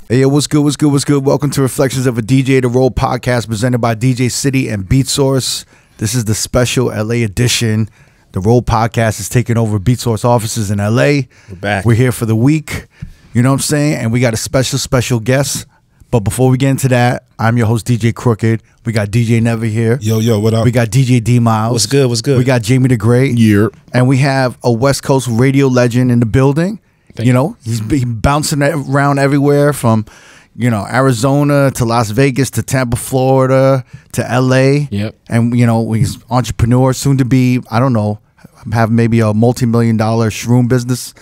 Hey, yo, what's good, what's good, what's good? Welcome to Reflections of a DJ, the R.O.A.D podcast presented by DJ City and Beat Source. This is the special LA edition. The R.O.A.D podcast is taking over Beat Source offices in LA. We're back. We're here for the week. You know what I'm saying? And we got a special guest. But before we get into that, I'm your host, DJ Crooked. We got DJ Never here. Yo, what up? We got DJ D Miles. What's good, what's good? We got Jamie the Great. Yeah. And we have a West Coast radio legend in the building. You know, he's bouncing around everywhere from, you know, Arizona to Las Vegas to Tampa, Florida to LA. Yep. And, you know, he's entrepreneur, soon to be, I don't know, have maybe a multi-million-dollar shroom business,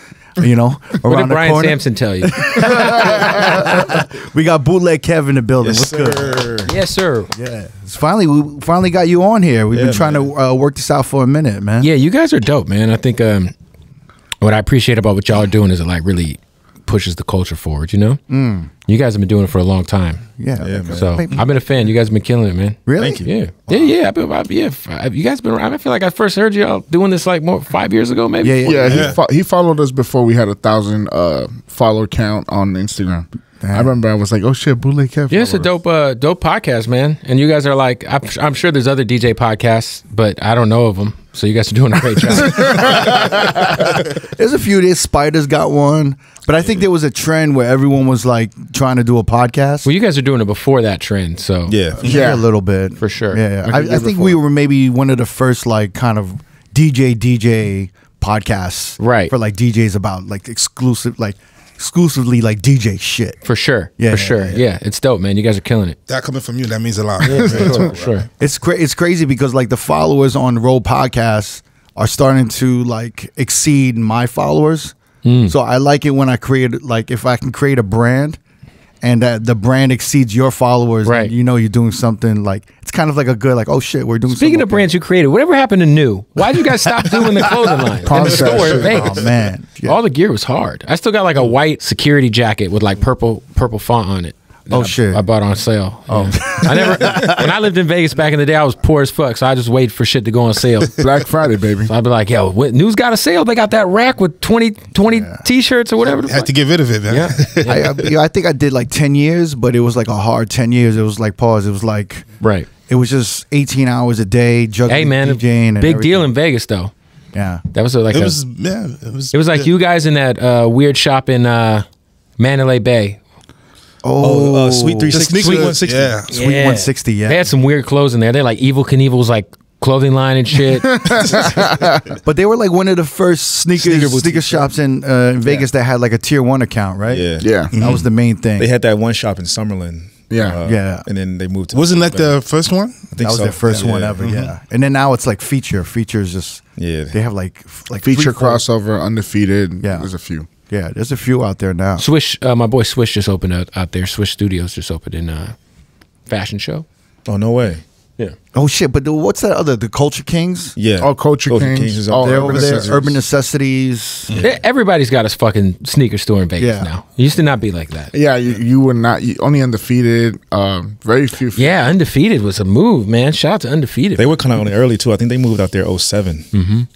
you know, What around did the Brian corner. Sampson tell you? We got Bootleg Kev in the building. Yes, What's sir. good? Yes, sir. Yeah. We finally got you on here. We've been trying to work this out for a minute, man. Yeah, you guys are dope, man. I think what I appreciate about what y'all are doing is it like really pushes the culture forward, you know? You guys have been doing it for a long time. Yeah. man. So I've been a fan. You guys have been killing it, man. Really? Thank you. Yeah. You guys been around. I feel like I first heard y'all doing this like 5 years ago, maybe. Yeah. He followed us before we had 1,000 follower count on Instagram. I remember I was like, oh shit, Bootleg Kev. Yeah, it's a dope podcast, man. And you guys are like, I'm sure there's other DJ podcasts, but I don't know of them. So you guys are doing a great job. There's a few. There's Spiders got one, but I think there was a trend where everyone was like trying to do a podcast. Well, you guys are doing it before that trend, so Yeah, a little bit for sure. Yeah, Like I think we were maybe one of the first like kind of DJ podcasts, Right. For like DJs about like exclusively like DJ shit. For sure. Yeah, For sure. Yeah, it's dope, man. You guys are killing it. That coming from you, that means a lot. For sure. It's crazy because like the followers on the R.O.A.D podcast are starting to like exceed my followers. So I like it when I create like if I can create a brand and that the brand exceeds your followers, Right. and you know you're doing something like it's kind of like a good like, oh shit, we're doing Speaking something of brands you created, whatever happened to New? Why'd you guys stop doing the clothing line in the Pause that store in shit. Vegas? Oh man. Yeah. All the gear was hard. I still got like a white security jacket with like purple font on it. Oh, that shit. I bought on sale. Oh, I never. When I lived in Vegas back in the day, I was poor as fuck, so I just waited for shit to go on sale. Black Friday, baby. So I'd be like, yo, what, New's got a sale. They got that rack with 20 T-shirts or whatever. The Had fuck. to get rid of it, man. Yeah. I think I did like 10 years, but it was like a hard 10 years. It was like pause. It was like Right. it was just 18 hours a day juggling Hey man, DJing and big deal everything. in Vegas though. Yeah. That was like It a, was, yeah, it was. it was like you guys in that weird shop in Mandalay Bay. The Sweet Sweet 360. sneaker- Sweet 160. Yeah. Sweet 160, yeah. They had some weird clothes in there. They like Evil Knievel's like clothing line and shit. But they were like one of the first sneaker boutiques, shops in Vegas that had like a tier 1 account, right? Yeah. Yeah. That was the main thing. They had that one shop in Summerlin. Yeah. Yeah. And then they moved to Wasn't that the first one? I think that was so. their first Yeah. one ever, yeah. And then now it's like features just Yeah. they have like Feature 3-4 crossover, undefeated. Yeah. There's a few. Yeah, there's a few out there now. Swish, my boy Swish just opened out there. Swish Studios just opened in Fashion Show. Oh, no way. Yeah. Oh shit, but what's that other the Culture Kings? Yeah. Oh, Culture Kings. is Oh, up They're there. over there. Necessities. Urban Necessities. Everybody's got a fucking sneaker store in Vegas Yeah. now. It used to not be like that. Yeah, you were not only undefeated. Very few. Yeah, Undefeated was a move, man. Shout out to Undefeated. They were kind of only early, too. I think they moved out there 07.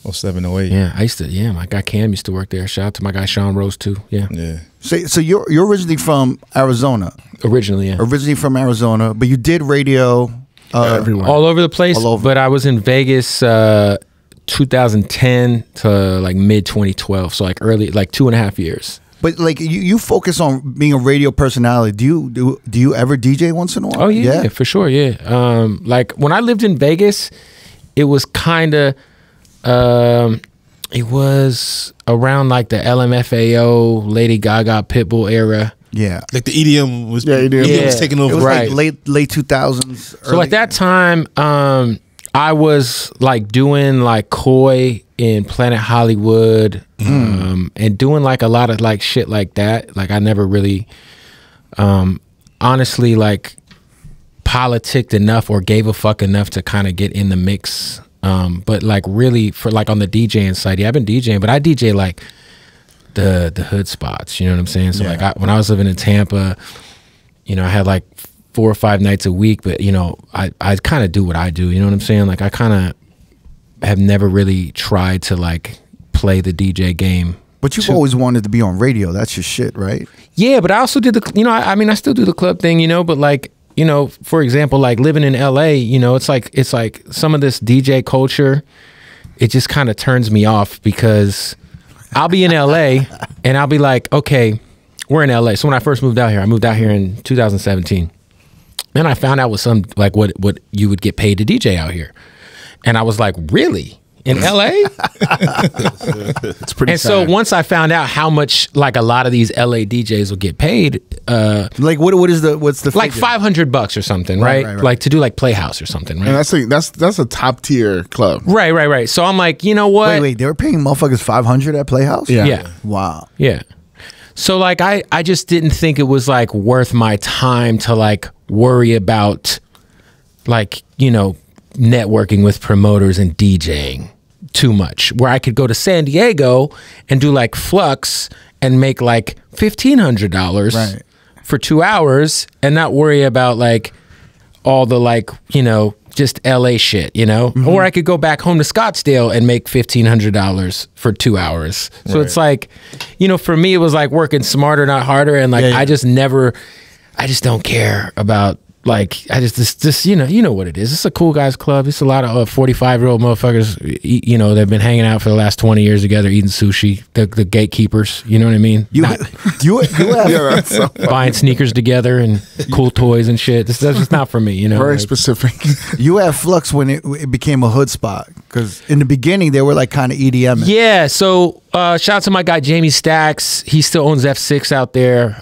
07, 08. Yeah, I used to. Yeah, my guy Cam used to work there. Shout out to my guy Sean Rose too. Yeah, Yeah. So you're originally from Arizona. originally, yeah, Originally from Arizona, but you did radio everywhere. all over the place. All over. But I was in Vegas 2010 to like mid 2012, so like early, like 2.5 years. But like you focus on being a radio personality. Do you ever DJ once in a while? Oh yeah, for sure. Yeah, like when I lived in Vegas, it was kind of. It was around like the LMFAO, Lady Gaga, Pitbull era. Yeah. Like the EDM was, Yeah, EDM. was taking It over. was Right. like late 2000s. So like that time, I was like doing like Koi in Planet Hollywood, and doing like a lot of like shit like that. Like I never really, honestly, like politicked enough or gave a fuck enough to kind of get in the mix. But like really for like on the DJing side, yeah, I've been DJing, but I DJ like the hood spots. You know what I'm saying? So like when I was living in Tampa, you know, I had like 4 or 5 nights a week, but you know, I kind of do what I do. You know what I'm saying? Like I kind of have never really tried to like play the DJ game But you've always wanted to be on radio. That's your shit, right? Yeah, but I also did the, you know, I mean, I still do the club thing, you know, but like, you know, for example, like living in LA, you know, it's like some of this DJ culture, it just kind of turns me off because I'll be in LA and I'll be like, okay, we're in LA. So when I first moved out here, I moved out here in 2017. Then I found out what you would get paid to DJ out here. And I was like, really? In LA? It's pretty And sad. so once I found out how much like a lot of these LA DJs will get paid, Like what's the like figure? $500 or something, right? Right. Like to do like Playhouse or something, right? And that's a top tier club. Right. So I'm like, you know what? Wait, they were paying motherfuckers $500 at Playhouse? Yeah. Yeah. Wow. Yeah. So like I just didn't think it was like worth my time to like worry about like, you know, networking with promoters and DJing too much, where I could go to San Diego and do like Flux and make like $1,500 Right. for 2 hours and not worry about like all the like, you know, just LA shit, you know? Or I could go back home to Scottsdale and make $1,500 for 2 hours. So it's like, you know, for me, it was like working smarter, not harder. And like, Yeah. I just don't care about like, this, you know what it is. It's a cool guys club. It's a lot of 45-year-old motherfuckers, you know, they've been hanging out for the last 20 years together, eating sushi, the gatekeepers, you know what I mean? You have Yeah, that's so Buying sneakers together and cool toys and shit. That's just not for me, you know? very like, specific. you had Flux when it became a hood spot, because in the beginning they were like kind of EDM. Yeah, so shout out to my guy Jamie Stacks. He still owns F6 out there.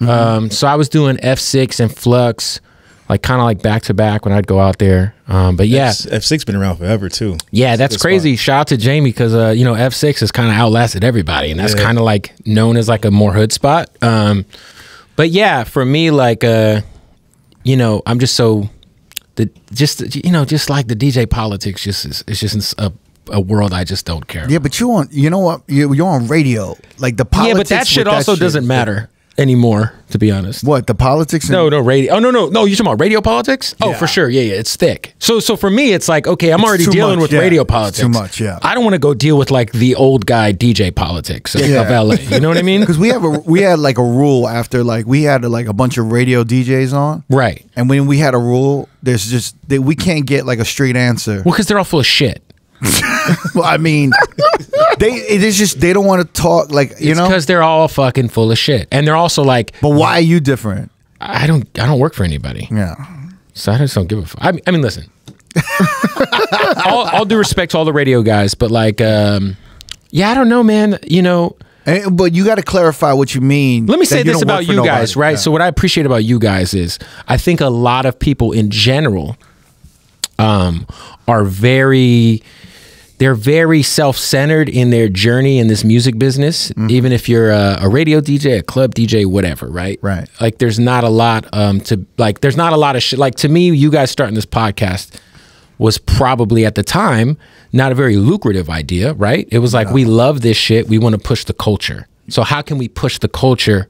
So I was doing F6 and Flux, like kind of like back to back when I'd go out there. But yeah, F6 been around forever too. yeah, that's Good crazy. spot. Shout out to Jamie because you know, F6 has kind of outlasted everybody, and that's kind of like known as like a more hood spot. But yeah, for me, like you know, I'm just so just like the DJ politics it's just a world I just don't care. Yeah, but you know what? You're on radio. Like the politics. Yeah, but that shit with also doesn't is- matter anymore, to be honest. What, the politics? No, radio. Oh, no. You talking about radio politics? Oh, Yeah. for sure. Yeah, it's thick. So for me, it's like, okay, I'm already too dealing much, with yeah. radio It's politics. too much, yeah. I don't want to go deal with like the old guy DJ politics of LA. You know what I mean? Because we had like a rule after like we had like a bunch of radio DJs on, Right. and when we had a rule, there's just we can't get like a straight answer. Well, because they're all full of shit. Well, I mean, they don't want to talk like you know. Because they're all fucking full of shit, and they're also like, But why are you different? I don't work for anybody, Yeah. so I just don't give a fuck. I mean, listen. all due respect to all the radio guys, but like, yeah, I don't know, man. You know. But you got to clarify what you mean. Let me that say you this don't about work for you nobody. guys, right? Yeah. So what I appreciate about you guys is I think a lot of people in general are very self-centered in their journey in this music business. Even if you're a radio DJ, a club DJ, whatever, right? Right. Like there's not a lot there's not a lot of shit. Like to me, you guys starting this podcast was probably at the time not a very lucrative idea, right? It was like, we love this shit. We want to push the culture. So how can we push the culture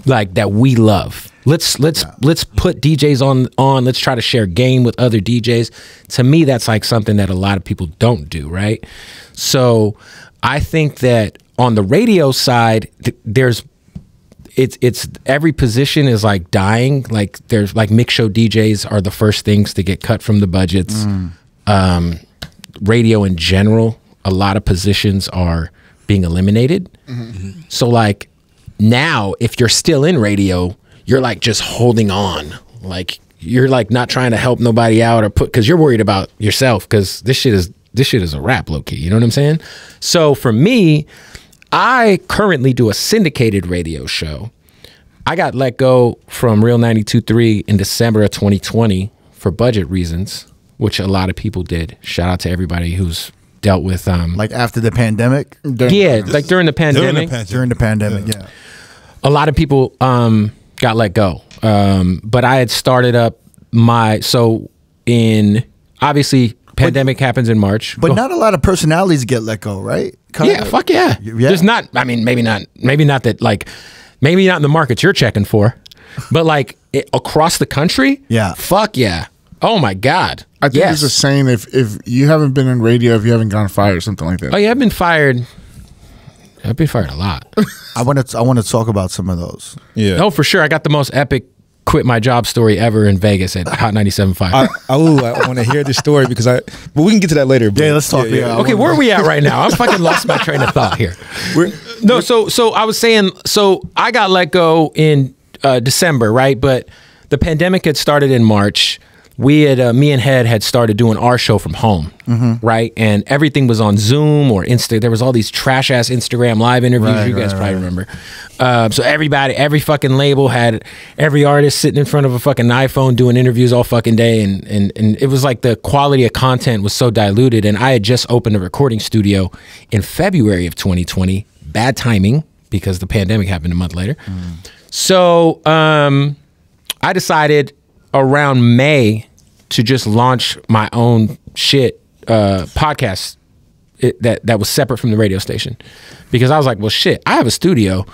like that we love? Let's put DJs on. Let's try to share game with other DJs. To me, that's like something that a lot of people don't do, right? So I think that on the radio side, it's every position is like dying. Like there's like mix show DJs are the first things to get cut from the budgets. Radio in general, a lot of positions are being eliminated. So like now, if you're still in radio, you're like just holding on. Like you're like not trying to help nobody out or because you're worried about yourself because this shit is a rap, low key. You know what I'm saying? So for me, I currently do a syndicated radio show. I got let go from Real 92.3 in December of 2020 for budget reasons, which a lot of people did. Shout out to everybody who's dealt with like after the pandemic. like during the pandemic. During the pandemic, yeah. A lot of people got let go. But I had started up obviously pandemic happens in March. But not a lot of personalities get let go, right? Yeah, fuck yeah. There's not, I mean, maybe not that like, maybe not in the markets you're checking for, but like across the country. Yeah. Fuck yeah. Oh my God. I think there's a saying, if you haven't been in radio, if you haven't gone fired, something like that. Oh yeah, I've been fired I've been fired a lot. I want to talk about some of those. Yeah. Oh, for sure. I got the most epic quit my job story ever in Vegas at Hot 97.5. I want to hear this story because but we can get to that later. But Yeah, let's talk. Yeah. Okay, where are we at right now? I fucking lost my train of thought here. So I was saying, so I got let go in December, right? But the pandemic had started in March. We had, me and Head had started doing our show from home, right? And everything was on Zoom or Insta. There was all these trash ass Instagram live interviews. You guys probably remember. So every fucking label had every artist sitting in front of a fucking iPhone doing interviews all fucking day. And it was like the quality of content was so diluted. And I had just opened a recording studio in February of 2020. Bad timing because the pandemic happened a month later. So I decided around May to just launch my own shit podcast that was separate from the radio station, because I was like, well, shit, I have a studio,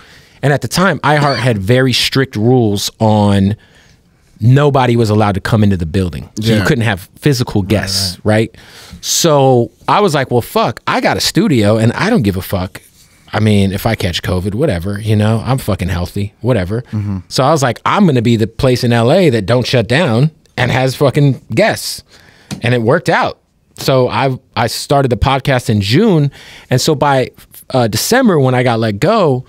and at the time, iHeart had very strict rules on nobody was allowed to come into the building, so you couldn't have physical guests, right? So I was like, well, fuck, I got a studio, and I don't give a fuck. I mean, if I catch COVID, whatever, you know, I'm fucking healthy, whatever. So I was like, I'm gonna be the place in LA that don't shut down and has fucking guests, and it worked out. So I started the podcast in June, and so by December when I got let go,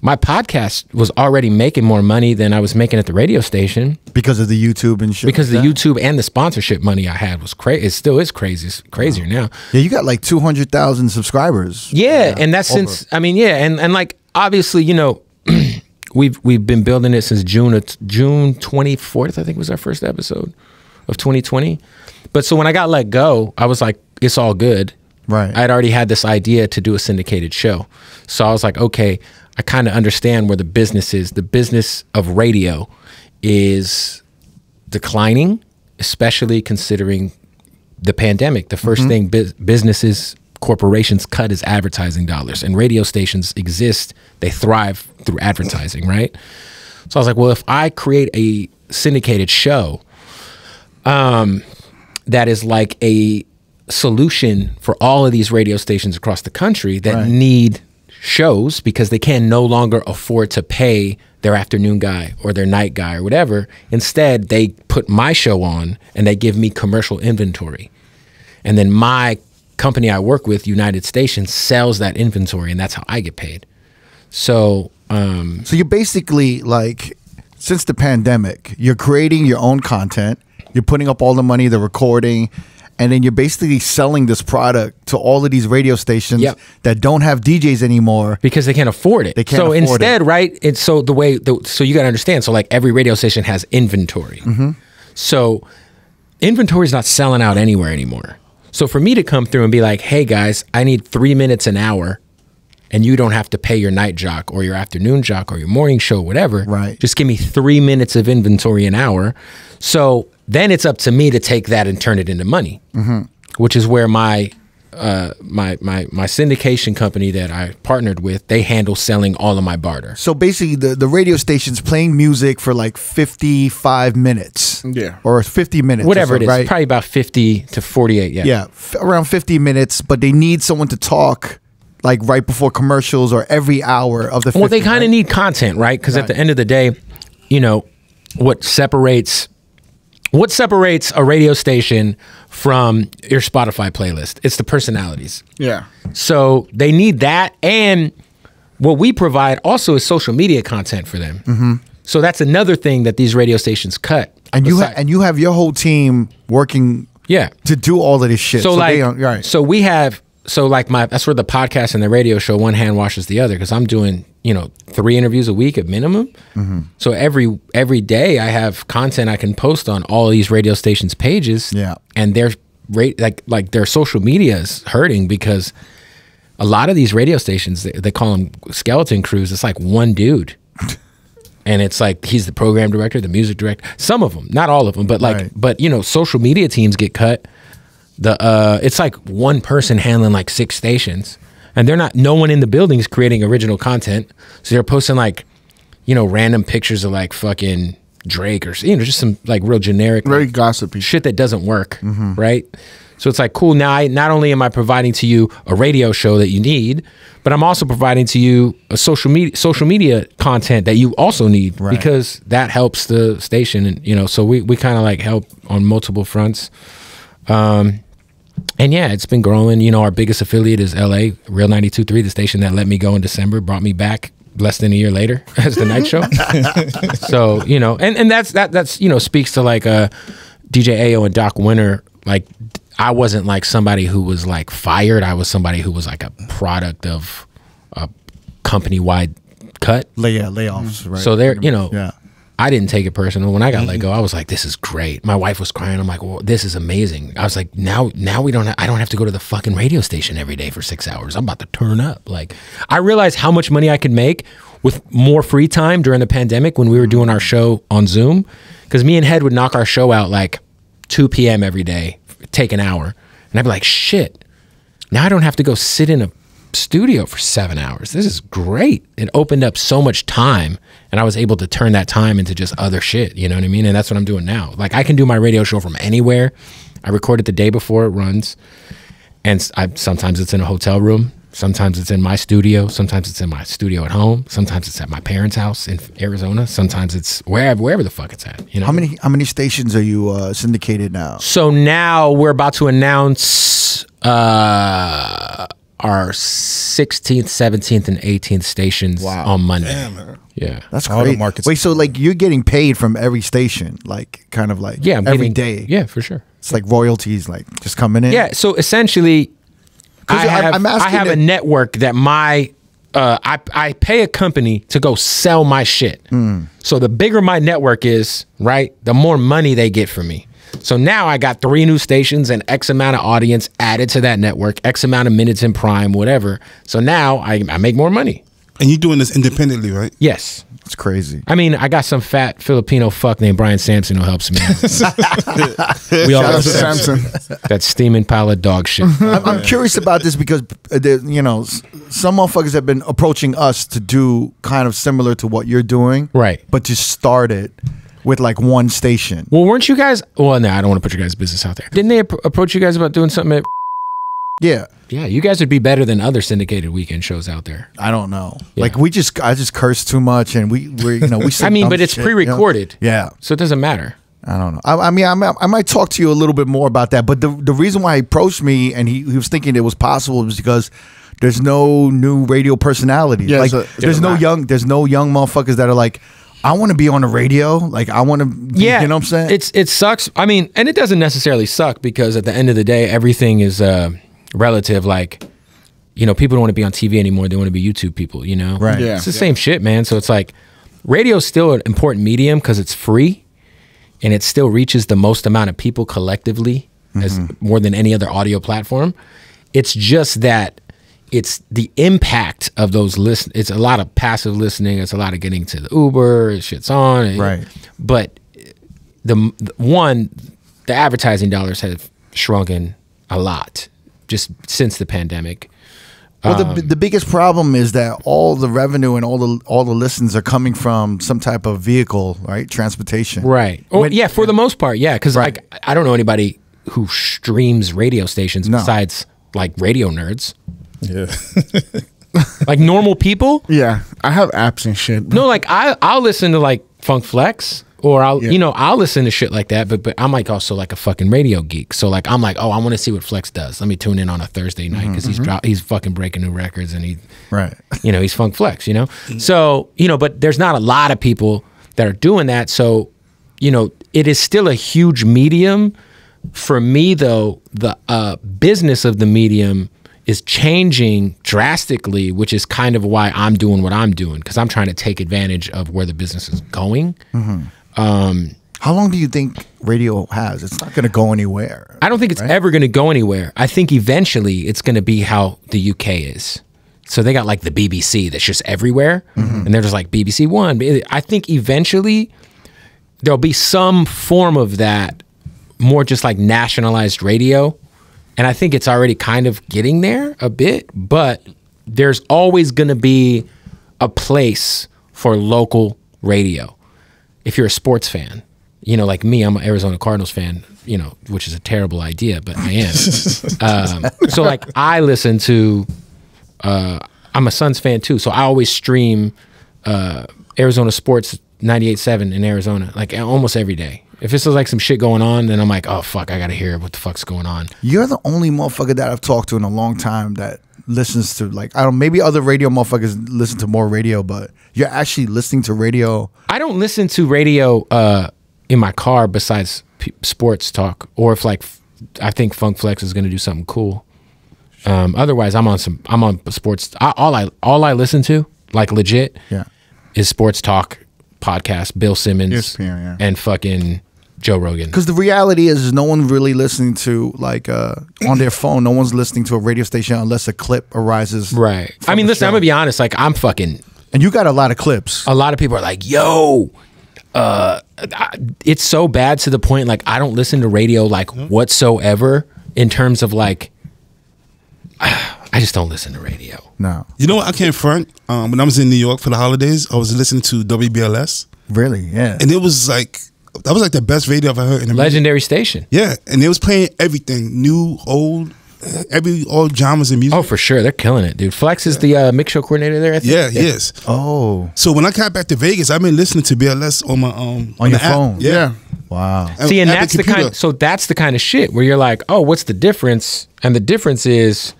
my podcast was already making more money than I was making at the radio station because of the YouTube and shit. Because the YouTube and the sponsorship money I had was crazy. It still is crazy. It's crazier now. Yeah, you got like 200,000 subscribers. Yeah, and that's since, I mean, yeah, and like obviously, you know, we've been building it since June 24th, I think was our first episode of 2020. But so when I got let go, I was like, it's all good. Right. I'd already had this idea to do a syndicated show. So I was like, okay, I kind of understand where the business is. The business of radio is declining, especially considering the pandemic. The first thing businesses, corporations cut is advertising dollars, and radio stations exist. They thrive through advertising, right? So I was like, well, if I create a syndicated show that is like a solution for all of these radio stations across the country that need shows because they can no longer afford to pay their afternoon guy or their night guy or whatever. Instead, they put my show on and they give me commercial inventory. And then my company I work with, United Stations, sells that inventory, and that's how I get paid. So so you're basically like, since the pandemic, you're creating your own content, you're putting up all the money, the recording, and then you're basically selling this product to all of these radio stations that don't have DJs anymore because they can't afford it. They can't so afford instead, it. right? It's so so you got to understand. So like every radio station has inventory. So inventory is not selling out anywhere anymore. So for me to come through and be like, hey guys, I need 3 minutes an hour, and you don't have to pay your night jock or your afternoon jock or your morning show, whatever. Right. Just give me 3 minutes of inventory an hour. So then it's up to me to take that and turn it into money, which is where my syndication company that I partnered with, they handle selling all of my barter. So basically, the radio station's playing music for like 55 minutes. Yeah. Or 50 minutes. Whatever or so, it is, right? probably about 50 to 48, Yeah, around 50 minutes, but they need someone to talk like right before commercials or every hour of the 50, Well, they kind of need content, right? Because at the end of the day, you know, what separates a radio station from your Spotify playlist? It's the personalities. Yeah. So they need that, and what we provide also is social media content for them. So that's another thing that these radio stations cut. And you have your whole team working to do all of this shit. So like, right. so we have, so like that's where the podcast and the radio show, one hand washes the other, because I'm doing, you know, 3 interviews a week at minimum. So every day I have content I can post on all of these radio stations' pages. Yeah. And their like their social media is hurting because a lot of these radio stations, they call them skeleton crews. It's like one dude. And it's like he's the program director, the music director. Some of them, not all of them, but like, but you know, social media teams get cut. It's like one person handling like 6 stations, and no one in the building is creating original content. So they're posting like, you know, random pictures of like fucking Drake or, you know, just some like real generic, Very like, gossipy shit that doesn't work, right? So it's like, cool, now not only am I providing to you a radio show that you need, but I'm also providing to you a social media content that you also need, because that helps the station. And, you know, so we kind of like help on multiple fronts. And yeah, it's been growing. You know, our biggest affiliate is LA, Real 92.3, the station that let me go in December, brought me back less than a year later as the night show. So, you know, and that's, you know, speaks to like DJ Ayo and Doc Winter. Like, I wasn't like somebody who was like fired. I was somebody who was like a product of a company-wide cut. Layoffs, right? So they're, you know, I didn't take it personal. When I got let go, I was like, this is great. My wife was crying. I'm like, well, this is amazing. I was like, now we don't I don't have to go to the fucking radio station every day for 6 hours. I'm about to turn up. Like, I realized how much money I could make with more free time during the pandemic when we were doing our show on Zoom. Because me and Head would knock our show out like 2 p.m. every day, take an hour. And I'd be like, shit, now I don't have to go sit in a studio for 7 hours. This is great. It opened up so much time, and I was able to turn that time into just other shit. You know what I mean? And that's what I'm doing now. Like, I can do my radio show from anywhere. I record it the day before it runs, and sometimes it's in a hotel room. Sometimes it's in my studio. Sometimes it's in my studio at home. Sometimes it's at my parents' house in Arizona. Sometimes it's wherever the fuck it's at. You know? How many stations are you syndicated now? So now we're about to announce our 16th, 17th, and 18th stations on Monday. Damn, man. Yeah. That's All great. the markets. Wait, so like you're getting paid from every station, like kind of like I'm every getting- day. Yeah, for sure. It's like royalties, like just coming in. Yeah, so essentially, I have a network that I pay a company to go sell my shit. So the bigger my network is, right, the more money they get from me. So now I got 3 new stations and X amount of audience added to that network, X amount of minutes in prime, whatever. So now I make more money. And you're doing this independently, right? Yes. It's crazy. I mean, I got some fat Filipino fuck named Brian Sampson who helps me out. We all Shout out got to Samson. that steaming pile of dog shit. I'm curious about this because you know, some motherfuckers have been approaching us to do kind of similar to what you're doing, Right. But to start it with like one station. Well, weren't you guys? Well, no, I don't want to put your guys' business out there. Didn't they approach you guys about doing something at? Yeah. Yeah, you guys would be better than other syndicated weekend shows out there. I don't know. Yeah. Like I just curse too much, and we're you know we. Say I mean, dumb but it's shit, you know? pre-recorded. Yeah. So it doesn't matter. I don't know. I mean, I might talk to you a little bit more about that. But the reason why he approached me and he was thinking it was possible was because there's no new radio personalities. Yeah, like there's no young motherfuckers that are like, I want to be on the radio. Like I want to. Yeah, you know what I'm saying? It sucks. I mean, and it doesn't necessarily suck because at the end of the day, everything is relative. Like, you know, people don't want to be on TV anymore. They want to be YouTube people. You know, Right. Yeah. It's the same shit, man. So it's like, radio is still an important medium because it's free, and it still reaches the most amount of people collectively as more than any other audio platform. It's just that it's the impact of those it's a lot of passive listening. It's a lot of getting to the Uber, shit's on. Right. But the advertising dollars have shrunken a lot just since the pandemic. Well, the biggest problem is that all the revenue and all the listens are coming from some type of vehicle, right? Transportation. Right. Oh, yeah, for the most part, yeah. Because like I don't know anybody who streams radio stations besides like radio nerds. Yeah. Like normal people. Yeah, I have apps and shit. No, like I'll listen to like Funk Flex or I'll listen to shit like that. But I'm like also like a fucking radio geek. So like I'm like, oh, I want to see what Flex does. Let me tune in on a Thursday night because he's fucking breaking new records and he's Funk Flex. You know, so but there's not a lot of people that are doing that. So it is still a huge medium. For me though, the business of the medium is changing drastically, which is kind of why I'm doing what I'm doing, because I'm trying to take advantage of where the business is going. How long do you think radio has? It's not going to go anywhere. I don't think it's ever going to go anywhere. I think eventually it's going to be how the UK is. So they got like the BBC that's just everywhere, and they're just like BBC One. I think eventually there'll be some form of that, more just like nationalized radio. And I think it's already kind of getting there a bit, but there's always going to be a place for local radio. If you're a sports fan, you know, like me, I'm an Arizona Cardinals fan, you know, which is a terrible idea, but I am. So like I listen to, I'm a Suns fan too. So I always stream Arizona Sports 98.7 in Arizona, like almost every day. If it's like some shit going on, then I'm like, oh fuck, I gotta hear what the fuck's going on. You're the only motherfucker that I've talked to in a long time that listens to, like, I don't, maybe other radio motherfuckers listen to more radio, but you're actually listening to radio. I don't listen to radio in my car besides sports talk, or if like I think Funk Flex is gonna do something cool. Otherwise, I'm on sports. All I listen to, like legit, is sports talk podcast. Bill Simmons ESPN, and fucking Joe Rogan. Because the reality is no one really listening to, like, on their phone, no one's listening to a radio station unless a clip arises. Right. I mean, listen, I'm gonna be honest, like I'm fucking. And you got a lot of clips. A lot of people are like, yo, it's so bad to the point, like I don't listen to radio like whatsoever in terms of like, I just don't listen to radio. No. You know what? I can't front. When I was in New York for the holidays, I was listening to WBLS. Really? Yeah. And it was like, that was like the best radio I've ever heard. In Legendary station. Yeah. And they was playing everything, new, old, all genres of music. Oh, for sure. They're killing it, dude. Flex is the mix show coordinator there, I think. Yeah, yes. Oh. So when I got back to Vegas, I've been listening to BLS on my on your app. phone. Yeah. Wow. See, and that's the kind. So that's the kind of shit where you're like, oh, what's the difference? And the difference is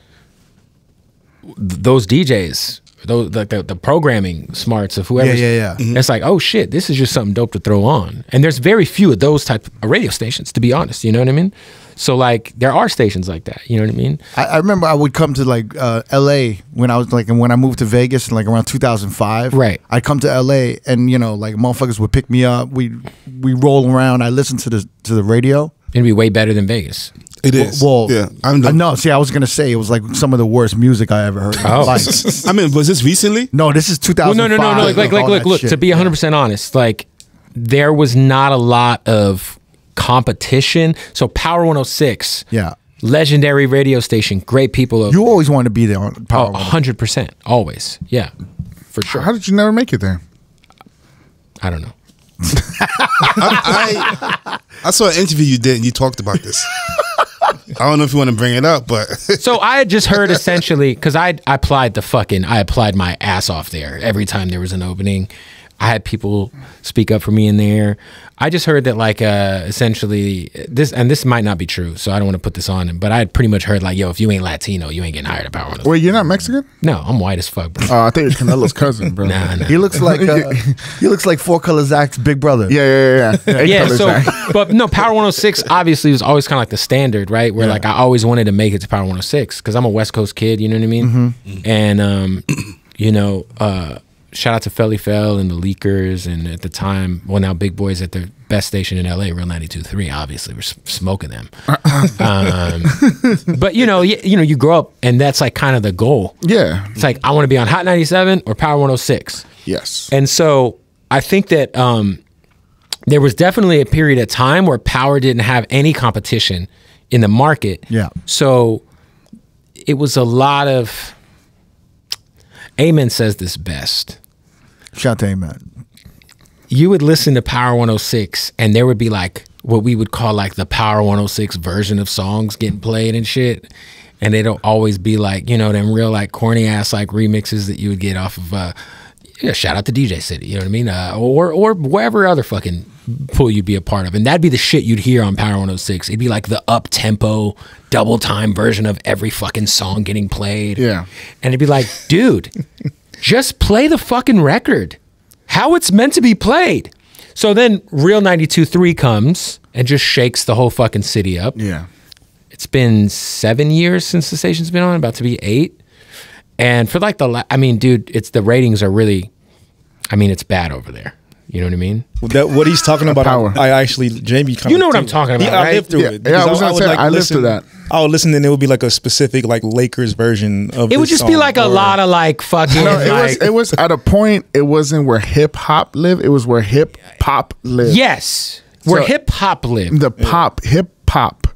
those DJs, those like the programming smarts of whoever. Yeah. It's like, oh shit, this is just something dope to throw on. And there's very few of those type of radio stations, to be honest. You know what I mean? So like, there are stations like that. You know what I mean? I remember I would come to like LA when I was like, and when I moved to Vegas in like around 2005. Right. I'd come to LA and, you know, like motherfuckers would pick me up. We roll around. I listened to the radio. It'd be way better than Vegas. It is. Well, yeah. No, see, I was gonna say it was like some of the worst music I ever heard. Oh. Like, I mean, was this recently? no, this is 2005. Well, no. Look. To be 100% honest, like there was not a lot of competition. So Power 106, Yeah. legendary radio station, great people. You always wanted to be there on Power. 100%, always, yeah, for sure. How did you never make it there? I don't know. I saw an interview you did and you talked about this. I don't know if you want to bring it up, but So I had just heard essentially, because I applied my ass off there every time there was an opening. I had people speak up for me in there. I just heard that like essentially this might not be true, so I don't want to put this on him, but I had pretty much heard like, yo, if you ain't Latino, you ain't getting hired at Power 106. Wait, you're not Mexican? No, I'm white as fuck, bro. I think you're Canelo's cousin, bro. Nah. He looks like Four Color Zach's big brother. Yeah. Yeah, so, but no, Power 106 obviously was always kind of like the standard, right? Where like I always wanted to make it to Power 106 because I'm a West Coast kid, you know what I mean? And, you know, shout out to Felly Fell and the Leakers, and at the time, well now Big Boys at the best station in LA, Real 92.3, obviously we're smoking them. But you know, you grow up and that's like kind of the goal. Yeah. It's like, I want to be on Hot 97 or Power 106. Yes. And so I think that there was definitely a period of time where Power didn't have any competition in the market. Yeah. So it was a lot of, Amen says this best. Shout to Amen. You would listen to Power 106 and there would be like what we would call like the Power 106 version of songs getting played and shit. And it'll always be like, you know, them real like corny ass like remixes that you would get off of shout out to DJ City, you know what I mean? Or wherever other fucking pool you'd be a part of. And that'd be the shit you'd hear on Power 106. It'd be like the up tempo, double time version of every fucking song getting played. Yeah. And it'd be like, dude, just play the fucking record how it's meant to be played. So then Real 92.3 comes and just shakes the whole fucking city up. Yeah. It's been 7 years since the station's been on, about to be 8. And for like I mean, dude, the ratings are really, I mean, it's bad over there. You know what I mean? What he's talking about, Power. I actually, Jamie kind of... You know what I'm talking about, right? I lived through it. Yeah, I was going to say, I lived through that. I would listen and it would be like a specific like Lakers version of it would just be like a lot of like fucking... No, it was at a point, it wasn't where hip hop lived, it was where hip hop lived. Yes. Where So, hip hop lived. The hip hop,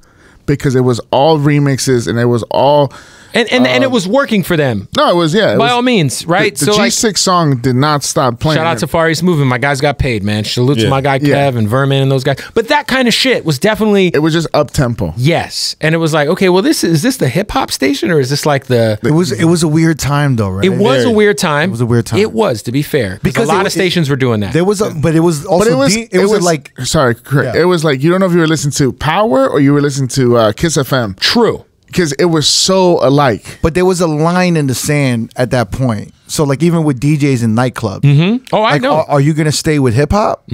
because it was all remixes and it was all And it was working for them. No, it was By all means, right? The G6 song did not stop playing. Shout out to Far East Movement. My guys got paid, man. Salute to my guy Kev and Vermin and those guys. But that kind of shit was definitely... It was just up-tempo. Yes. And it was like, okay, well, is this the hip-hop station or is this like the... It was a weird time, though, right? It was a weird time. It was a weird time. It was, to be fair. Because a lot of stations were doing that. There was but it was also... It was like... Sorry, it was like, you don't know if you were listening to Power or you were listening to Kiss FM. True. Because it was so alike. But there was a line in the sand at that point. So like even with DJs in nightclubs. Oh, I know. Are you going to stay with hip-hop?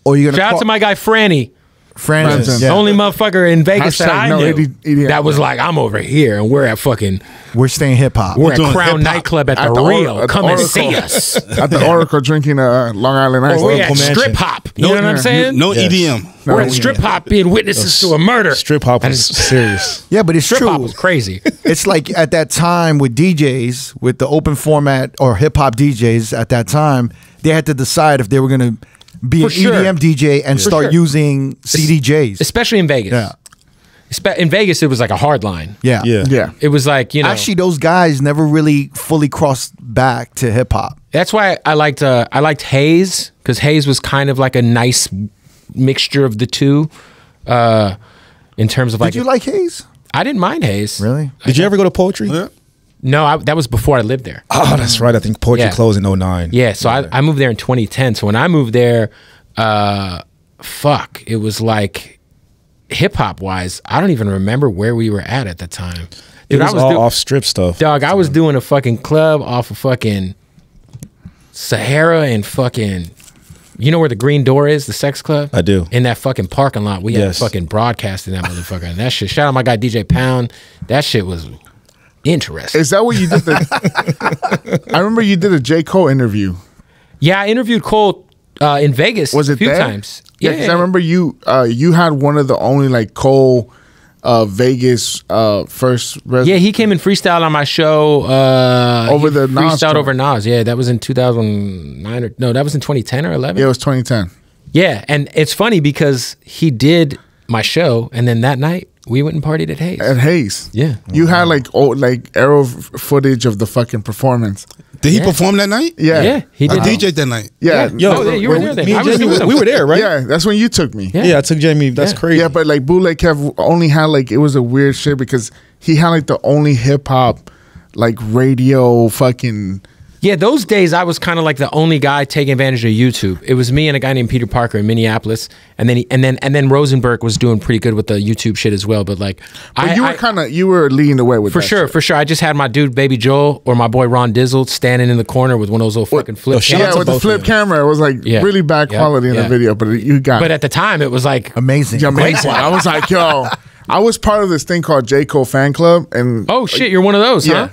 Or are you going to... Shout out to my guy Franny. Francis. The only motherfucker in Vegas that I knew EDM. that was like, I'm over here and we're at fucking... We're staying hip-hop. We're at Crown Nightclub at the Rio. Come and see us. At the Oracle drinking Long Island Ice. Or we're at Strip Hop. You know what I'm saying? No EDM. We're at Strip Hop being witnesses to a murder. Strip hop was serious. Yeah, but it's Strip true. Hop was crazy. It's like at that time with DJs, with the open format or hip-hop DJs at that time, they had to decide if they were going to be an EDM DJ and start using CDJs. Especially in Vegas. Yeah. In Vegas, it was like a hard line. Yeah. It was like, you know. Actually, those guys never really fully crossed back to hip-hop. That's why I liked Hayes, because Hayes was kind of like a nice mixture of the two in terms of like... Did you like Hayes? I didn't mind Hayes. Really? Did you ever go to Poetry? Yeah. No, that was before I lived there. Oh, that's right. I think Poetry closed in 09. Yeah, so I moved there in 2010. So when I moved there, it was like hip-hop wise, I don't even remember where we were at the time. Dude, it was all off-strip stuff. Dog, I was doing a fucking club off of fucking Sahara and fucking... You know where the Green Door is, the sex club? I do. In that fucking parking lot. We had fucking broadcasting that motherfucker. And that shit, shout out my guy DJ Pound. That shit was interesting. Is that what you did? I remember you did a J.Cole interview. Yeah, I interviewed Cole in Vegas a few times. Yeah, because I remember you had one of the only like Cole Vegas first. Yeah, he came and freestyled on my show. Over the Nas. Freestyled over Nas. Yeah, that was in 2009 or no, that was in 2010 or 11. Yeah, it was 2010. Yeah, and it's funny because he did my show, and then that night we went and partied at Hayes. At Hayes. Yeah. You had like old arrow footage of the fucking performance. Did he perform that night? Yeah. Yeah, he did. I DJ'd that night. Yeah. Yo, you were there then. Me and Jamie, we were there, right? Yeah, that's when you took me. Yeah, I took Jamie. That's crazy. Yeah, but like Bootleg Kev only had like, it was a weird shit because he had like the only hip hop like radio fucking... Yeah, those days I was kind of like the only guy taking advantage of YouTube. It was me and a guy named Peter Parker in Minneapolis, and then Rosenberg was doing pretty good with the YouTube shit as well. But like, you were leading the way with for sure. I just had my dude Baby Joel or my boy Ron Dizzle standing in the corner with one of those little fucking flip. Yeah, with the flip camera, it was like really bad quality in the video, but you got. But at the time, it was like amazing. Amazing. I was like, yo. I was part of this thing called J.Cole fan club, and oh shit, you're one of those, huh?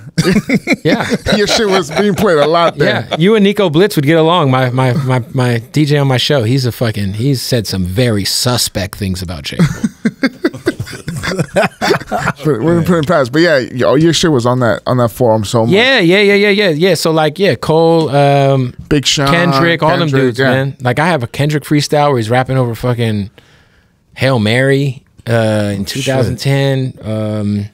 Yeah, your shit was being played a lot there. Yeah, you and Nico Blitz would get along. My DJ on my show, he's said some very suspect things about J.Cole. We're putting past, but yeah, your shit was on that forum so much. Yeah. So like, Cole, Big Sean, Kendrick, all them dudes, man. Like I have a Kendrick freestyle where he's rapping over fucking Hail Mary. In 2010,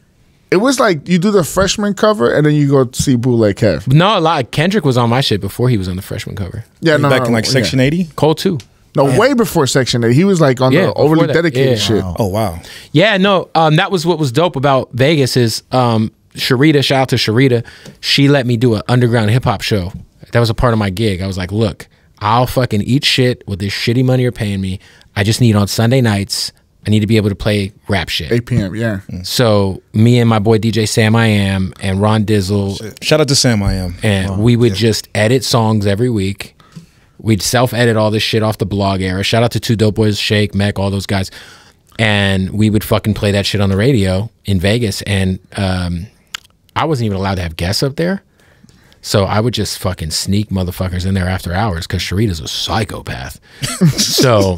it was like you do the freshman cover and then you go see Bootleg Kev. No, a lot. Kendrick was on my shit before he was on the freshman cover. Yeah, back in like Section 80. Cole too. No, way before Section 8. He was like on the overly dedicated shit. Oh wow. Yeah, no. That was what was dope about Vegas is Sharita. Shout out to Sharita. She let me do an underground hip hop show. That was a part of my gig. I was like, look, I'll fucking eat shit with this shitty money you're paying me. I just need on Sunday nights. I need to be able to play rap shit. 8 p.m., yeah. So me and my boy DJ Sam I Am and Ron Dizzle. Shout out to Sam I Am. And we would just edit songs every week. We'd self-edit all this shit off the blog era. Shout out to Two Dope Boys, Shake, Mech, all those guys. And we would fucking play that shit on the radio in Vegas. And I wasn't even allowed to have guests up there. So I would just fucking sneak motherfuckers in there after hours because Sharita's a psychopath. So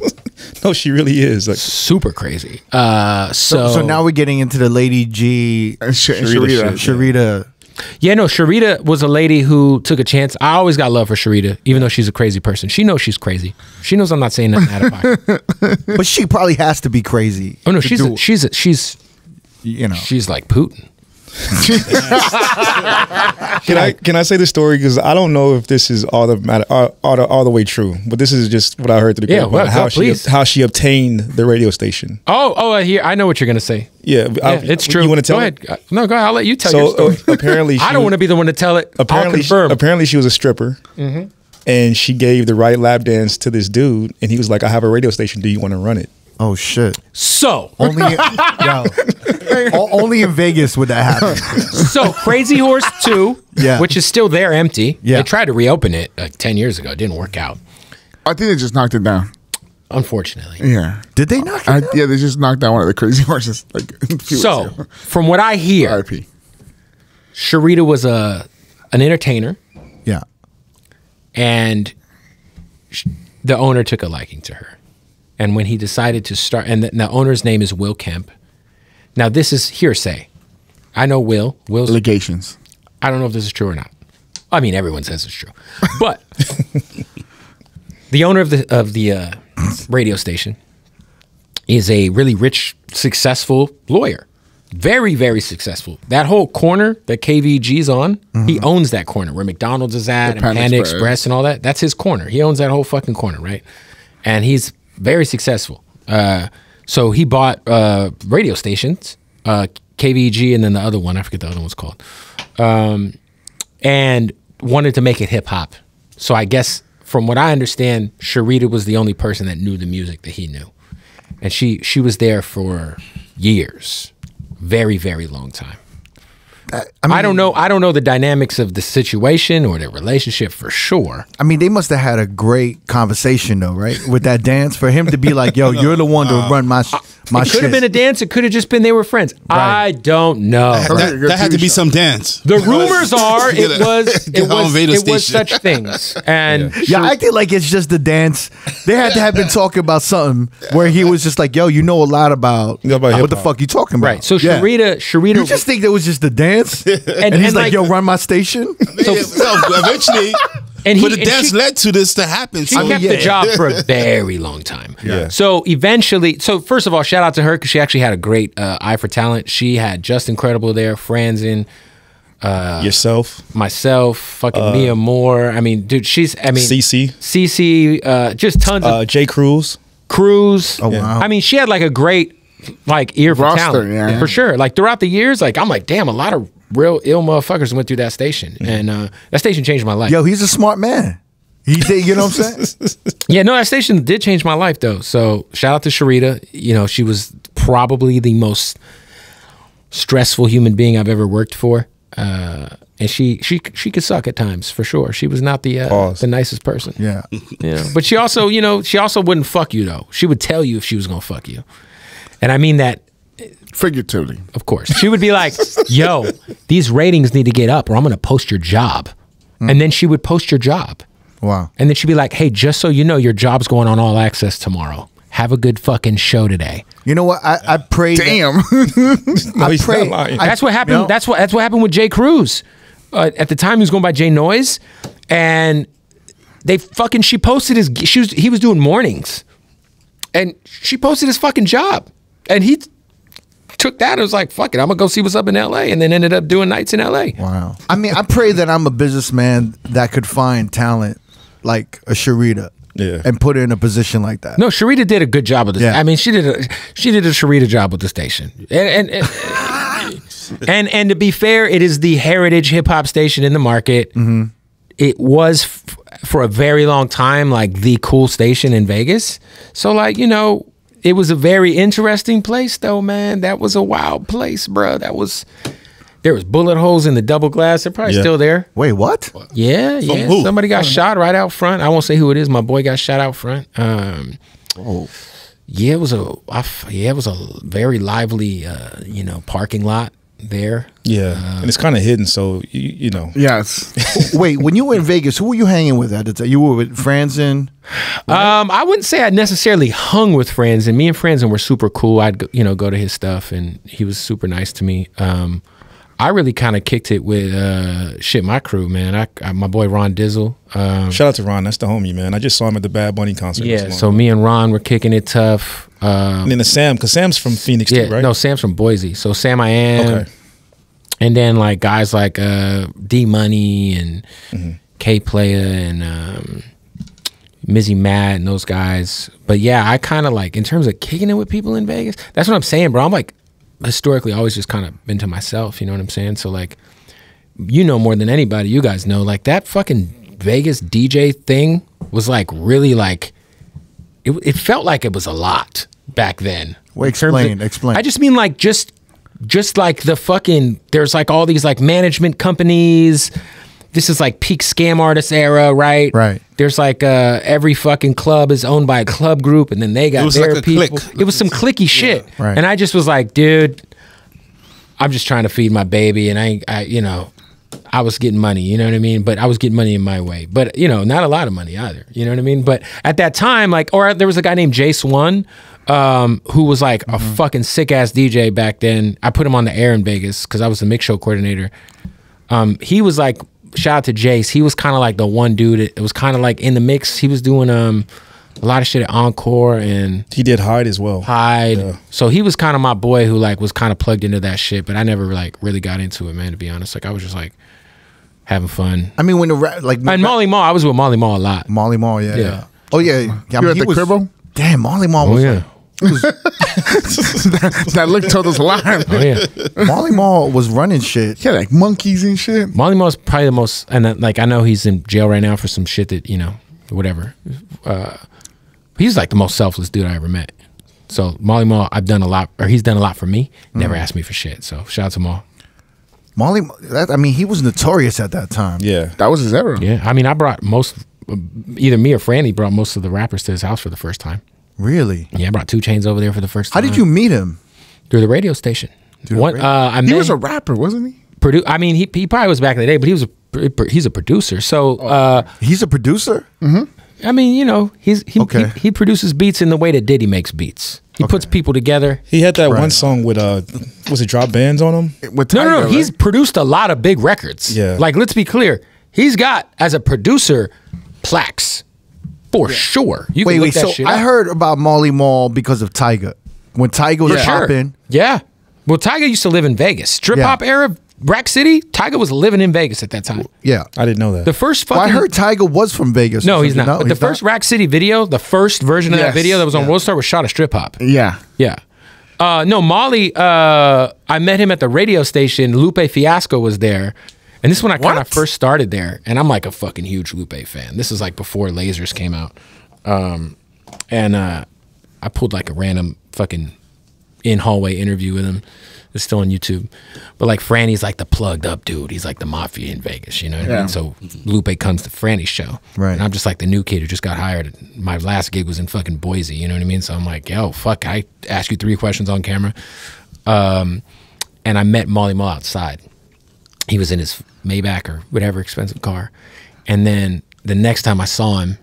no, she really is like super crazy. So now we're getting into the Lady G Sharita. Yeah, no, Sharita was a lady who took a chance. I always got love for Sharita, even though she's a crazy person. She knows she's crazy. She knows I'm not saying nothing out of pocket. But she probably has to be crazy. Oh no, she's like Putin. Can I say this story, because I don't know if this is all the way true, but this is just what I heard through the grapevine, how she obtained the radio station. Here, I know what you're gonna say. Yeah, it's true. You want to tell it? Go ahead. No, go ahead. I'll let you tell your story. Apparently, I don't want to be the one to tell it. Apparently, she was a stripper, and she gave the right lap dance to this dude, and he was like, "I have a radio station. Do you want to run it?" Oh shit! So only in Vegas would that happen. So Crazy Horse 2, which is still there empty. They tried to reopen it like 10 years ago. It didn't work out. I think they just knocked it down. Unfortunately. Yeah. Did they knock it down? Yeah, they just knocked down one of the Crazy Horses. Like, so, from what I hear, R.I.P. Sharita was an entertainer. Yeah. And the owner took a liking to her. And when he decided to start, and the owner's name is Will Kemp. Now, this is hearsay. I know Will's allegations. I don't know if this is true or not. I mean, everyone says it's true. But the owner of the radio station is a really rich, successful lawyer. Very, very successful. That whole corner that KVG's on, he owns that corner where McDonald's is at, and Panda Express and all that. That's his corner. He owns that whole fucking corner, right? And he's very successful. So he bought radio stations, KVG, and then the other one, I forget the other one's called, and wanted to make it hip hop. So I guess from what I understand, Sharita was the only person that knew the music that he knew. And she was there for years. Very, very long time. I mean, I don't know the dynamics of the situation or their relationship for sure. I mean, they must have had a great conversation though, right? With that dance, for him to be like, "Yo, you're the one to run my shit." It could have been a dance. It could have just been they were friends. Right. I don't know. That had to be some dance. The rumors are it was such things. And I feel like it's just the dance. They had to have been talking about something where he was just like, "Yo, you know a lot about what the fuck you talking about?" Right. So Sharita, you just think that was just the dance, and he's like, "Yo, run my station." So eventually. But the dance led to this to happen. She kept the job for a very long time. Yeah. So eventually, first of all, shout out to her because she actually had a great eye for talent. She had Just Incredible there, Franzen, myself, fucking Mia Moore. I mean, dude, CeCe, just tons of J. Cruz. Oh wow. I mean, she had like a great ear for talent for sure. Like throughout the years, I'm like, damn, a lot of real ill motherfuckers went through that station, and that station changed my life. Yo, he's a smart man. He did, you know what I'm saying? Yeah, no, that station did change my life though. So shout out to Sharita. You know, she was probably the most stressful human being I've ever worked for, and she could suck at times for sure. She was not the nicest person. Yeah, but she also wouldn't fuck you though. She would tell you if she was gonna fuck you, and I mean that. Figuratively. Of course. She would be like, yo, these ratings need to get up or I'm going to post your job. And then she would post your job. Wow. And then she'd be like, hey, just so you know, your job's going on All Access tomorrow. Have a good fucking show today. You know what? I pray. Damn. I pray. That's what happened. That's what happened with Jay Cruz. At the time, he was going by Jay Noise. And she posted he was doing mornings. And she posted his fucking job. And he took that and was like, fuck it, I'm gonna go see what's up in LA, and then ended up doing nights in LA. Wow. I mean, I pray that I'm a businessman that could find talent like a Sharita and put her in a position like that. No, Sharita did a good job with this. I mean, she did a Sharita job with the station. And to be fair, it is the heritage hip hop station in the market. It was for a very long time like the cool station in Vegas. So it was a very interesting place, though, man. That was a wild place, bro. There was bullet holes in the double glass. They're probably still there. Wait, what? Yeah. Somebody got shot right out front. I won't say who it is. My boy got shot out front. Yeah, it was a very lively, parking lot there. Yeah, and it's kind of hidden, so you know. Yes. Wait, when you were in Vegas, who were you hanging with at the time? You were with Franzen? I wouldn't say I necessarily hung with Franzen. Me and Franzen were super cool. I'd go to his stuff, and he was super nice to me. I really kind of kicked it with my crew, man. My boy Ron Dizzle. Shout out to Ron. That's the homie, man. I just saw him at the Bad Bunny concert. Yeah, so me and Ron were kicking it tough. And then Sam, because Sam's from Phoenix too, right? No, Sam's from Boise. So Sam I Am. Okay. And then like guys like D Money and K Playa and Mizzy Matt and those guys. But yeah, I kind of like, in terms of kicking it with people in Vegas, that's what I'm saying, bro. I'm like historically always just kind of been to myself, you know what I'm saying? So like, you know more than anybody, you guys know, like that fucking Vegas DJ thing was like really like, it felt like it was a lot back then. Well, explain. I just mean like just like the fucking, there's like all these like management companies. This is like peak scam artist era, right? Right. There's like every fucking club is owned by a club group, and then they got their like people. It was some clicky shit, right. And I just was like, dude, I'm just trying to feed my baby, and I you know, I was getting money, you know what I mean? But I was getting money in my way, but you know, not a lot of money either, you know what I mean? But at that time, like, or there was a guy named Jay Swan, who was like a fucking sick ass DJ back then. I put him on the air in Vegas because I was the mix show coordinator. He was like, shout out to Jace. He was kind of like the one dude. It was kind of like in the mix. He was doing a lot of shit at Encore, and he did Hyde as well. Hyde. Yeah. So he was kind of my boy who like was kind of plugged into that shit. But I never like really got into it, man. To be honest, like I was just like having fun. I mean, when the like and Molly Mall, I was with Molly Mall a lot. Molly Mall, yeah. Oh yeah, you at the cribbo? Damn, Molly Mall was. Oh yeah. That look told us a lot. Oh yeah. Molly Mall was running shit. Yeah, like monkeys and shit. Molly Mall's probably the most, and like I know he's in jail right now for some shit that, you know, whatever. He's like the most selfless dude I ever met. So Molly Mall, I've done a lot, or he's done a lot for me. Never asked me for shit. So shout out to Mall. Molly, I mean, he was notorious at that time. Yeah, that was his era. Yeah, I mean, I brought either me or Franny brought most of the rappers to his house for the first time. Really? Yeah, I brought 2 Chainz over there for the first time. How did you meet him? Through the radio station. He was a rapper, wasn't he? I mean, he probably was back in the day, but he's a producer. So he's a producer. I mean, you know, he produces beats in the way that Diddy makes beats. He puts people together. He had that one song with was it Drop Bands on him? With Tiger, no. He's produced a lot of big records. Yeah. Like, let's be clear. He's got, as a producer, plaques. For sure. You can look that shit up. I heard about Molly Mall because of Tyga. When Tyga was popping. Yeah. Well, Tyga used to live in Vegas. Strip hop era, Rack City, Tyga was living in Vegas at that time. Yeah. I didn't know that. The first fucking... I heard Tyga was from Vegas. No, he's not. But the first Rack City video, the first version of that video that was on World Star was shot at Strip Hop. Yeah. Yeah. No, Molly, I met him at the radio station. Lupe Fiasco was there. And this is when I kind of first started there. And I'm like a fucking huge Lupe fan. This is like before Lasers came out. And I pulled like a random fucking in-hallway interview with him. It's still on YouTube. But like Franny's like the plugged up dude. He's like the mafia in Vegas, you know what I mean? So Lupe comes to Franny's show. Right. And I'm just like the new kid who just got hired. My last gig was in fucking Boise, you know what I mean? So I'm like, yo, fuck, I ask you 3 questions on camera. And I met Molly Mall outside. He was in his Maybach or whatever expensive car. And then the next time I saw him,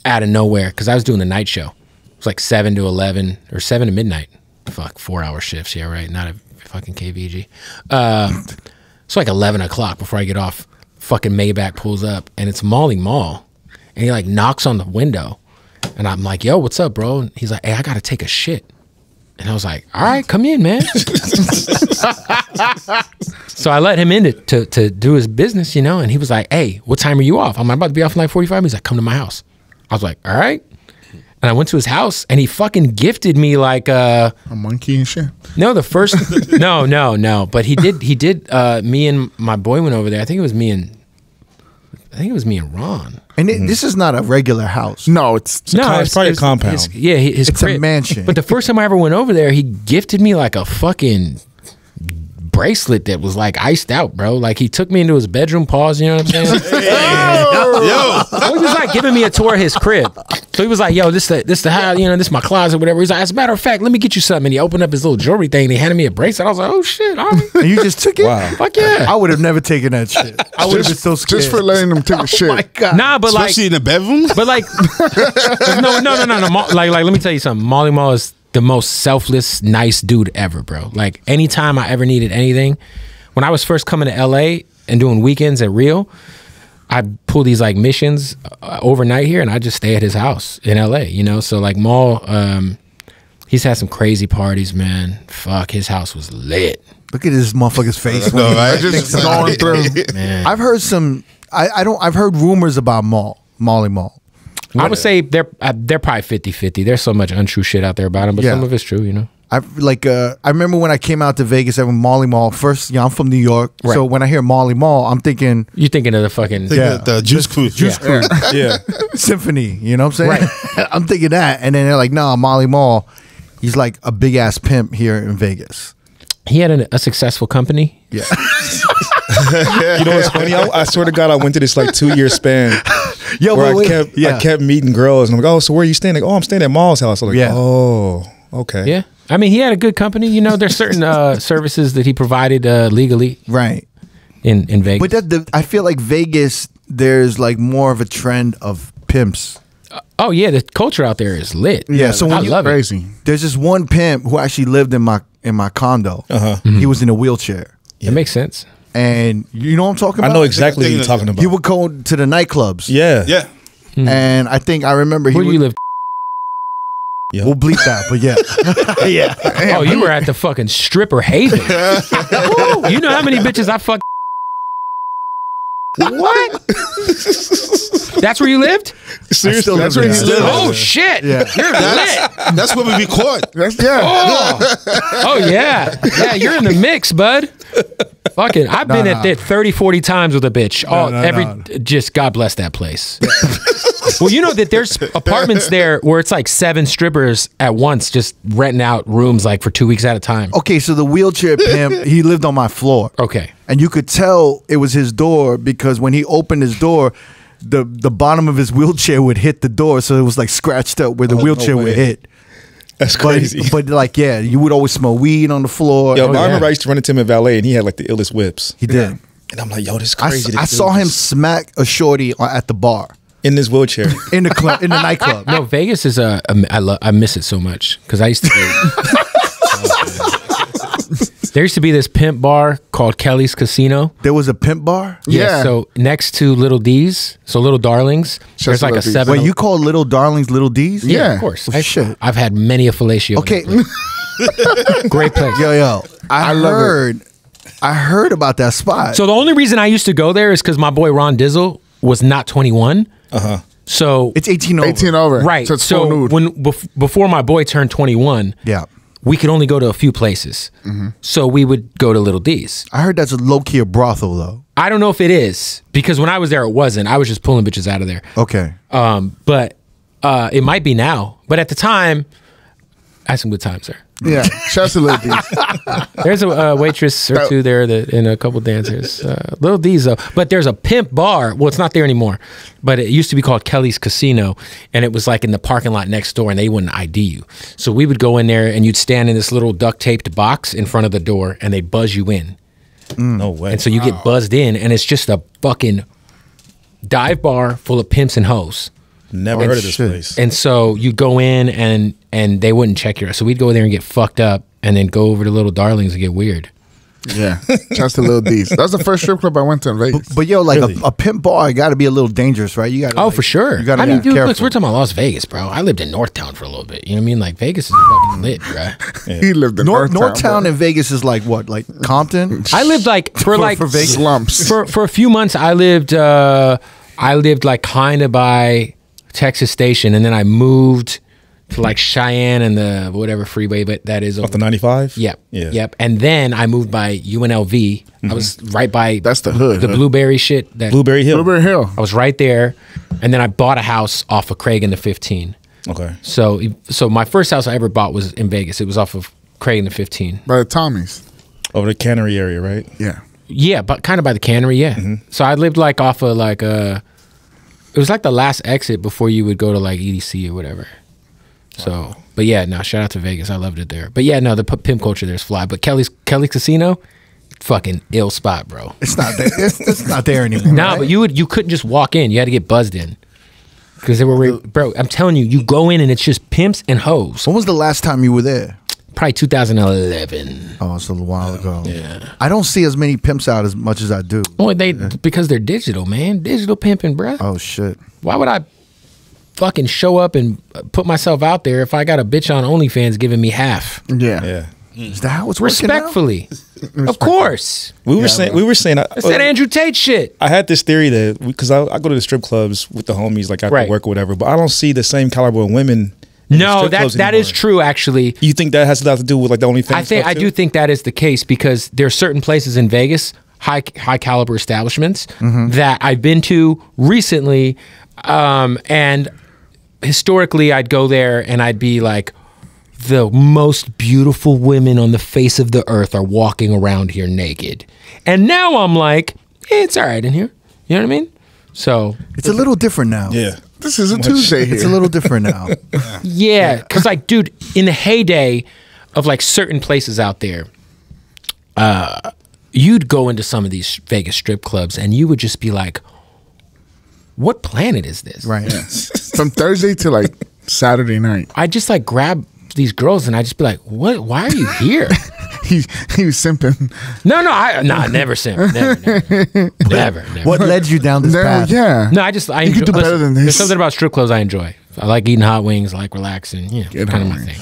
out of nowhere, because I was doing the night show. It was like 7 to 11 or 7 to midnight. Fuck, 4-hour shifts. Yeah, right. Not a fucking KVG. It's like 11 o'clock before I get off. Fucking Maybach pulls up, and it's Molly Mall. And he like knocks on the window. And I'm like, yo, what's up, bro? And he's like, hey, I got to take a shit. And I was like, all right, come in, man. So I let him in to do his business, you know, and he was like, hey, what time are you off? I'm about to be off in like 45 minutes. He's like, come to my house. I was like, all right. And I went to his house, and he fucking gifted me like a monkey and shit. No, the first no. But he did me and my boy went over there. I think it was me and Ron. And this is not a regular house. No, it's probably a compound. His it's crib. A mansion. But the first time I ever went over there, he gifted me like a fucking bracelet that was like iced out, bro. Like he took me into his bedroom, pause, you know what I'm saying? He was like giving me a tour of his crib. So he was like, yo, this the house, you know, this my closet, whatever. He's like, as a matter of fact, let me get you something. And he opened up his little jewelry thing and he handed me a bracelet. I was like, oh shit, all right. And you just took it? Wow. Fuck yeah. I would have never taken that shit. I would have been so scared. Just for letting them take a shit. Oh my God. Nah, but especially in the bedroom? But like, no. Like, let me tell you something. Molly Mall is the most selfless, nice dude ever, bro. Like, anytime I ever needed anything, when I was first coming to LA and doing weekends at Rio, I'd pull these like missions overnight here and I just stay at his house in LA, you know? So like Maul, he's had some crazy parties, man. Fuck, his house was lit. Look at this motherfucker's face. No, right? Just going through. Man. I've heard some. I've heard rumors about Molly Mall. I would say they're probably 50-50. There's so much untrue shit out there about them, but some of it's true, you know. I remember when I came out to Vegas at Molly Mall first. I'm from New York, so when I hear Molly Mall, I'm thinking you're thinking of the fucking the Juice Crew, Yeah. Symphony. You know what I'm saying? Right. I'm thinking that, and then they're like, "No, Molly Mall. He's like a big ass pimp here in Vegas." He had a successful company. Yeah. You know what's funny? I swear to God, I went to this like 2-year span. Yo, where I kept meeting girls, and I'm like, oh, so where are you staying? Like, oh, I'm staying at Maul's house. I'm like, oh, okay. Yeah. I mean, he had a good company. You know, there's certain services that he provided legally. Right. In Vegas. But I feel like Vegas, there's like more of a trend of pimps. Oh yeah, the culture out there is lit. Yeah, so I love crazy. it. There's this one pimp who actually lived in my condo. Mm-hmm. He was in a wheelchair. It makes sense. And you know what I'm talking about? I know exactly what you're talking about. He would go to the nightclubs. Yeah. Yeah. And I remember Where do you live? Yeah. We'll bleep that, but yeah. Yeah. Oh, you were at the fucking stripper haven. Woo, you know how many bitches I fucked? What? That's where you lived? Seriously, that's where he lived. Oh shit! Yeah. You're lit. That's where we record. Oh yeah, yeah. You're in the mix, bud. Fucking, I've been at that 30, 40 times with a bitch. Just God bless that place. Well, you know that there's apartments there where it's like 7 strippers at once, just renting out rooms like for 2 weeks at a time. Okay, so the wheelchair pimp, he lived on my floor. Okay. And you could tell it was his door because when he opened his door, the bottom of his wheelchair would hit the door, so it was like scratched up where the wheelchair would hit. That's crazy. But like, yeah, you would always smell weed on the floor. Yo, I remember I used to run into him in valet, and he had like the illest whips. He did. And I'm like, yo, this is crazy. I saw him smack a shorty at the bar. In this wheelchair. In the club, in the nightclub. No, Vegas is I miss it so much because I used to there used to be this pimp bar called Kelly's Casino. There was a pimp bar? Yeah. So next to Little D's, so Little Darlings, there's like a 7. Wait, you call Little Darlings Little D's? Yeah, of course. Shit. I've had many a fellatio. Okay. Great place. Yo. I heard about that spot. So the only reason I used to go there is because my boy Ron Dizzle was not 21. So it's 18 over. 18 over. Right. So before my boy turned 21, we could only go to a few places. So we would go to Little D's. I heard that's a low-key a brothel, though. I don't know if it is, because when I was there, it wasn't. I was just pulling bitches out of there. Okay. But it might be now. But at the time, I had some good times there. Yeah, shouts to Little D's. There's a waitress or two there and a couple dancers. Little D's though. But there's a pimp bar. Well, it's not there anymore. But it used to be called Kelly's Casino. And it was like in the parking lot next door and they wouldn't ID you. So we would go in there and you'd stand in this little duct taped box in front of the door and they buzz you in. No way. And so you get buzzed in and it's just a fucking dive bar full of pimps and hoes. Never heard of this place. And so you go in and they wouldn't check your. So we'd go there and get fucked up, and then go over to Little Darlings and get weird. Yeah, shouts to Little D's. That was the first strip club I went to in Vegas. But yo, like a pimp bar got to be a little dangerous, right? You got. For sure. You gotta I mean, dude, careful. look, we're talking about Las Vegas, bro. I lived in Northtown for a little bit. You know what I mean? Like Vegas is fucking lit, bro. He lived in Northtown in Vegas is like what? Like Compton? I lived like for Vegas slumps. For a few months, I lived like kind of by Texas Station, and then I moved to like Cheyenne and the whatever freeway, but that is off the 95. Yep. And then I moved by UNLV. I was right by that's the hood, the Blueberry shit. Blueberry Hill. I was right there, and then I bought a house off of Craig and the 15. Okay. So my first house I ever bought was in Vegas. It was off of Craig and the 15 by the Tommies, over the Cannery area, right? Yeah, but kind of by the Cannery. Yeah. So I lived like off of like it was like the last exit before you would go to like EDC or whatever. So, but yeah, no, shout out to Vegas. I loved it there. But yeah, no, the pimp culture there's fly. But Kelly's Casino, fucking ill spot, bro. It's not there. It's not there anymore. Nah, but you couldn't just walk in. You had to get buzzed in. Because they were, bro, I'm telling you, you go in and it's just pimps and hoes. When was the last time you were there? Probably 2011. Oh, it's a little while ago. Yeah. I don't see as many pimps out as much as I do. Well, because they're digital, man. Digital pimping, bro. Oh, shit. Why would I fucking show up and put myself out there if I got a bitch on OnlyFans giving me half? Yeah. Is that how it's respectfully? Of course. We were saying. I said Andrew Tate shit. I had this theory that because I go to the strip clubs with the homies like after work or whatever, but I don't see the same caliber of women. No, that is true. Actually, you think that has a lot to do with like the OnlyFans? I do think that is the case because there are certain places in Vegas, high caliber establishments that I've been to recently, and historically I'd go there and I'd be like, the most beautiful women on the face of the earth are walking around here naked. And now I'm like, it's all right in here. You know what I mean? So it's a little different now. Yeah. This is a Tuesday here. It's a little different now. Yeah. Cause like, dude, in the heyday of like certain places out there, you'd go into some of these Vegas strip clubs and you would just be like, what planet is this? Right. Yeah. From Thursday to like Saturday night. I just like grab these girls and I just be like, what? Why are you here? he was simping. No, never simp. Never. What led you down this path? Yeah. No, I enjoy. You could do better than this. There's something about strip clubs I enjoy. I like eating hot wings. I like relaxing. Yeah, kind of my thing.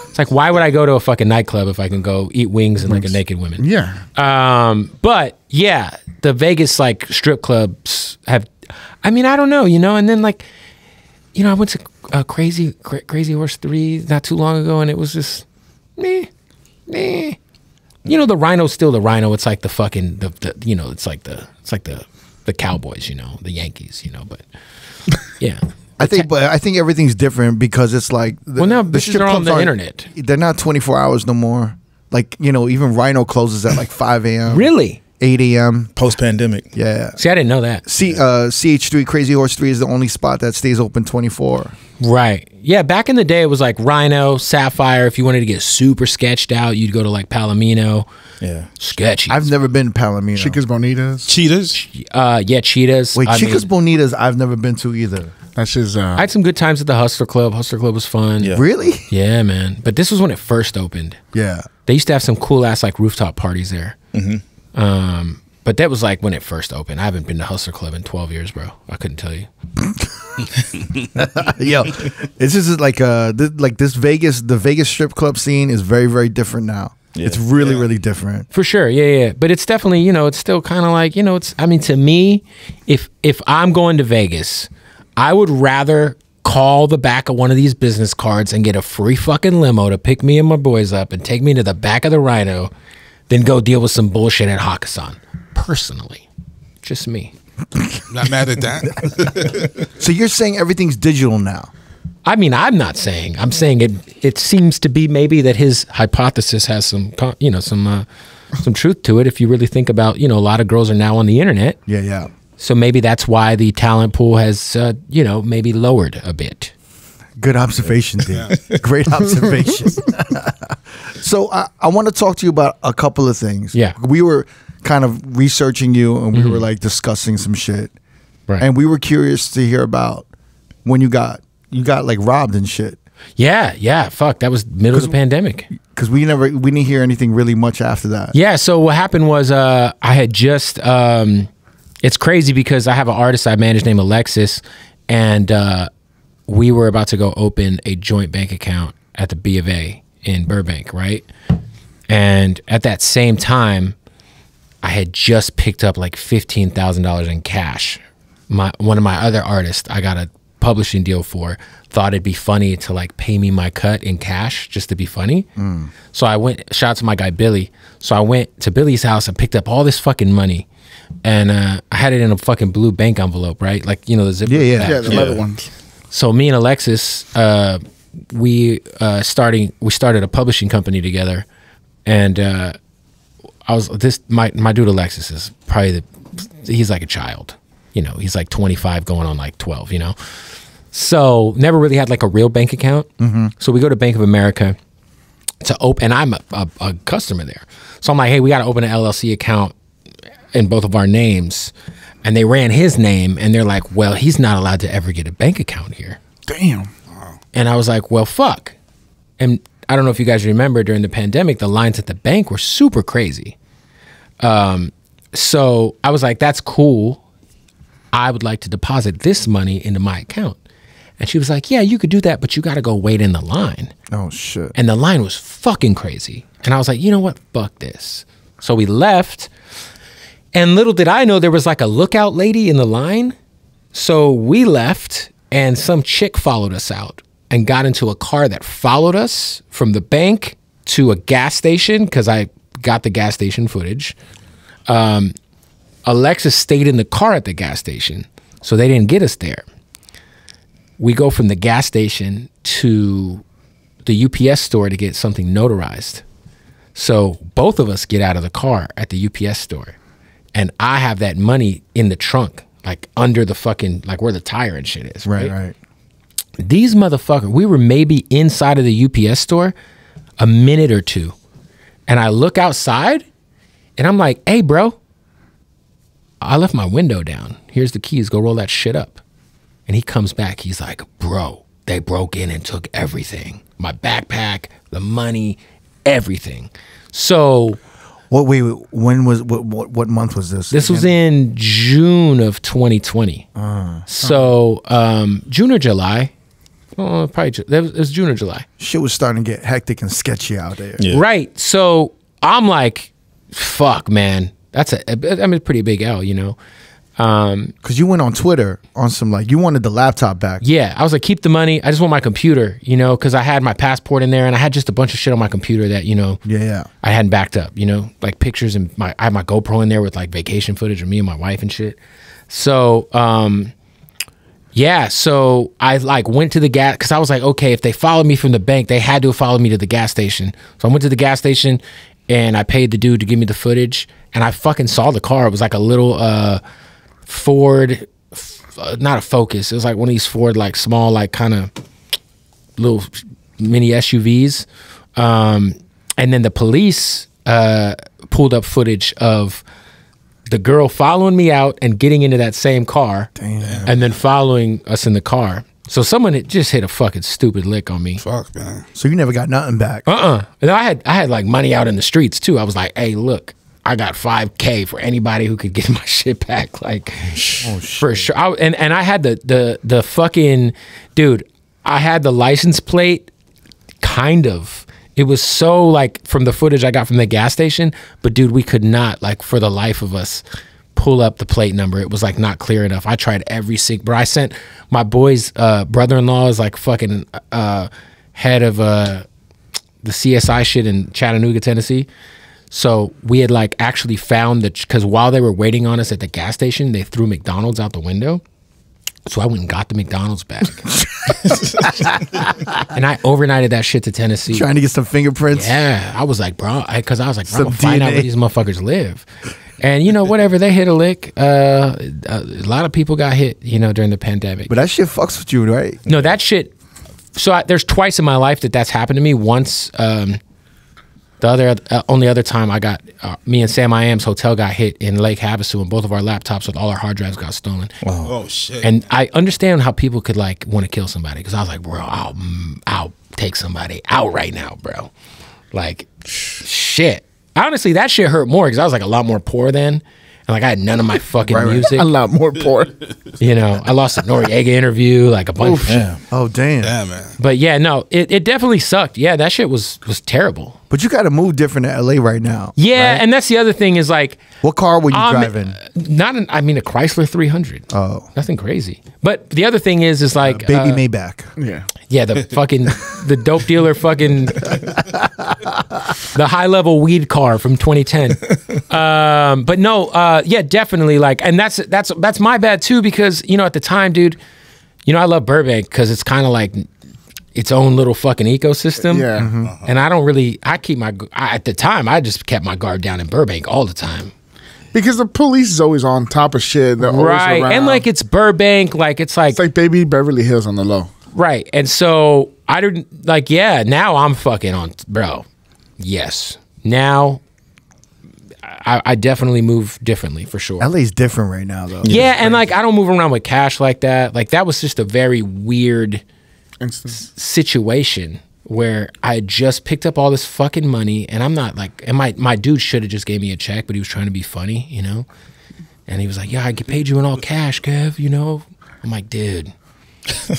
It's like, why would I go to a fucking nightclub if I can go eat wings and like a naked woman? Yeah. But yeah, the Vegas like strip clubs have. I mean, I don't know, you know. And then like, you know, I went to Crazy Horse 3 not too long ago, and it was just meh. You know, the Rhino's still the Rhino. It's like the fucking you know, it's like the Cowboys, you know, the Yankees, you know. But yeah, I think everything's different because it's like now the strip clubs on the internet. They're not 24 hours no more. Like, you know, even Rhino closes at like 5 a.m. Really? 8 a.m. Post-pandemic. Yeah. See, I didn't know that. CH3, Crazy Horse 3 is the only spot that stays open 24. Right. Yeah, back in the day, it was like Rhino, Sapphire. If you wanted to get super sketched out, you'd go to like Palomino. Yeah. Sketchy. I've never been to Palomino. Chicas Bonitas. Cheetahs? Yeah, Cheetahs. Wait, Chicas Bonitas I've never been to either. That's his... I had some good times at the Hustler Club. Hustler Club was fun. Yeah. Really? Yeah, man. But this was when it first opened. Yeah. They used to have some cool-ass like rooftop parties there. But that was like when it first opened. I haven't been to Hustler Club in 12 years, bro. I couldn't tell you. Yo, it's just like this the Vegas strip club scene is very, very different now. Yeah. It's really, really different. For sure, yeah. But it's definitely, you know, it's still kind of like, you know, it's, I mean, to me, if I'm going to Vegas, I would rather call the back of one of these business cards and get a free fucking limo to pick me and my boys up and take me to the back of the Rhino than go deal with some bullshit at Hakkasan. Personally, just me. Not mad at that. So you're saying everything's digital now? I mean, I'm not saying. I'm saying it seems to be maybe that his hypothesis has some, you know, some truth to it. If you really think about, you know, a lot of girls are now on the internet. Yeah. So maybe that's why the talent pool has, you know, maybe lowered a bit. Good observation, dude. Yeah. Great observation. So I want to talk to you about a couple of things. Yeah. We were kind of researching you and we were like discussing some shit. Right. And we were curious to hear about when you got like robbed and shit. Yeah. Fuck, that was middle of the pandemic. Because we didn't hear anything really much after that. Yeah. So what happened was I had just it's crazy because I have an artist I manage named Alexis, and we were about to go open a joint bank account at the B of A in Burbank, right? And at that same time, I had just picked up like $15,000 in cash. One of my other artists, I got a publishing deal for, thought it'd be funny to like pay me my cut in cash just to be funny. So I went, shout out to my guy Billy. So I went to Billy's house and picked up all this fucking money, and I had it in a fucking blue bank envelope, right? Like, you know, the zipper. Yeah, the leather ones. So me and Alexis, we started a publishing company together, and my dude Alexis is probably he's like a child, you know, he's like 25 going on like 12, you know. So never really had like a real bank account. So we go to Bank of America to open, and I'm a customer there. So I'm like, hey, we got to open an LLC account in both of our names. And they ran his name, and they're like, well, he's not allowed to ever get a bank account here. Damn. Wow. And I was like, well, fuck. And I don't know if you guys remember during the pandemic, the lines at the bank were super crazy. So I was like, that's cool. I would like to deposit this money into my account. And she was like, yeah, you could do that, but you got to go wait in the line. Oh, shit. And the line was fucking crazy. And I was like, you know what? Fuck this. So we left. And little did I know there was like a lookout lady in the line. So we left and some chick followed us out and got into a car that followed us from the bank to a gas station because I got the gas station footage. Alexis stayed in the car at the gas station, so they didn't get us there. We go from the gas station to the UPS store to get something notarized. So both of us get out of the car at the UPS store, and I have that money in the trunk, like under the fucking, like where the tire and shit is. Right. These motherfuckers, we were maybe inside of the UPS store a minute or two, and I look outside, and I'm like, hey, bro, I left my window down. Here's the keys. Go roll that shit up. And he comes back. He's like, bro, they broke in and took everything. My backpack, the money, everything. So... when was, what month was this? This was in June of 2020. So June or July. Probably, it was June or July. Shit was starting to get hectic and sketchy out there. Yeah. Right. So I'm like, fuck, man. That's a pretty big L, you know? Because you went on Twitter on some, like, you wanted the laptop back. Yeah, I was like, keep the money. I just want my computer, you know, because I had my passport in there and I had just a bunch of shit on my computer that, you know, I hadn't backed up, you know, like pictures, and I had my GoPro in there with like vacation footage of me and my wife and shit. So, yeah, so I like went to the gas, because I was like, okay, if they followed me from the bank, they had to have followed me to the gas station. So I went to the gas station and I paid the dude to give me the footage, and I fucking saw the car. It was like a little Ford, not a Focus. It was like one of these Ford, like small, like kind of little mini SUVs. And then the police pulled up footage of the girl following me out and getting into that same car. Damn. And then following us in the car. So someone had just hit a fucking stupid lick on me. Fuck, man. So you never got nothing back? And I had like money out in the streets too. I was like, hey, look, I got $5K for anybody who could get my shit back. Like, for sure. And I had the fucking, dude, I had the license plate, kind of. It was so, like, from the footage I got from the gas station, but dude, we could not, like, for the life of us, pull up the plate number. It was like not clear enough. I tried every single, bro. I sent my boy's brother-in-law is like fucking head of the CSI shit in Chattanooga, Tennessee. So we had like actually found that, because while they were waiting on us at the gas station, they threw McDonald's out the window. So I went and got the McDonald's back. And I overnighted that shit to Tennessee. Trying to get some fingerprints? Yeah. I was like, bro, because I was like, bro, I'm going to find out where these motherfuckers live. And, you know, whatever, they hit a lick. A lot of people got hit, you know, during the pandemic. But that shit fucks with you, right? No, that shit. So there's twice in my life that's happened to me. Once, the only other time I got, me and Sam I Am's hotel got hit in Lake Havasu, and both of our laptops with all our hard drives got stolen. Wow. Oh, shit. And I understand how people could like want to kill somebody, because I was like, bro, I'll take somebody out right now, bro. Like, shit. Honestly, that shit hurt more because I was like a lot more poor then. And like I had none of my fucking music. A lot more poor. You know, I lost a Noriega interview, like a bunch of shit. Oh, damn. Damn, man. But yeah, no, it definitely sucked. Yeah, that shit was terrible. But you got to move different to LA right now. Yeah, right? And that's the other thing is like. What car were you driving? A Chrysler 300. Oh. Nothing crazy. But the other thing is like. Baby Maybach. Yeah. Yeah, the fucking, the dope dealer fucking, the high level weed car from 2010. But no, yeah, definitely like, and that's my bad too, because, you know, at the time, dude, you know, I love Burbank because it's kind of like its own little fucking ecosystem. Yeah. Mm-hmm. And I don't really, at the time, I just kept my guard down in Burbank all the time. Because the police is always on top of shit. They're always around. And like it's Burbank, like it's like baby Beverly Hills on the low. Right. And so I didn't like, yeah, now I'm fucking on, bro. Yes. Now I definitely move differently for sure. LA's different right now though. Yeah. And like, I don't move around with cash like that. Like that was just a very weird situation where I had just picked up all this fucking money, and I'm not like, and my dude should have just gave me a check, but he was trying to be funny, you know? And he was like, yeah, I paid you in all cash, Kev, you know? I'm like, dude.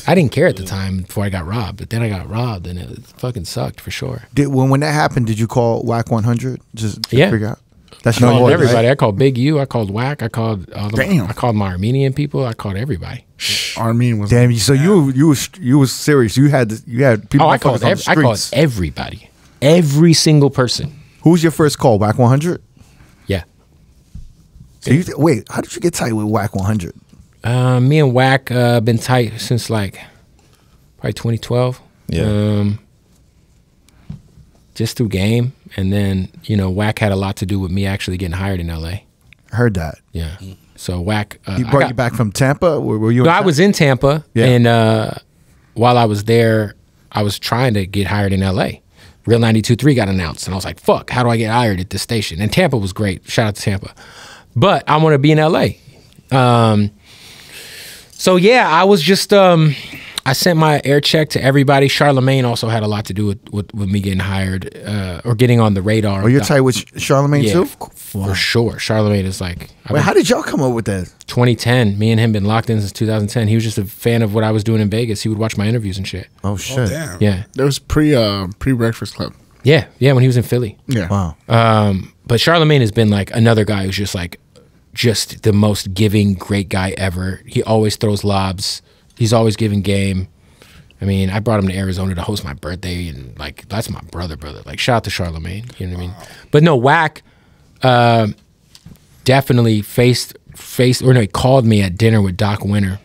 I didn't care at the time before I got robbed, but then I got robbed, and it fucking sucked for sure. When that happened, did you call WAC 100? Just to figure out? That's not everybody. Right? I called Big U. I called WAC. I called I called my Armenian people. I called everybody. Armenian was damn. So you was serious. You had people. Oh, I called everybody. Every single person. Who was your first call? WAC 100. Yeah. So wait, how did you get tight with WAC 100? Me and WAC been tight since like probably 2012. Yeah. Just through game, and then WAC had a lot to do with me actually getting hired in LA. I heard that. Yeah. So WAC. He brought you back from Tampa. Were you? No, I was in Tampa, and while I was there, I was trying to get hired in LA. Real 92.3 got announced, and I was like, "Fuck, how do I get hired at this station?" And Tampa was great. Shout out to Tampa, but I want to be in LA. So yeah, I was just I sent my air check to everybody. Charlemagne also had a lot to do with me getting hired or getting on the radar. Oh, you're tight with Charlemagne too? For sure. Charlemagne is like... Wait, how did y'all come up with that? 2010. Me and him been locked in since 2010. He was just a fan of what I was doing in Vegas. He would watch my interviews and shit. Oh, shit. Oh, damn. Yeah. There was pre-Breakfast Club. Yeah, when he was in Philly. Yeah. Wow. But Charlemagne has been like another guy who's just the most giving, great guy ever. He always throws lobs. He's always giving game. I mean, I brought him to Arizona to host my birthday, and like that's my brother. Like, shout out to Charlemagne. You know what I mean? But no, WAC definitely he called me at dinner with Doc Winter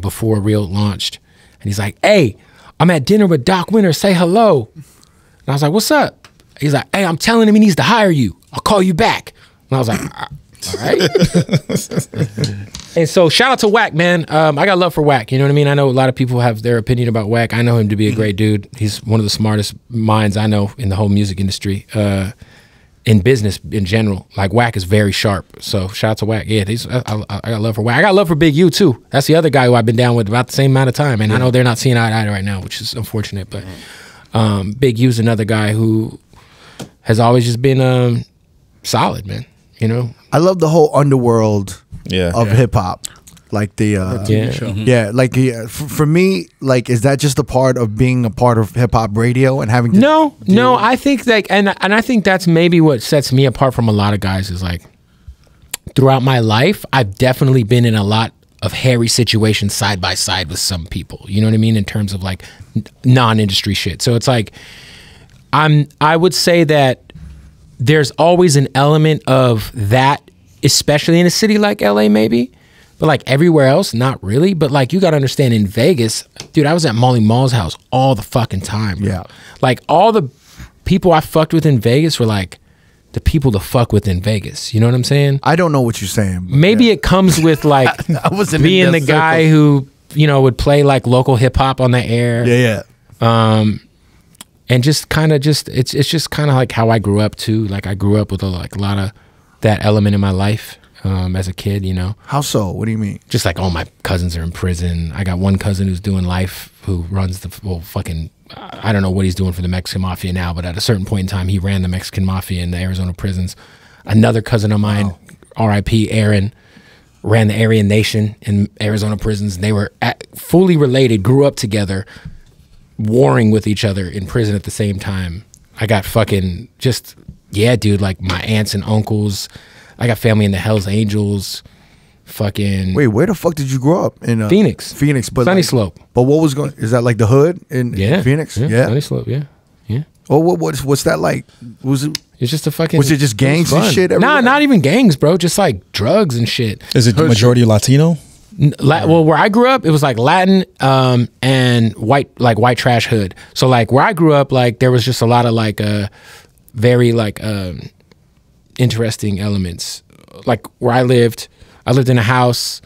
before R.O.A.D launched, and he's like, "Hey, I'm at dinner with Doc Winter. Say hello." And I was like, "What's up?" He's like, "Hey, I'm telling him he needs to hire you. I'll call you back." And I was like, "All right." And so shout out to WAC, man. I got love for WAC. You know what I mean? I know a lot of people have their opinion about WAC. I know him to be a great dude. He's one of the smartest minds I know in the whole music industry, in business in general. Like, WAC is very sharp. So shout out to WAC. Yeah, I got love for WAC. I got love for Big U too. That's the other guy who I've been down with about the same amount of time. And I know they're not seeing eye to eye right now, which is unfortunate. But Big U's another guy who has always just been solid, man. You know, I love the whole underworld of hip hop, like the for me, like, is that just a part of being a part of hip hop radio and having to no, I think like, and I think that's maybe what sets me apart from a lot of guys is like, throughout my life, I've definitely been in a lot of hairy situations side by side with some people. You know what I mean? In terms of like non-industry shit. So it's like, I would say that there's always an element of that, especially in a city like LA maybe, but like everywhere else, not really. But like, you got to understand, in Vegas, dude, I was at Molly Mall's house all the fucking time. Bro. Yeah. Like, all the people I fucked with in Vegas were like the people to fuck with in Vegas. You know what I'm saying? I don't know what you're saying. Maybe it comes with like being the guy who, would play like local hip hop on the air. Yeah. And just kind of it's just kind of like how I grew up too. Like, I grew up with a lot of that element in my life as a kid, How so? What do you mean? Just like all my cousins are in prison. I got one cousin who's doing life, who runs I don't know what he's doing for the Mexican Mafia now, but at a certain point in time, he ran the Mexican Mafia in the Arizona prisons. Another cousin of mine, R.I.P. Aaron, ran the Aryan Nation in Arizona prisons. They were fully related, grew up together, warring with each other in prison at the same time. I got fucking dude, like my aunts and uncles. I got family in the Hells Angels. Fucking wait, where the fuck did you grow up? In Phoenix, but Sunny Slope. But what was going? Is that like the hood in Phoenix? Yeah, Sunny Slope. Yeah. Oh, what's that like? Was it? It's just a fucking. Was it just gangs and shit? Nah, not even gangs, bro. Just like drugs and shit. Is it majority Latino? Well, where I grew up, it was like Latin and white trash hood. So like where I grew up, like there was just a lot of like very like interesting elements. Like where I lived in a house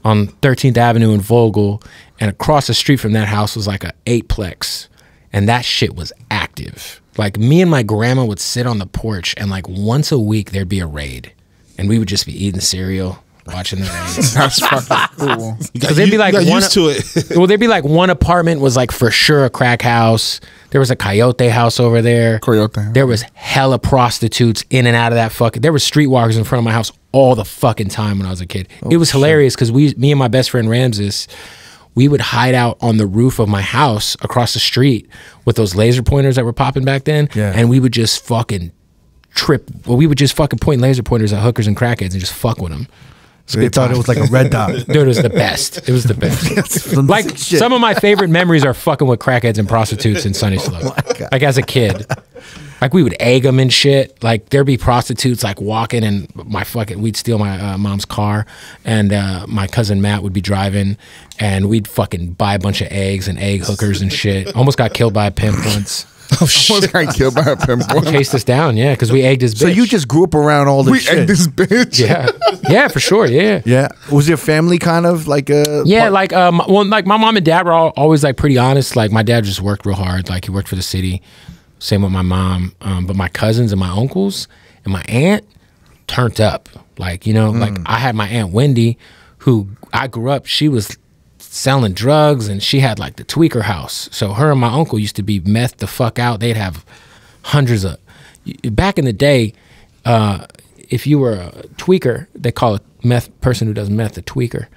on 13th Avenue in Vogel, and across the street from that house was like a 8-plex, and that shit was active. Like, me and my grandma would sit on the porch, and like once a week there'd be a raid, and we would just be eating cereal, watching the raid. That's fucking cool. Because they'd be like used to it. Well, there'd be like one apartment was like for sure a crack house. There was a coyote house over there. There was hella prostitutes in and out of that fucking. There were streetwalkers in front of my house all the fucking time when I was a kid. It was hilarious because me and my best friend Ramses, we would hide out on the roof of my house across the street with those laser pointers that were popping back then. Yeah. And we would just fucking we would just fucking point laser pointers at hookers and crackheads and just fuck with them. So they thought it was like a red dot. Dude, it was the best. It was the best. Like, some of my favorite memories are fucking with crackheads and prostitutes in Sunny Slope. Like, as a kid. Like, we would egg them and shit. Like, there'd be prostitutes, like, walking, and we'd steal my mom's car, and my cousin Matt would be driving, and we'd fucking buy a bunch of eggs and egg hookers and shit. Almost got killed by a pimp once. Oh shit! Almost got killed by a pimp. Chased us down, yeah, because we egged his bitch. So you just grew up around all this shit. We egged this bitch? Yeah. Yeah, for sure, yeah. Yeah. Was your family kind of like a... Yeah, like, like, my mom and dad were always, like, pretty honest. Like, my dad just worked real hard. Like, he worked for the city. Same with my mom. But my cousins and my uncles and my aunt turned up. Like, you know, like, I had my Aunt Wendy, who I grew up, she was selling drugs, and she had like the tweaker house. So her and my uncle used to be meth the fuck out. They'd have hundreds of... Back in the day, if you were a tweaker, they call a meth person who does meth a tweaker.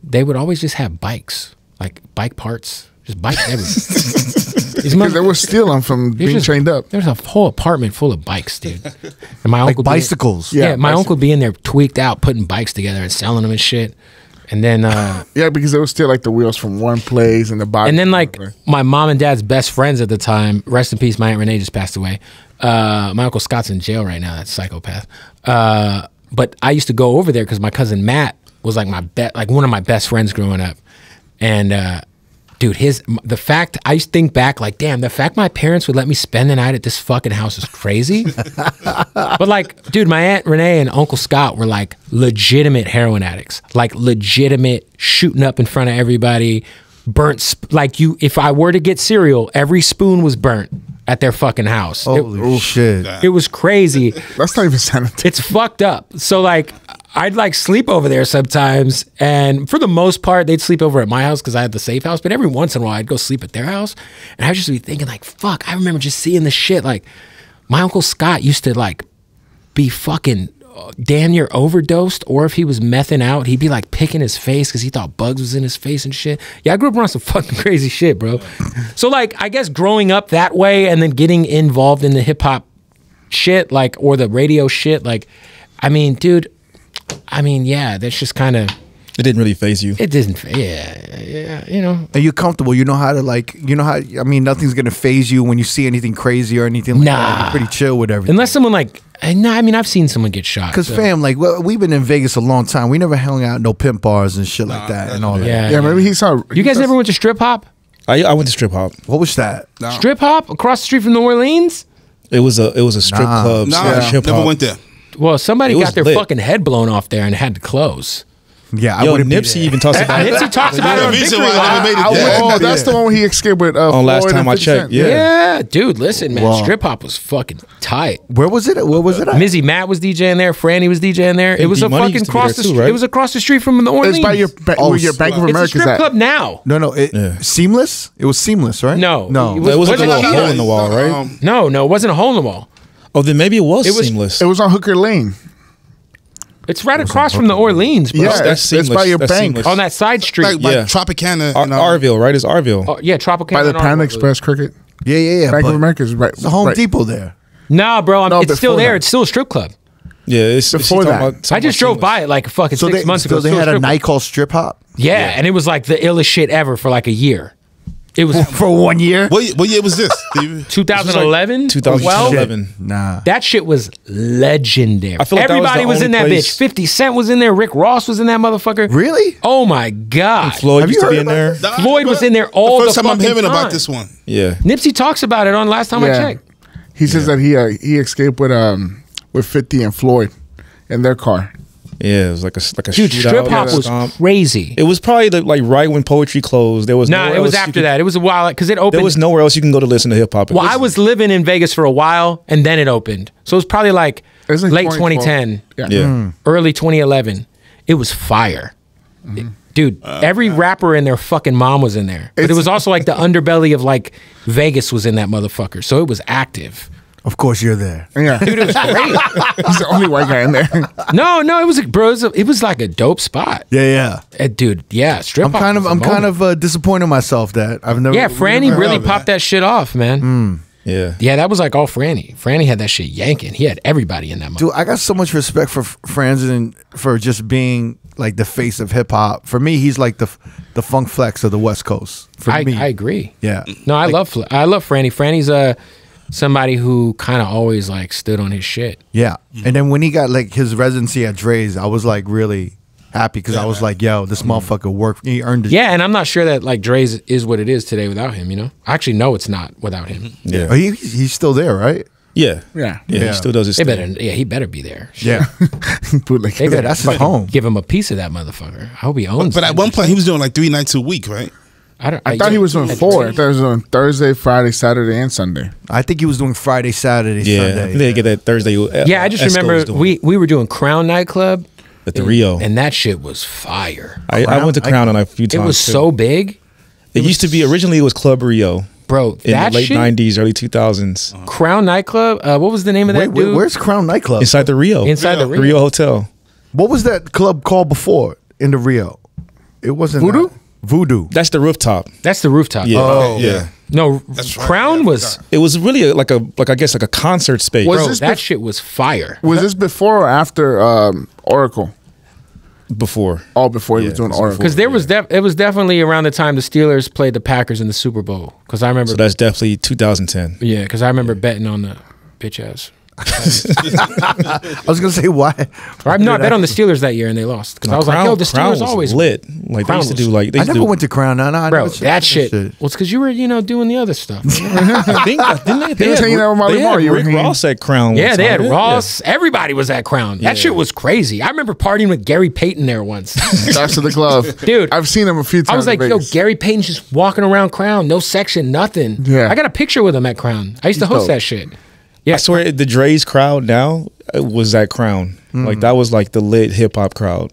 They would always just have bikes, like bike parts, just bikes everywhere. Because they were stealing from being trained up. There's a whole apartment full of bikes, dude. And my uncle like bicycles. Yeah, my uncle be in there tweaked out, putting bikes together and selling them and shit. And then yeah, because they would steal like the wheels from one place and the body. And then like my mom and dad's best friends at the time, rest in peace, my Aunt Renee just passed away. My Uncle Scott's in jail right now, that psychopath. But I used to go over there because my cousin Matt was like one of my best friends growing up. And dude, the fact, I used to think back like, damn, the fact my parents would let me spend the night at this fucking house is crazy. But like, dude, my Aunt Renee and Uncle Scott were like legitimate heroin addicts, like legitimate shooting up in front of everybody, burnt, like if I were to get cereal, every spoon was burnt at their fucking house. Holy shit. It was crazy. That's not even sanitary. It's fucked up. So like, I'd like sleep over there sometimes, and for the most part, they'd sleep over at my house because I had the safe house, but every once in a while, I'd go sleep at their house, and I'd just be thinking like, fuck, I remember just seeing this shit. Like, my Uncle Scott used to like be fucking damn near overdosed, or if he was mething out, he'd be like picking his face because he thought bugs was in his face and shit. Yeah, I grew up around some fucking crazy shit, bro. So like, I guess growing up that way and then getting involved in the hip-hop shit, like, or the radio shit, like, I mean, dude, yeah, that's just kind of... It didn't really faze you. It didn't, yeah, you know. Are you comfortable? You know how to like, I mean, nothing's going to faze you when you see anything crazy or anything like that. You're pretty chill with everything. Unless someone like, nah, I mean, I've seen someone get shot. Because fam, like, we've been in Vegas a long time. We never hung out no pimp bars and shit like that and all that. Yeah, maybe he saw... You guys never went to strip hop? I went to strip hop. What was that? No. Strip hop across the street from New Orleans? It was a strip club. Never went there. Well, somebody got their lit. fucking head blown off there and had to close. Yeah, I Yo, wouldn't be Nipsey there. even talks about it. Nipsey talks about it on reason Victory why I Lap. never made it there. Oh, that's the one where he escaped with On Last Floyd Time and I 50 checked, Cent. Yeah, dude, listen, man, Wow. strip hop was fucking tight. Where was it? Where was it at? Mizzy Matt was DJing there. Franny was DJing there. It was a D-Money fucking used to be cross there the too, street. right? It was across the street from the Orleans. It's by your where your Bank of It's a America's strip at. club now. No, Seamless? It was Seamless, right? No. No. It was like a little Wasn't hole in the wall, right? No, it wasn't a hole in the wall. Oh, then maybe it was It was- seamless. It was on Hooker Lane. It's right across from the Orleans, bro. Yeah, that's it's by seamless. your That's bank. seamless. On that side street. Like by Yeah. Tropicana. Arville, right? It's Arville. Oh, yeah, Tropical. By the Panda Express Cricket. Yeah. Bank but of America's right. It's a Home right. Depot there. Nah, bro, No, it's still before there. that. It's still a strip club. Yeah, it's Before she's that. talking about I just drove seamless. by it like fucking 6 months ago. So they Still had a strip night club. called Strip Hop? Yeah, and it was like the illest shit ever for like a year. It was For 1 year? What year was this? 2011, 2011. Nah. That shit was legendary. I feel like that was Everybody the was in only that place- bitch. 50 Cent was in there. Rick Ross was in that motherfucker. Really? Oh my God. Floyd Have used you to be heard in about there. Floyd was in there all the the first time I'm fucking hearing time. about this one. Yeah. Nipsey talks about it on last time I checked. He says that he escaped with 50 and Floyd in their car. Yeah, it was like a Dude, shootout. strip hop was stomp. crazy. It was probably like right when poetry closed. There was Nah, nowhere it was else you after could- that. It was a while because it opened. There was nowhere else you can go to listen to hip hop. Well, I was living in Vegas for a while, and then it opened. So it was probably like, It was like late 2012. 2010, Yeah. early 2011. It was fire. Dude, every rapper and their fucking mom was in there. But it was also like the underbelly of like Vegas was in that motherfucker. So it was active. Of course, you're there. Yeah, Dude, it was great. he's the only white guy in there. No, it was bro. It was like a dope spot. Yeah. Dude, yeah, strip. I'm kind of disappointed in myself that I've never. Yeah, Franny really popped that shit off, man. Yeah. Yeah, that was like all Franny. Franny had that shit yanking. He had everybody in that. Dude, I got so much respect for Franz and for just being like the face of hip hop. For me, he's like the Funk Flex of the West Coast. For me, I agree. Yeah. No, I love Franny. Franny's somebody who kind of always like stood on his shit. Yeah. And then when he got like his residency at Dre's, I was like really happy because I was like, yo, this motherfucker worked. He earned it. Yeah, and I'm not sure that like Dre's is what it is today without him, you know? I actually know it's not without him. Yeah. Oh, he's still there, right? Yeah. Yeah. He still does his thing. He better be there. Yeah. Bootleg They Kev. better That's his home. give him a piece of that motherfucker. I hope he owns But at one point, he was doing like 3 nights a week, right? I thought he was doing 4. I thought he was doing Thursday, Friday, Saturday, and Sunday. I think he was doing Friday, Saturday, Yeah. Sunday. I think they get that Thursday. Yeah, I just remember we were doing Crown Nightclub at the Rio. and that shit was fire. I went to Crown on a few times. It was too. so big. It used to be, originally it was Club Rio. Bro, In that the late shit, 90s, early 2000s. Crown Nightclub, what was the name of that dude? Where's Crown Nightclub? Inside the Rio. Inside the Rio Hotel. What was that club called before in the Rio? It wasn't Voodoo? Voodoo. That's the rooftop. That's the rooftop. Yeah. Oh. Yeah. No, That's right, Crown yeah, I was forgot. It was really I guess like a concert space. Was bro, this that bef- shit was fire. Was this before or after Oracle? Before. Oh, before he was Yeah, doing it was Oracle. Because it was definitely around the time the Steelers played the Packers in the Super Bowl. Because I remember, So that's definitely 2010. yeah, because I remember betting on the bitch ass. I was gonna say why. I bet on the Steelers that year and they lost. Because I was like, yo, the Crown Steelers was always lit. Like Crown they used to was- do like they I used to never do, went to Crown. No, I Bro, never that shit. Well, it's because you were, doing the other stuff. I think didn't He was hanging out with Molly they Moore. had You were Rick hanging- Ross at Crown. Yeah, one they had time. Ross. Everybody was at Crown. That shit was crazy. I remember partying with Gary Payton there once. That's to the club. Dude, I've seen him a few times. I was like, in yo, Vegas. Gary Payton's just walking around Crown, no section, nothing. Yeah. I got a picture with him at Crown. I used to host dope. that shit. Yeah, I swear the Dre's crowd now was that Crown. Like that was like the lit hip hop crowd.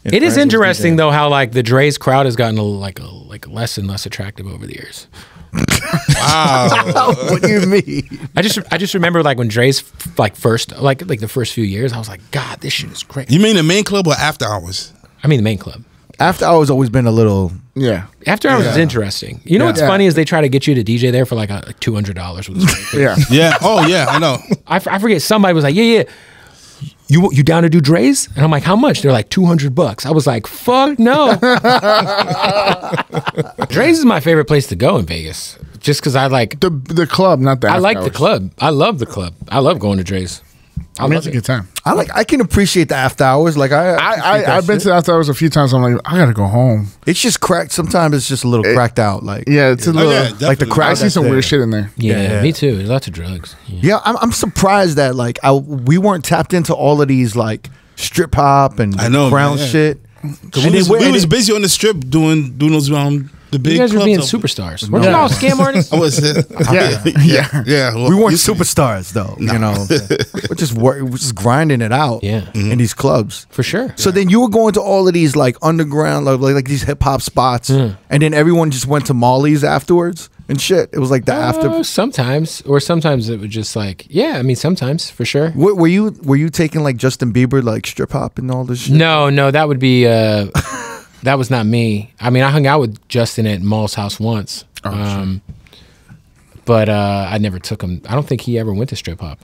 And it is Franz was interesting DJing. though how like the Dre's crowd has gotten like less and less attractive over the years. Wow. What do you mean? I just remember like when Dre's like first like the first few years, I was like, God, this shit is great. You mean the main club or after hours? I mean the main club. After Hours always been a little. Yeah. After hours is interesting. You know what's Yeah. funny is they try to get you to DJ there for like $200 with a straight face. Yeah. Yeah. Oh, yeah. I know. I forget, somebody was like, yeah. You down to do Dre's? And I'm like, how much? They're like $200. I was like, fuck no. Dre's is my favorite place to go in Vegas. Just because I like The club, not the I after like the hours. club. I love the club. I love going to Dre's. I mean, love it's a it. good time. I can appreciate the After Hours. Like I've been to the after hours a few times. I'm like, I gotta go home. It's just cracked. Sometimes it's just a little cracked out. Like Yeah, it's a little. yeah, like the definitely. crowd. I see that's some there. weird shit in there. Yeah, Yeah. me too. There's lots of drugs. Yeah. Yeah, I'm surprised that like we weren't tapped into all of these like strip hop and I know, Crown man, yeah. shit. We was busy on the strip doing those the big You guys were clubs being up- superstars. Weren't you all scam artists? I was Yeah. yeah. Well, We weren't used to be. superstars though. You know, we're just grinding it out. Yeah. in these clubs. For sure. So then you were going to all of these like underground, like these hip hop spots, and then everyone just went to Molly's afterwards and shit. It was like the after. Sometimes it would just like, yeah, I mean, sometimes for sure. Were you taking like Justin Bieber like strip hop and all this shit? No, that would be that was not me. I mean, I hung out with Justin at Maul's house once, but I never took him. I don't think he ever went to strip hop.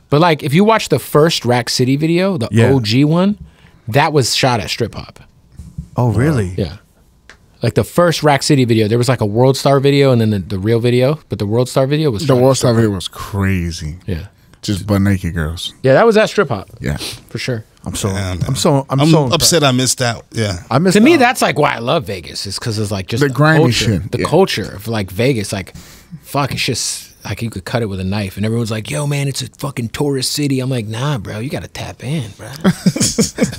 But like, if you watch the first Rack City video, the Yeah. OG one, that was shot at strip hop. Oh really? Yeah. Like the first Rack City video, there was like a World Star video and then the real video, but the World Star video was The shot at World strip Star video was crazy. hop. Yeah. Just butt naked girls. Yeah, that was at strip hop. Yeah. For sure. I'm so I'm so upset I missed out. Yeah. I missed To me, out. that's like why I love Vegas. Is because it's like just The grimy culture, shit, the yeah. culture of like Vegas. Like, fuck, it's just like you could cut it with a knife, and everyone's like, "Yo, man, it's a fucking tourist city." I'm like, "Nah, bro, you got to tap in, bro."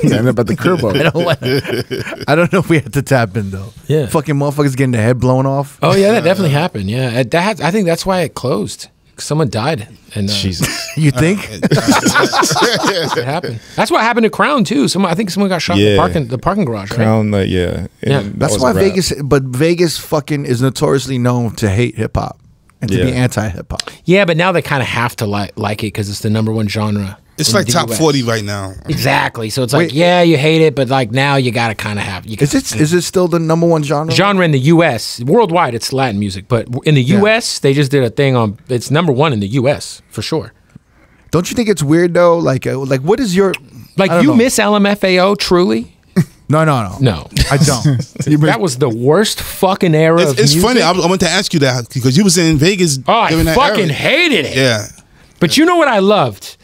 Yeah, and about the curb up. I don't know if we had to tap in though. Yeah. Fucking motherfuckers getting their head blown off. Oh yeah, that definitely happened. Yeah, I think that's why it closed. Someone died, and Jesus. You think? it happened. That's what happened to Crown too. I think someone got shot Yeah. in the parking garage. Right? Crown, like, yeah. Yeah. And that That's was why a wrap. Vegas, but Vegas fucking is notoriously known to hate hip hop. and to be anti-hip hop. Yeah, but now they kind of have to like it because it's the #1 genre. It's like top 40 right now. Exactly. So it's like, yeah, you hate it, but like now you got to kind of have. Is it still the #1 genre? Genre in the U.S. Worldwide, it's Latin music, but in the U.S., they just did a thing on. It's #1 in the U.S. for sure. Don't you think it's weird though? Like what is your miss LMFAO truly? No, I don't. That was the worst fucking era of music. It's funny. I wanted to ask you that because you was in Vegas. Oh, I fucking hated it. Yeah. But you know what I loved?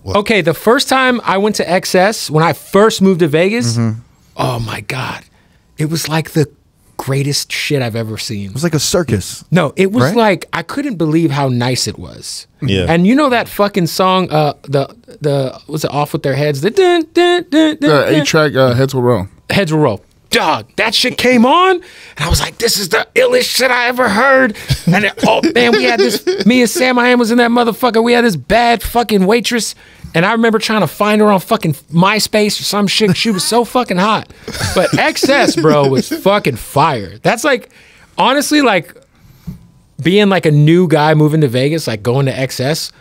Okay, the first time I went to XS, when I first moved to Vegas, oh my God. It was like the greatest shit I've ever seen. It was like a circus. No, it was like, I couldn't believe how nice it was. Yeah. And you know that fucking song, was it Off With Their Heads? The 8-track Heads Will Roll. Heads Will Roll. Dog, that shit came on, and I was like, this is the illest shit I ever heard. And oh man, we had this, me and Sam I Am was in that motherfucker. We had this bad fucking waitress, and I remember trying to find her on fucking MySpace or some shit. She was so fucking hot. But XS, bro, was fucking fire. That's like, honestly, like, being like a new guy moving to Vegas, like going to XS,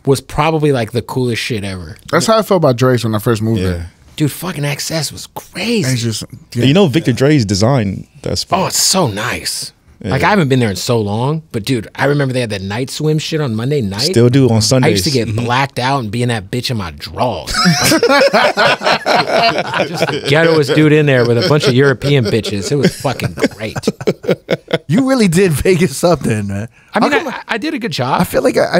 was probably like the coolest shit ever. That's how I felt about Drake's when I first moved there. Dude, fucking XS was crazy. Just, You know, Victor Dre's designed that spot. Oh, it's so nice. Like, I haven't been there in so long, but dude, I remember they had that night swim shit on Monday night. Still do on Sundays. I used to get blacked out and be in that bitch in my drawers. Just the ghettoest dude in there with a bunch of European bitches. It was fucking great. You really did Vegas up then, man. I mean, I did a good job. I feel like I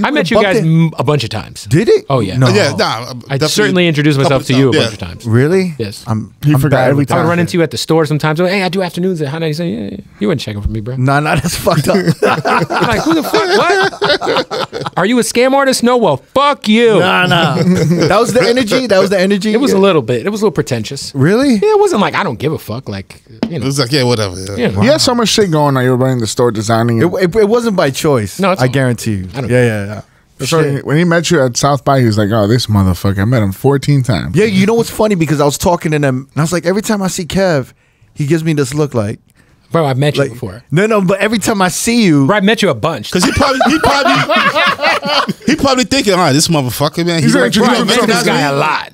met you guys a bunch of times. Did it? Oh, yeah. No. Yeah, nah, I certainly introduced myself to you a bunch of times. Really? Yes. He forgot every I time. would run into you at the store sometimes. Hey, I do afternoons at How You say, yeah, you weren't checking for me, bro. Nah, that's fucked up. I'm like, who the fuck? What? Are you a scam artist? No, well, fuck you. Nah. That was the energy? That was the energy? It was a little bit. It was a little pretentious. Really? Yeah, it wasn't like, I don't give a fuck. Like, you know. It was like, yeah, whatever. Yeah. You had so much shit going on. You were running the store, designing. It wasn't by choice. No, it's I guarantee you. Yeah. So when he met you at South by, he was like, "Oh, this motherfucker! I met him 14 times." Yeah, you know what's funny? Because I was talking to them, and I was like, every time I see Kev, he gives me this look like, bro, I've met you before. No, but every time I see you, Bro, I met you a bunch. Because he probably thinking, all right, this motherfucker, man. He's like, like, Bro, I met this guy a lot.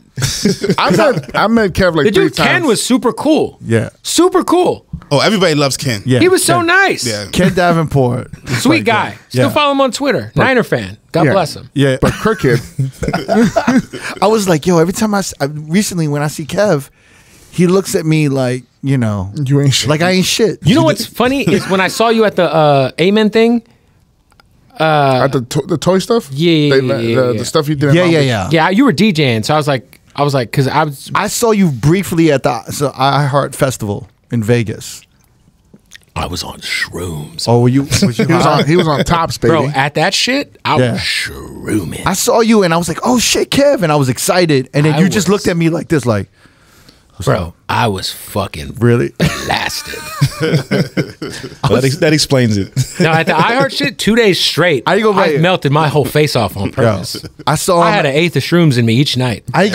I met Kev like The 3 dude times. Ken was super cool. Yeah. Super cool. Oh, everybody loves Ken. yeah, He was so nice. Yeah. Ken Davenport, Sweet guy. Still follow him on Twitter. Niner fan. God bless him. Yeah, but crooked. I was like, yo, every time recently when I see Kev, he looks at me like, you know, You ain't shit. like I ain't shit. You know what's funny is when I saw you at the Amen thing. At the toy stuff. Yeah. The stuff you did. Yeah. Yeah, you were DJing, so I was like, because I saw you briefly at the iHeart Festival in Vegas. I was on shrooms. Oh, was you He was on Tops, baby. Bro, at that shit, I Yeah. was shrooming. I saw you and I was like, oh shit, Kev, and I was excited, and then you just looked at me like this, like, Bro, I was fucking really blasted. That explains it. Now at the iHeart shit, 2 days straight, I melted my whole face off on purpose. I saw him. I had an eighth of shrooms in me each night. I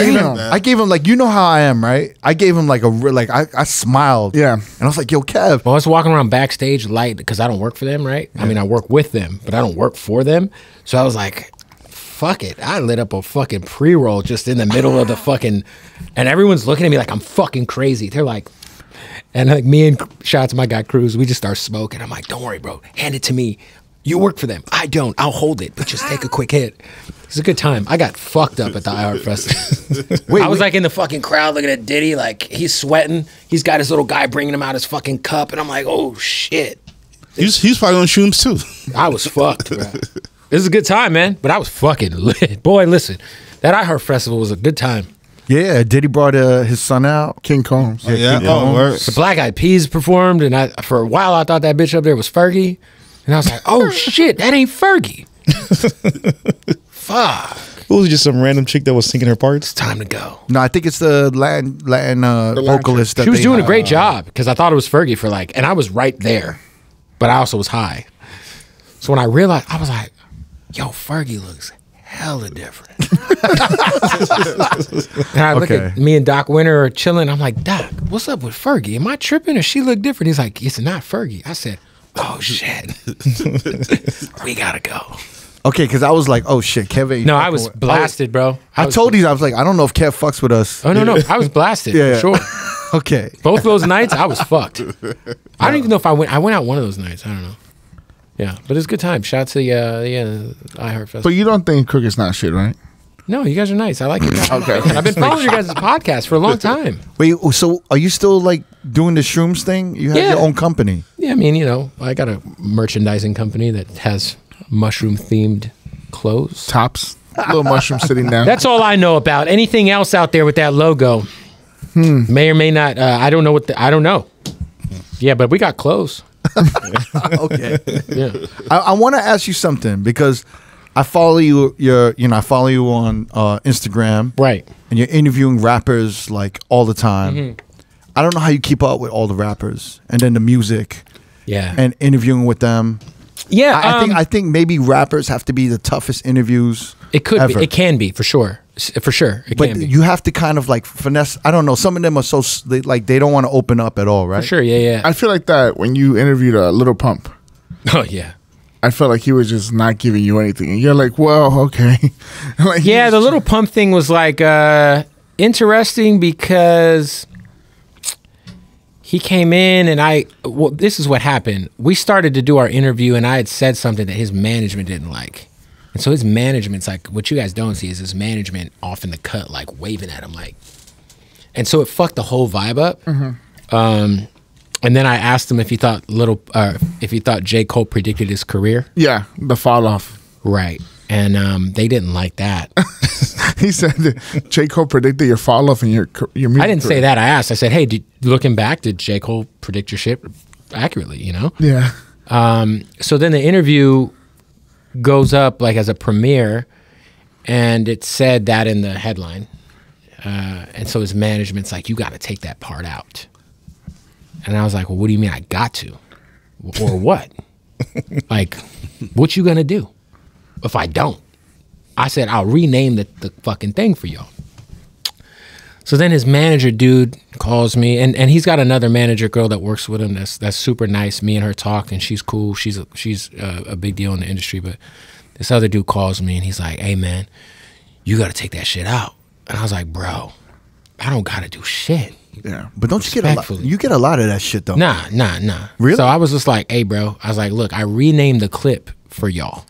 gave him like, you know how I am, right? I gave him like I smiled. Yeah. And I was like, yo, Kev. Well, I was walking around backstage light because I don't work for them, right? I mean, I work with them, but I don't work for them. So I was like, fuck it. I lit up a fucking pre-roll just in the middle of the fucking, and everyone's looking at me like I'm fucking crazy. They're like, and like me and shout out to my guy Cruz, we just start smoking. I'm like, don't worry, bro. Hand it to me. You work for them. I don't. I'll hold it, but just take a quick hit. It's a good time. I got fucked up at the iHeart Festival. I was like in the fucking crowd looking at Diddy, like he's sweating. He's got his little guy bringing him out his fucking cup, and I'm like, oh shit. He's probably on shrooms too. I was fucked, bro. This is a good time, man. But I was fucking lit. Boy, listen. That iHeart Festival was a good time. Yeah, Diddy brought his son out. King Combs. Yeah. Oh, word. The Black Eyed Peas performed, and for a while I thought that bitch up there was Fergie. And I was like, oh shit, that ain't Fergie. Fuck. It was just some random chick that was singing her parts. It's time to go. No, I think it's the Latin vocalist. That She was doing a great job because I thought it was Fergie for like, and I was right there, but I also was high. So when I realized, I was like, yo, Fergie looks hella different. And I look at me and Doc Winter are chilling. I'm like, Doc, what's up with Fergie? Am I tripping or she look different? He's like, it's not Fergie. I said, oh shit, we gotta go. Okay, because I was like, oh shit, Kev ain't. No, I was blasted, bro. I told you, I was like, I don't know if Kev fucks with us. Oh no, I was blasted. For sure. Okay. Both those nights, I was fucked. I don't even know if I went. I went out one of those nights. I don't know. Yeah, but it's a good time. Shout out to the iHeart Festival. But you don't think Crooked's not shit, right? No, you guys are nice. I like you guys. Okay. I've been following your guys' podcast for a long time. Wait, so are you still like doing the shrooms thing? You have your own company. Yeah, I mean, you know, I got a merchandising company that has mushroom themed clothes. Tops. Little mushroom sitting down. That's all I know about. Anything else out there with that logo may or may not. I don't know I don't know. Yeah, but we got clothes. Okay. Yeah. I want to ask you something because I follow you. I follow you on Instagram, Right. and you're interviewing rappers like all the time. I don't know how you keep up with all the rappers and then the music, and interviewing with them. Yeah, I think maybe rappers have to be the toughest interviews. It could ever. be. It can be for sure. For sure, it But can be. you have to kind of like finesse. I don't know. Some of them are so they don't want to open up at all, right? For sure, yeah. I feel like that when you interviewed Little Pump. Oh yeah. I felt like he was just not giving you anything, and you're like, "Well, okay." Like, Yeah, the Little Pump thing was like interesting because he came in and this is what happened. We started to do our interview and I had said something that his management didn't like. And so his management's like, what you guys don't see is his management off in the cut, like waving at him, like. And so it fucked the whole vibe up. And then I asked him if he thought J.Cole predicted his career. Yeah, the fall off. Right. And they didn't like that. He said that J.Cole predicted your fall off in your music. I didn't say that. I asked. I said, hey, looking back, did J.Cole predict your shit accurately, you know? Yeah. So then the interview goes up like as a premiere, and it said that in the headline. And so his management's like, you got to take that part out. And I was like, well, what do you mean I got to? Or what? Like, what you gonna do if I don't? I said, I'll rename the fucking thing for y'all. So then his manager dude calls me, and he's got another manager girl that works with him that's super nice. Me and her talk, and she's cool. She's a big deal in the industry. But this other dude calls me, and he's like, hey, man, you got to take that shit out. And I was like, bro, I don't got to do shit. Yeah, but don't you get a lot? You get a lot of that shit though. Nah. Really? So I was just like, hey, bro. I was like, look, I renamed the clip for y'all.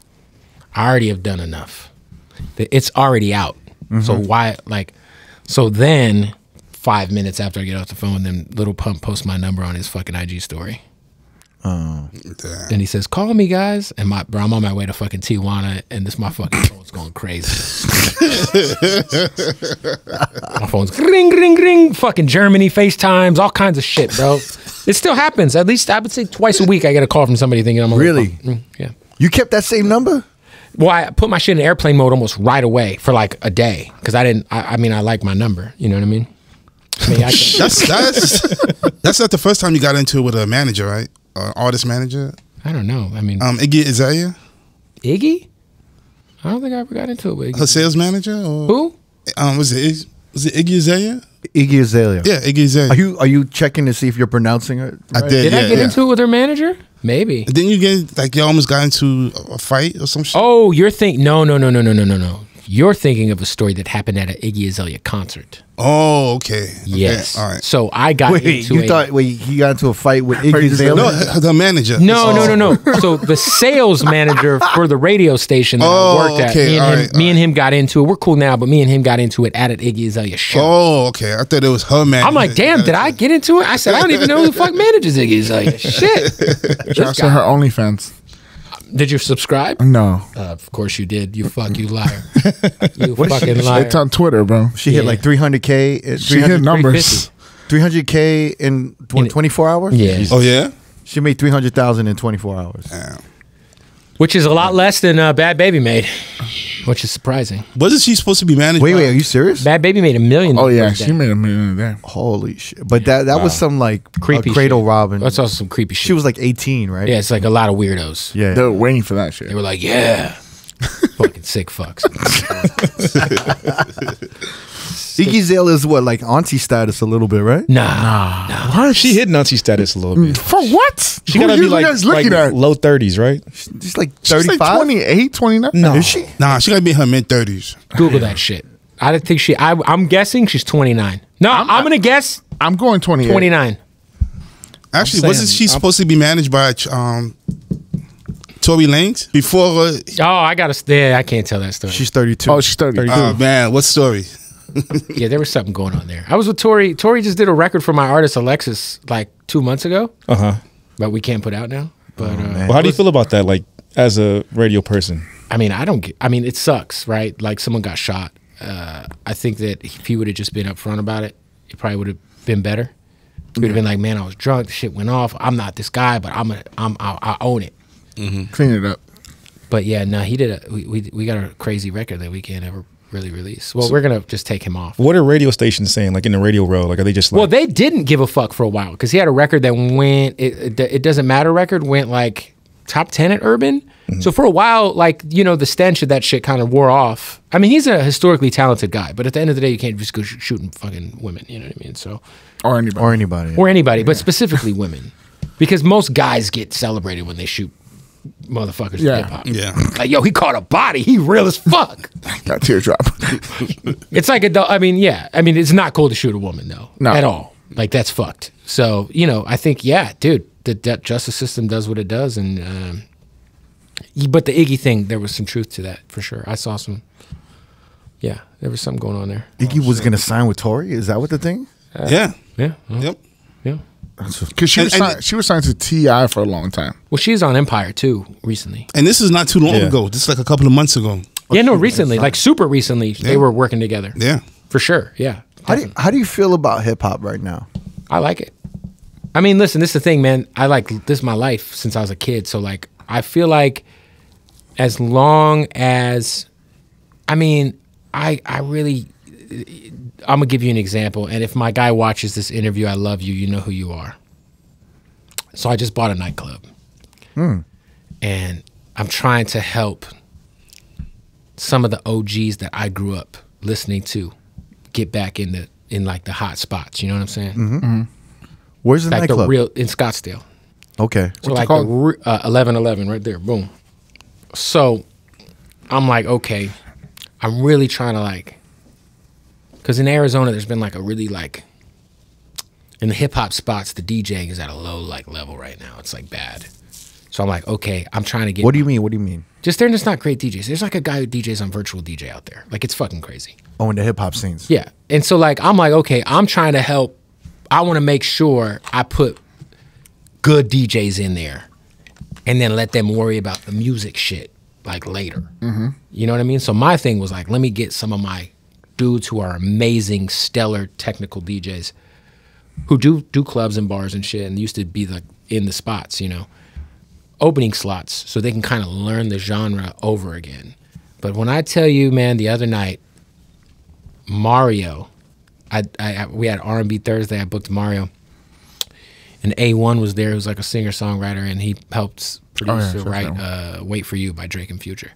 I already have done enough. It's already out. So why, like, so then 5 minutes after I get off the phone, then Little Pump posts my number on his fucking IG story. Then he says, call me, guys. And bro, I'm on my way to fucking Tijuana, and my fucking phone's going crazy. My phone's ring, ring, ring. Fucking Germany, FaceTimes, all kinds of shit, bro. It still happens. At least I would say twice a week I get a call from somebody thinking I'm a Really? Yeah. You kept that same number? Well, I put my shit in airplane mode almost right away for like a day because I like my number. You know what I mean? That's not the first time you got into it with a manager, right? Artist manager. I don't know. I mean, Iggy Azalea. Iggy? I don't think I ever got into it with Iggy. Her sales manager? Or, who? Was it Iggy Azalea? Iggy Azalea. Yeah, Iggy Azalea. Are you checking to see if you're pronouncing it right? I did. Did I get into it with her manager? Maybe. And then you get like you almost got into a fight or some shit. Oh, you're thinking? No. You're thinking of a story that happened at an Iggy Azalea concert. Oh, okay. Yes. All right. So I got into he got into a fight with Iggy Azalea? No, the manager. No. So the sales manager for the radio station that I worked at, me and him got into it. We're cool now, but me and him got into it at an Iggy Azalea show. Oh, okay. I thought it was her manager. I'm like, damn, did I get into it? I said, I don't even know who the fuck manages Iggy Azalea. Shit. Shout out to her OnlyFans. Did you subscribe? No. Of course you did. You liar. You fucking liar. It's on Twitter, bro. She hit like 300K. She hit numbers. 300K in 24 hours? Yeah. Oh, yeah? She made 300,000 in 24 hours. Damn. Which is a lot less than Bad Baby made, which is surprising. Wasn't she supposed to be managed? Wait, are you serious? Bad Baby made $1 million. Oh yeah, she made $1 million there. Holy shit! But that was some like creepy cradle shit. robbing. That's also some creepy shit. She was like 18, right? Yeah, it's like a lot of weirdos. Yeah, they were waiting for that shit. They were like, yeah, fucking sick fucks. Iggy Azalea is what, like auntie status a little bit, right? Nah. What? She hit auntie status a little bit. For what? She gotta be like low 30s, right? She's like She's 35. like 28, 29. No. Is she? Nah, she gotta be in her mid-30s. Google that shit. I didn't think I'm guessing she's 29. No, I'm gonna guess I'm going 28. 29. Actually, saying, wasn't she supposed to be managed by Tory Lanez before? I gotta. Yeah, I can't tell that story. She's 32. Oh, she's 32. Oh man, what story? Yeah, there was something going on there. I was with Tori. Tori just did a record for my artist Alexis like 2 months ago. But we can't put out now. But well, how do you feel about that? Like as a radio person, I mean, it sucks, right? Like someone got shot. I think that if he would have just been upfront about it, it probably would have been better. He would have been like, "Man, I was drunk. The shit went off. I'm not this guy, but I own it. Clean it up." But yeah, no, he did. We got a crazy record that we can't ever really release. Well, we're gonna just take him off. what are radio stations saying? Like in the radio world, like are they just like? Well, they didn't give a fuck for a while because he had a record that went. It doesn't matter. Record went like top 10 at Urban. So for a while, like, you know, the stench of that shit kind of wore off. I mean, he's a historically talented guy, but at the end of the day, you can't just go shooting fucking women. You know what I mean? So Or anybody. or anybody, but specifically women, because most guys get celebrated when they shoot motherfuckers in hip hop. Yeah. Like, yo, he caught a body. He real as fuck. Got teardrop. It's like I mean, yeah. I mean, it's not cool to shoot a woman though, No. at all. Like that's fucked. So you know, I think dude, the justice system does what it does, and but the Iggy thing, there was some truth to that for sure. I saw some. Yeah, there was something going on there. Iggy was going to sign with Tory? Is that what the thing? Yeah. Yeah. Yep. Yeah. Because she was signed to T.I. for a long time. Well, she's on Empire too recently. And this is not too long ago. This is like a couple of months ago. Yeah, no, recently, like super recently, they were working together. Yeah. For sure. Yeah. How do you feel about hip hop right now? I like it. I mean, listen, this is the thing, man. This is my life since I was a kid. So like, I feel like as long as, I mean, I'm gonna give you an example. And if my guy watches this interview, I love you. You know who you are. So I just bought a nightclub, and I'm trying to help some of the OGs that I grew up listening to get back in like the hot spots. You know what I'm saying? Where's the Like nightclub? the real in Scottsdale. Okay. So like the 1111 right there, boom. So I'm like, okay, I'm really trying to like, because in Arizona there's been like a really like, in the hip hop spots the DJing is at a low like level right now. It's like bad. So I'm like, okay, I'm trying to get. What do you mean? What do you mean? Just they're just not great DJs. There's like a guy who DJs on Virtual DJ out there. Like it's fucking crazy. Oh, in the hip hop scenes. Yeah. And so like I'm like, okay, I'm trying to help. I want to make sure I put good DJs in there and then let them worry about the music shit like later. You know what I mean? So my thing was like, let me get some of my dudes who are amazing, stellar technical DJs who do clubs and bars and shit and used to be like in the spots, you know, opening slots so they can kind of learn the genre over again. But when I tell you, man, the other night, Mario, we had R&B Thursday. I booked Mario, and A1 was there. He was like a singer-songwriter, and he helped produce or write "Wait for You" by Drake and Future.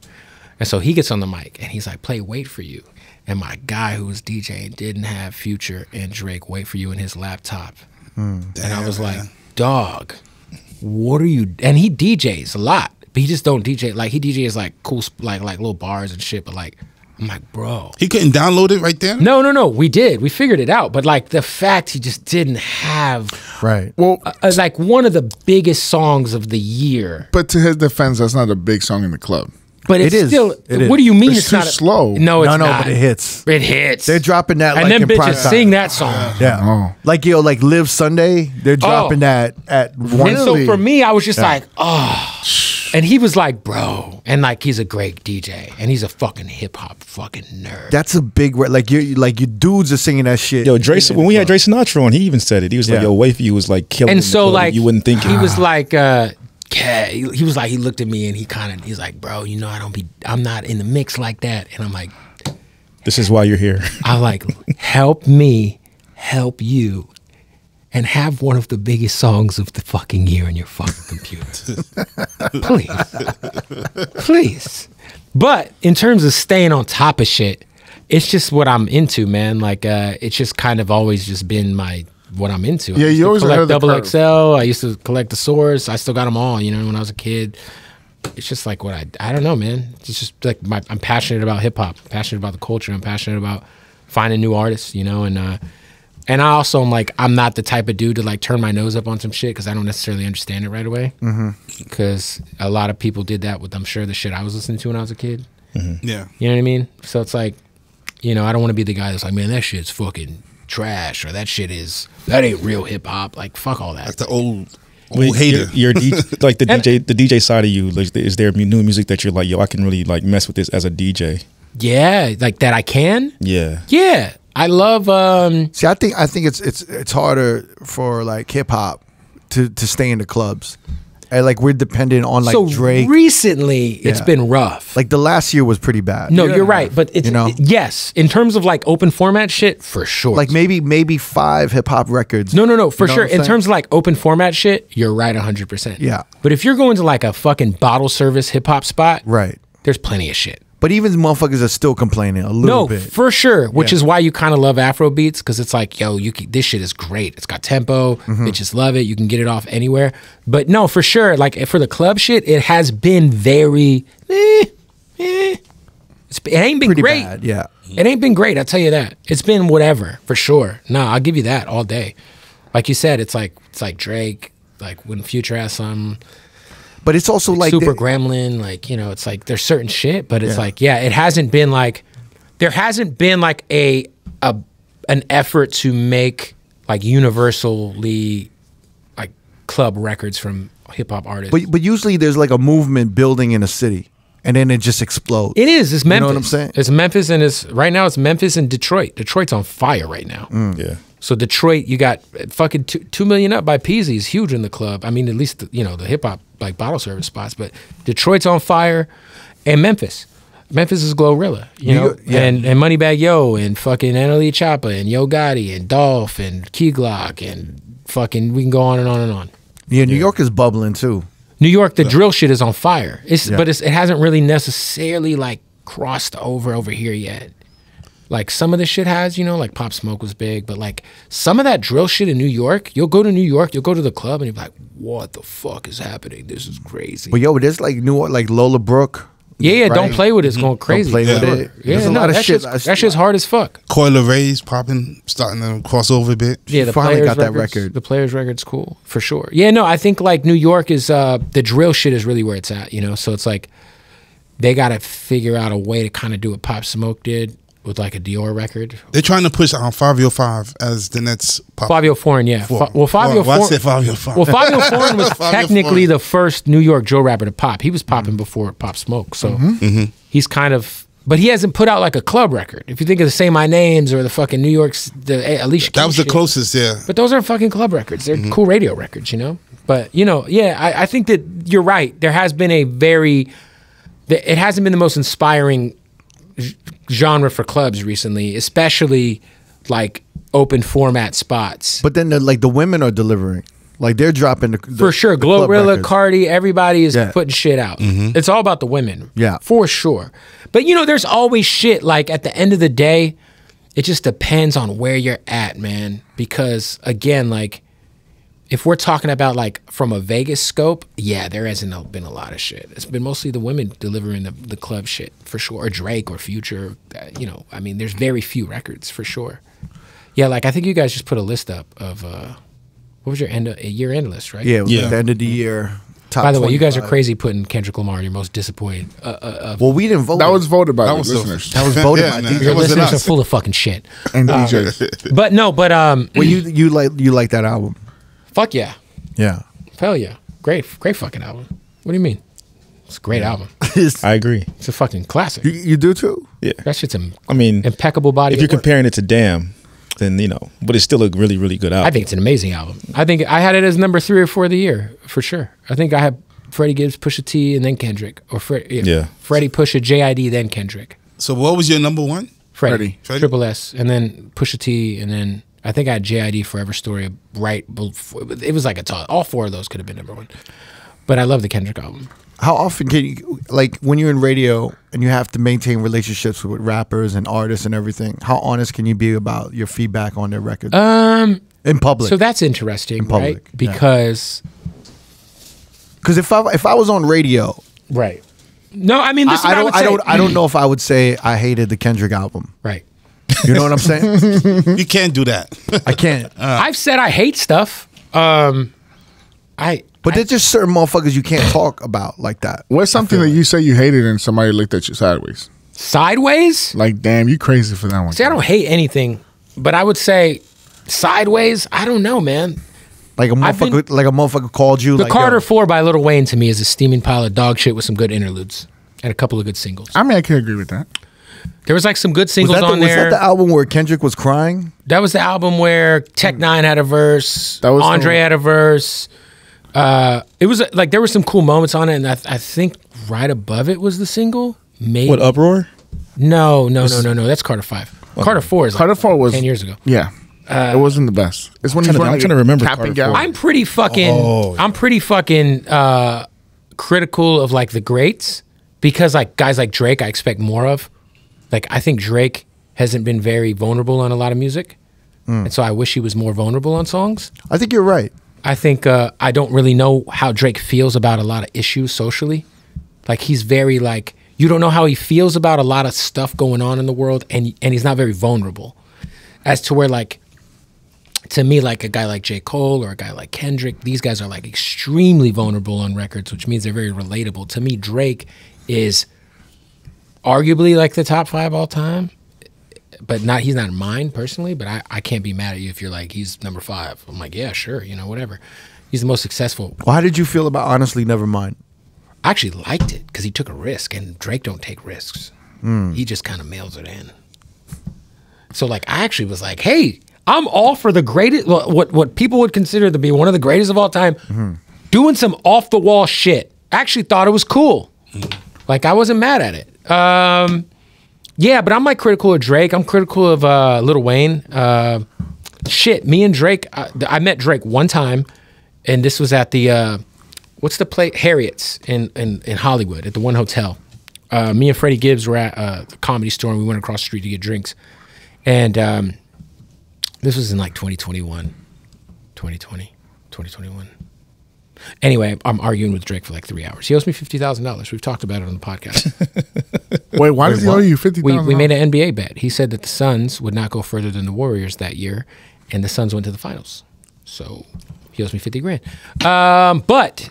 And so he gets on the mic, and he's like, "Play Wait for You." And my guy who was DJing didn't have Future and Drake "Wait for You" in his laptop, and I was like, "Dog, what are you?" And he DJs a lot, but he just don't DJ like he DJs like cool like little bars and shit, but like. I'm like, bro. He couldn't download it right there? No. We did. We figured it out. But like the fact he just didn't have like one of the biggest songs of the year. But to his defense, that's not a big song in the club. But it's still. It what do you mean it's it's not slow? No, it's not. But it hits. It hits. They're dropping that and like then in prime bitches time. sing that song. Yeah. Like like Live Sunday, they're dropping that at one. And so for me, I was just like, oh. And he was like, bro, and like he's a great DJ, and he's a fucking hip hop fucking nerd. That's a big like your dudes are singing that shit. Yo, Dre, when we had Dre Sinatra on, he even said it. He was like, "Yo, Wait for You" was like killing. And so like you wouldn't think he was like, he was like, he looked at me and he's like, bro, you know, I'm not in the mix like that, and I'm like, this is why you're here. I'm like, help me, help you. And have one of the biggest songs of the fucking year in your fucking computer. Please. Please. But in terms of staying on top of shit, It's just what I'm into, man. Like, it's just kind of always just been what I'm into. Yeah, you always collect double XL. I used to collect the Source. I still got them all, you know, when I was a kid. It's just like what I don't know, man. It's just like I'm passionate about hip hop, passionate about the culture. I'm passionate about finding new artists, you know, and I also am like, I'm not the type of dude to like turn my nose up on some shit because I don't necessarily understand it right away. Because a lot of people did that with, I'm sure, the shit I was listening to when I was a kid. Yeah. You know what I mean? So it's like, you know, I don't want to be the guy that's like, man, that shit's fucking trash, or that ain't real hip hop. Like, fuck all that. Like the old hater. You're like the DJ side of you. Like, is there new music that you're like, yo, I can really like mess with this as a DJ? Yeah, like that I can. Yeah. I love. See, I think it's harder for like hip hop to stay in the clubs. And like we're dependent on like Drake. Recently, it's been rough. Like the last year was pretty bad. No, you're right, but it's yes, in terms of like open format shit, for sure. Like maybe 5 hip hop records. No, for sure. In terms of like open format shit, you're right 100%. Yeah. But if you're going to like a fucking bottle service hip hop spot, right, there's plenty of shit. But even motherfuckers are still complaining a little bit. For sure. Which is why you kind of love Afro beats, because it's like, yo, this shit is great. It's got tempo. Bitches love it. You can get it off anywhere. But no, for sure. Like for the club shit, it has been very. It ain't been pretty great. Bad, yeah. It ain't been great. I'll tell you that. It's been whatever for sure. No, I'll give you that all day. Like you said, it's like Drake. Like when Future has some. But it's also like Super Gremlin, like, you know, it's like there's certain shit, but it's like, it hasn't been like, there hasn't been like an effort to make like universally like club records from hip hop artists. But usually there's like a movement building in a city, and then it just explodes. It is. It's Memphis. You know what I'm saying? It's Memphis, and right now it's Memphis and Detroit. Detroit's on fire right now. Yeah. So Detroit, you got fucking 2 million up by Peasy is huge in the club. I mean, at least you know the hip hop like bottle service spots. But Detroit's on fire, and Memphis is Glorilla, you know, and Moneybagg Yo and fucking NLE Choppa and Yo Gotti and Dolph and Key Glock and fucking we can go on and on and on. Yeah, New York is bubbling too. New York, the drill shit is on fire. But it hasn't really necessarily like crossed over here yet. Like some of the shit has, you know, like Pop Smoke was big, but like some of that drill shit in New York, you'll go to New York, you'll go to the club and you'll be like, what the fuck is happening? This is crazy. But yo, there's like like Lola Brooke. Yeah, right? Don't play with it. It's going crazy. Don't play with it. Yeah, there's a lot of shit. That shit's hard as fuck. Coil Ray's popping, starting to cross over a bit. Yeah, the finally Players got that records, record. The Players record's cool for sure. Yeah, no, I think like New York is the drill shit is really where it's at, you know. So it's like they got to figure out a way to kind of do what Pop Smoke did with like a Dior record. They're trying to push 505 as the next pop. Fabio Foreign, yeah. Well, Fabio Foreign. I said Fabio Foreign. Well, Fabio Foreign was technically the first New York drill rapper to pop. He was popping before Pop Smoke, so he's kind of. But he hasn't put out like a club record. If you think of the Say My Names or the fucking New York's the Alicia Keys that was the shit. Closest, yeah. But those aren't fucking club records. They're cool radio records, you know. But you know, yeah, I think that you're right. There has been it hasn't been the most inspiring genre for clubs recently, especially like open format spots. But then the women are delivering. Like they're dropping for sure. Glorilla, Cardi, everybody is putting shit out. It's all about the women. Yeah. For sure. But you know, there's always shit like at the end of the day, it just depends on where you're at, man. Because again, like if we're talking about like from a Vegas scope, yeah, there hasn't been a lot of shit. It's been mostly the women delivering the club shit for sure, or Drake or Future. You know, I mean, there's very few records for sure. Yeah, like I think you guys just put a list up of what was your year-end list, right? Yeah, it was the end of the year. Top By the way, 25. you guys are crazy putting Kendrick Lamar in your most disappointed. Well, we didn't vote. That was voted by the listeners. That was voted by DJs. Your listeners are full of fucking shit. And DJs. But no, but well, you like that album? Fuck yeah. Yeah. Hell yeah. Great fucking album. What do you mean? It's a great album. I agree. It's a fucking classic. You do too? Yeah. That shit's impeccable body. If you're comparing it to Damn, then you know, but it's still a really, really good album. I think it's an amazing album. I think I had it as number 3 or 4 of the year for sure. I think I had Freddie Gibbs, Pusha T, and then Kendrick, or Freddie, Pusha, JID, then Kendrick. So what was your number 1? Freddie. Triple S, and then Pusha T, and then I think I had JID, Forever Story right before. It was like a toss. All 4 of those could have been number 1. But I love the Kendrick album. How often can you, like, when you're in radio and you have to maintain relationships with rappers and artists and everything, how honest can you be about your feedback on their records? In public. So that's interesting, right? Because if I was on radio, right. No, I mean, this is what I don't know if I would say I hated the Kendrick album. Right. You know what I'm saying? You can't do that. I can't. I've said I hate stuff. But there's just certain motherfuckers you can't talk about like that. What's something that you say you hated and somebody looked at you sideways? Sideways? Like, damn, you crazy for that one. See, I don't hate anything, but I would say sideways, I don't know, man. Like a motherfucker called you. The like, Carter 4 by Lil Wayne to me is a steaming pile of dog shit with some good interludes and a couple of good singles. I mean, I can agree with that. There was like some good singles on there. Was that the album where Kendrick was crying? That was the album where Tech Nine had a verse. That was Andre had a verse. It was like there were some cool moments on it, and I think right above it was the single. Maybe what, Uproar? No. That's Carter 5. Okay. Carter 4 is Carter 4 was 10 years ago. Yeah, it wasn't the best. It's when I'm trying to remember. I'm pretty fucking. I'm pretty fucking critical of like the greats because like guys like Drake, I expect more of. Like I think Drake hasn't been very vulnerable on a lot of music, and so I wish he was more vulnerable on songs. I think you're right. I think I don't really know how Drake feels about a lot of issues socially. Like he's very like, you don't know how he feels about a lot of stuff going on in the world, and he's not very vulnerable. As to where like, to me, like a guy like J.Cole or a guy like Kendrick, these guys are like extremely vulnerable on records, which means they're very relatable. To me, Drake is arguably like the top 5 all time. But he's not mine personally, but I can't be mad at you if you're like, he's number 5. I'm like, yeah, sure, you know, whatever. He's the most successful. Well, how did you feel about Honestly Nevermind? I actually liked it because he took a risk, and Drake don't take risks. He just kind of mails it in. So like, I actually was like, hey, I'm all for the greatest, what people would consider to be one of the greatest of all time, doing some off the wall shit. I actually thought it was cool. Like I wasn't mad at it. Yeah, but I'm like critical of Drake. I'm critical of Lil Wayne. Shit, me and Drake, I met Drake one time, and this was at the, what's the place? Harriet's in Hollywood at the One Hotel. Me and Freddie Gibbs were at the Comedy Store, and we went across the street to get drinks. And this was in like 2021. Anyway, I'm arguing with Drake for like 3 hours. He owes me $50,000. We've talked about it on the podcast. Wait, why does he owe you $50,000? We made an NBA bet. He said that the Suns would not go further than the Warriors that year, and the Suns went to the finals. So he owes me $50,000. But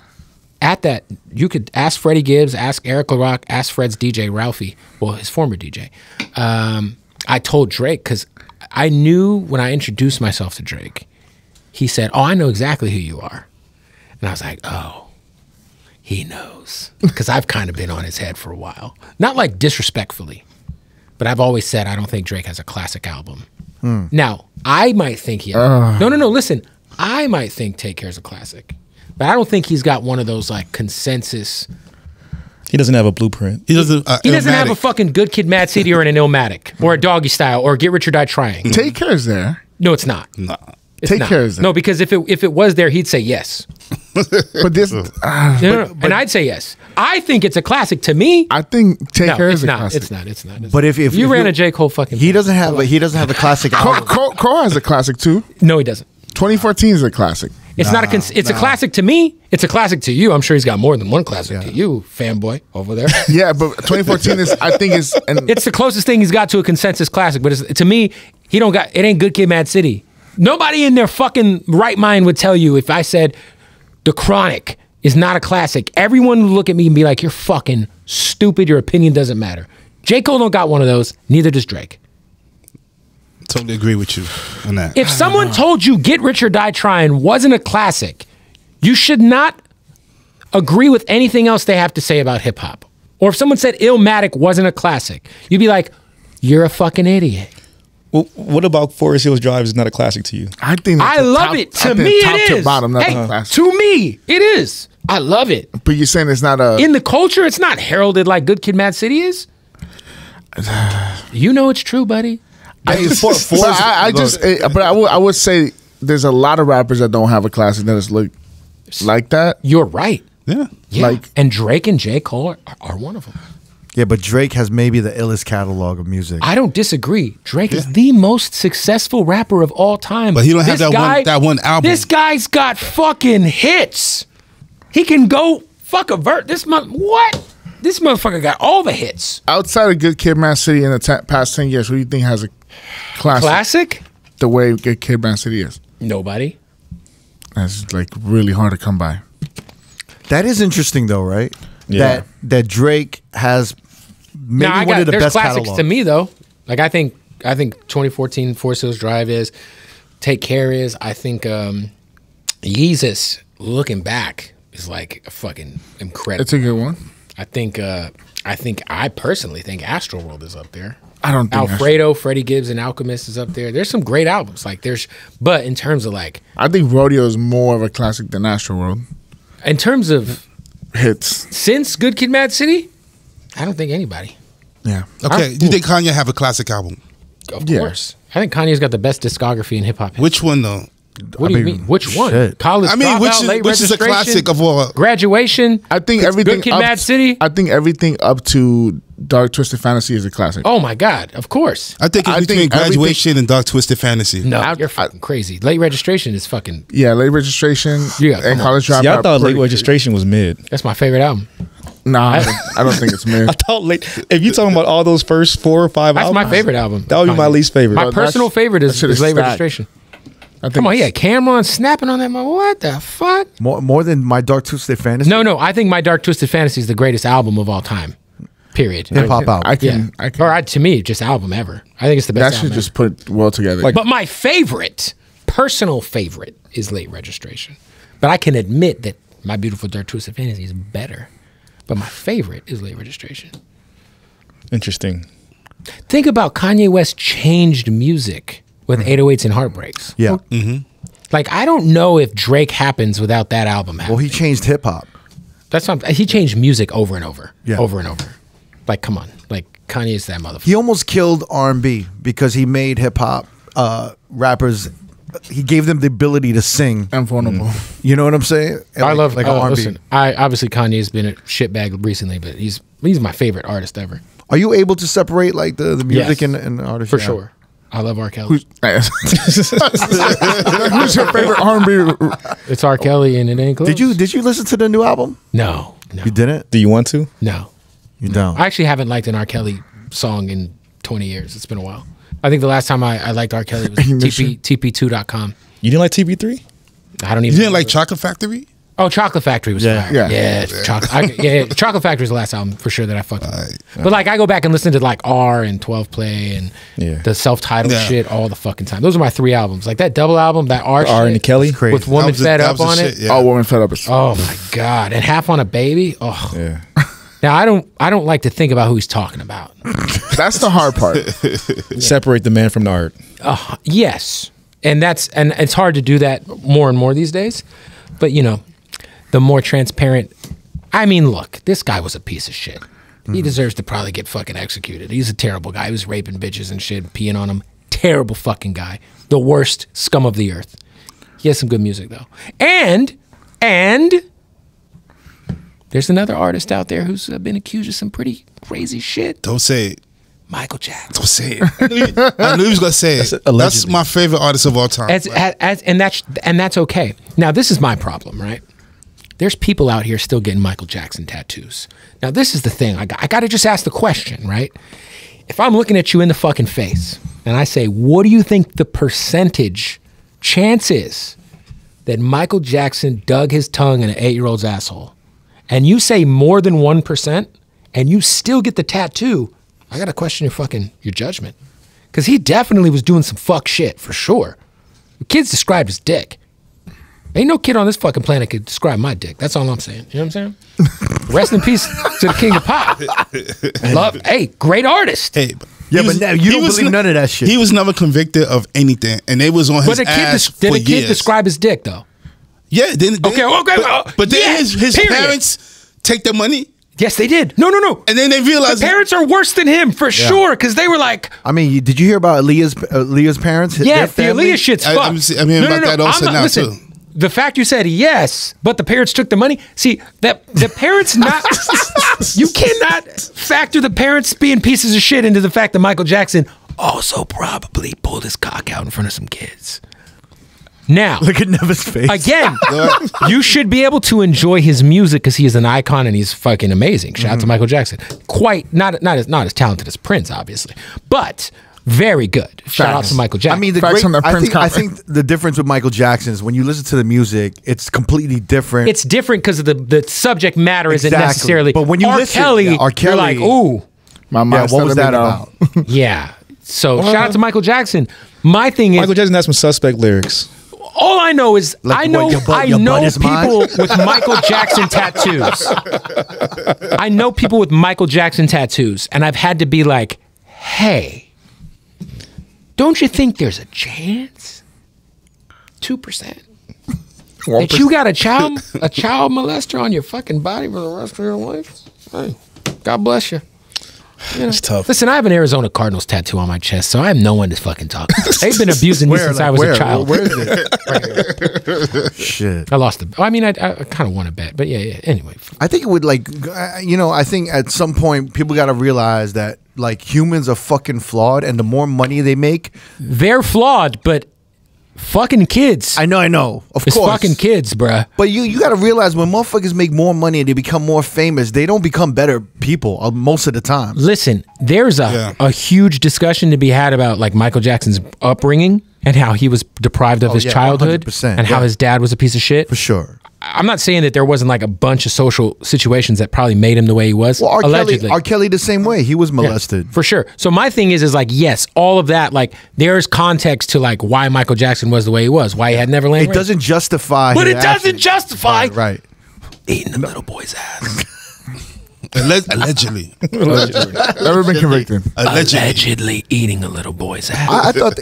at that, you could ask Freddie Gibbs, ask Eric LaRock, ask Fred's DJ, Ralphie, well, his former DJ. I told Drake, because I knew when I introduced myself to Drake, he said, oh, I know exactly who you are. And I was like, oh, he knows. Because I've kind of been on his head for a while. Not like disrespectfully, but I've always said I don't think Drake has a classic album. Now, I might think he has. No, listen. I might think Take Care is a classic. But I don't think he's got one of those like consensus. He doesn't have a blueprint. He doesn't have a fucking Good Kid, Mad City or an Illmatic or a Doggy Style or Get Rich or Die Trying. Take Care is there. No, it's not. Nah. Take Care is there. No, because if it was there, he'd say yes. But this, no, and I'd say yes. I think it's a classic. To me, I think Take Care is a classic. It's not. But if you ran a J. Cole fucking, he doesn't have a classic album. Cole has a classic too. No, he doesn't. 2014 is a classic. It's not a. It's a classic to me. It's a classic to you. I'm sure he's got more than one classic to you, fanboy over there. Yeah, but 2014 is. I think is. It's the closest thing he's got to a consensus classic. But to me, he don't got. It ain't Good Kid, Mad City. Nobody in their fucking right mind would tell you if I said The Chronic is not a classic. Everyone would look at me and be like, you're fucking stupid. Your opinion doesn't matter. J. Cole don't got one of those. Neither does Drake. Totally agree with you on that. If someone told you Get Rich or Die Trying wasn't a classic, you should not agree with anything else they have to say about hip hop. Or if someone said Illmatic wasn't a classic, you'd be like, you're a fucking idiot. Well, what about Forest Hills Drive is not a classic to you? I think I love it. To me, it is. To bottom, not hey, a classic. To me, it is. I love it. But you're saying it's not a... In the culture, it's not heralded like Good Kid, Mad City is. You know it's true, buddy. I would say there's a lot of rappers that don't have a classic that just look like that. You're right. Yeah. Like, and Drake and J. Cole are one of them. Yeah, but Drake has maybe the illest catalog of music. I don't disagree. Drake is the most successful rapper of all time. But he don't have that one album. This guy's got fucking hits. He can go fuck a vert. This motherfucker got all the hits. Outside of Good Kid, Mad City in the past 10 years, who do you think has a classic? The way Good Kid, Mad City is. Nobody. That's like really hard to come by. That is interesting though, right? Yeah. That Drake has maybe one of the best classics catalogs. to me though. Like I think 2014 Forest Hills Drive is, Take Care is. I think Yeezus, looking back, is like a fucking incredible. It's a good one. I personally think Astroworld is up there. I don't think Alfredo, Freddie Gibbs, and Alchemist is up there. There's some great albums. But in terms of like, I think Rodeo is more of a classic than Astroworld. In terms of hits since Good Kid, Mad City, I don't think anybody. Yeah. Okay. Do you think Kanye have a classic album? Of course. I think Kanye's got the best discography in hip hop. Which one though? What do you mean? Which one? College Dropout, which is a classic of all? Graduation. I think everything. Good Kid, Mad City. I think everything up to Dark Twisted Fantasy is a classic. Oh my God! Of course. I think it's between Graduation and Dark Twisted Fantasy. No, you're fucking crazy. Late Registration is fucking. Yeah, Late Registration. And College Dropout. See, I thought Late Registration was mid. That's my favorite album. Nah, I don't think it's mid. I thought if you're talking about all those first 4 or 5 That's albums, my favorite album. That would be my least favorite. My personal favorite is Late Registration. Come on, Cameron snapping on that. What the fuck? More than My Dark Twisted Fantasy? No. I think My Dark Twisted Fantasy is the greatest album of all time. Period. Hip hop album. I can. To me, just album ever. I think it's the best. That should just put well together. But my personal favorite, is Late Registration. But I can admit that My Beautiful Dark Twisted Fantasy is better. But my favorite is Late Registration. Interesting. Think about Kanye West changed music with 808s and Heartbreaks. Yeah. Like, I don't know if Drake happens without that album happening. Well, he changed hip hop. He changed music over and over. Yeah. Over and over. Like, come on. Like, Kanye's that motherfucker. He almost killed R&B because he made hip hop rappers. He gave them the ability to sing. And vulnerable. You know what I'm saying? And I love R&B. Listen, obviously Kanye's been a shitbag recently, but he's my favorite artist ever. Are you able to separate like the music Yes. and the artist? For sure. I love R. Kelly. Who's your favorite R&B? It's R. Kelly and it ain't close. Did you listen to the new album? No. You didn't? Do you want to? No. You don't. I actually haven't liked an R. Kelly song in 20 years. It's been a while. I think the last time I liked R. Kelly was TP2.com. You didn't like TP3? I don't even. You didn't like Chocolate Factory? Oh, Chocolate Factory was fire. Yeah. Chocolate Factory was the last album for sure that I fucked with. But like I go back and listen to like R and 12 Play and the self-titled shit all the fucking time. Those are my 3 albums. Like that double album, that R and the Kelly with Woman Fed Up on it. Yeah. Oh, Woman Fed Up is. Oh my God. And Half on a Baby. Oh. Yeah. Now I don't like to think about who he's talking about. That's the hard part. Separate the man from the art. Yes. And it's hard to do that more and more these days. But you know, the more transparent. I mean, look, this guy was a piece of shit. He deserves to probably get fucking executed. He's a terrible guy. He was raping bitches and shit, peeing on them. Terrible fucking guy. The worst scum of the earth. He has some good music though. And there's another artist out there who's been accused of some pretty crazy shit. Don't say it. Michael Jackson. Don't say it. I knew he was gonna say it. That's my favorite artist of all time. And that's okay. Now this is my problem, right? There's people out here still getting Michael Jackson tattoos. Now this is the thing. I got to just ask the question, right? If I'm looking at you in the fucking face and I say, what do you think the percentage chance is that Michael Jackson dug his tongue in an 8-year-old's asshole? And you say more than 1% and you still get the tattoo, I got to question your judgment. Because he definitely was doing some fuck shit, for sure. The kid's described his dick. Ain't no kid on this fucking planet could describe my dick. That's all I'm saying. You know what I'm saying? Rest in peace to the king of pop. Hey, great artist. Hey, Yeah, but now you don't believe none of that shit. He was never convicted of anything, and it was on his ass for years. Did the kid describe his dick though? Yeah. Okay. But then his parents take the money. Yes, they did. No. And then they realized the parents are worse than him for sure, because they were like. I mean, did you hear about Aaliyah's parents? Yeah, the Aaliyah shit's fucked. I'm hearing about that also now listen, too. the fact you said yes, but the parents took the money. See, that the parents not. You cannot factor the parents being pieces of shit into the fact that Michael Jackson also probably pulled his cock out in front of some kids. Now, look at Neva's face. Again, you should be able to enjoy his music because he is an icon and he's fucking amazing. Shout out to Michael Jackson. Quite not as talented as Prince, obviously, but very good. Shout out to Michael Jackson. I mean, I think the difference with Michael Jackson is when you listen to the music, it's completely different. It's different because of the subject matter isn't necessarily. But when you listen, R. Kelly, you're like, ooh, my mind. What was that about? Yeah. So shout out to Michael Jackson. My thing is Michael Jackson has some suspect lyrics. All I know is I know people with Michael Jackson tattoos. I know people with Michael Jackson tattoos, and I've had to be like, hey, don't you think there's a chance? 2%. That you got a child molester on your fucking body for the rest of your life? Hey, God bless you. You know, it's tough. Listen, I have an Arizona Cardinals tattoo on my chest, so I have no one to fucking talk to. They've been abusing me since I was a child. Where is it? Right. Shit. I lost it. I mean, I kind of won a bet, but yeah. Anyway, I think it would I think at some point people got to realize that like humans are fucking flawed, and the more money they make, they're flawed, but. Fucking kids. I know. Of it's course. Fucking kids, bruh. But you got to realize when motherfuckers make more money and they become more famous, they don't become better people most of the time. Listen, there's a huge discussion to be had about like Michael Jackson's upbringing and how he was deprived of his childhood 100%, and how his dad was a piece of shit. For sure. I'm not saying that there wasn't like a bunch of social situations that probably made him the way he was. Well, allegedly. R. Kelly the same way. He was molested. Yeah, for sure. So my thing is like, yes, all of that, like there's context to like why Michael Jackson was the way he was, why he had Neverland. It doesn't justify. But it doesn't justify. Right. Eating the little boy's ass. Allegedly. Never been convicted. Allegedly eating a little boy's ass. I thought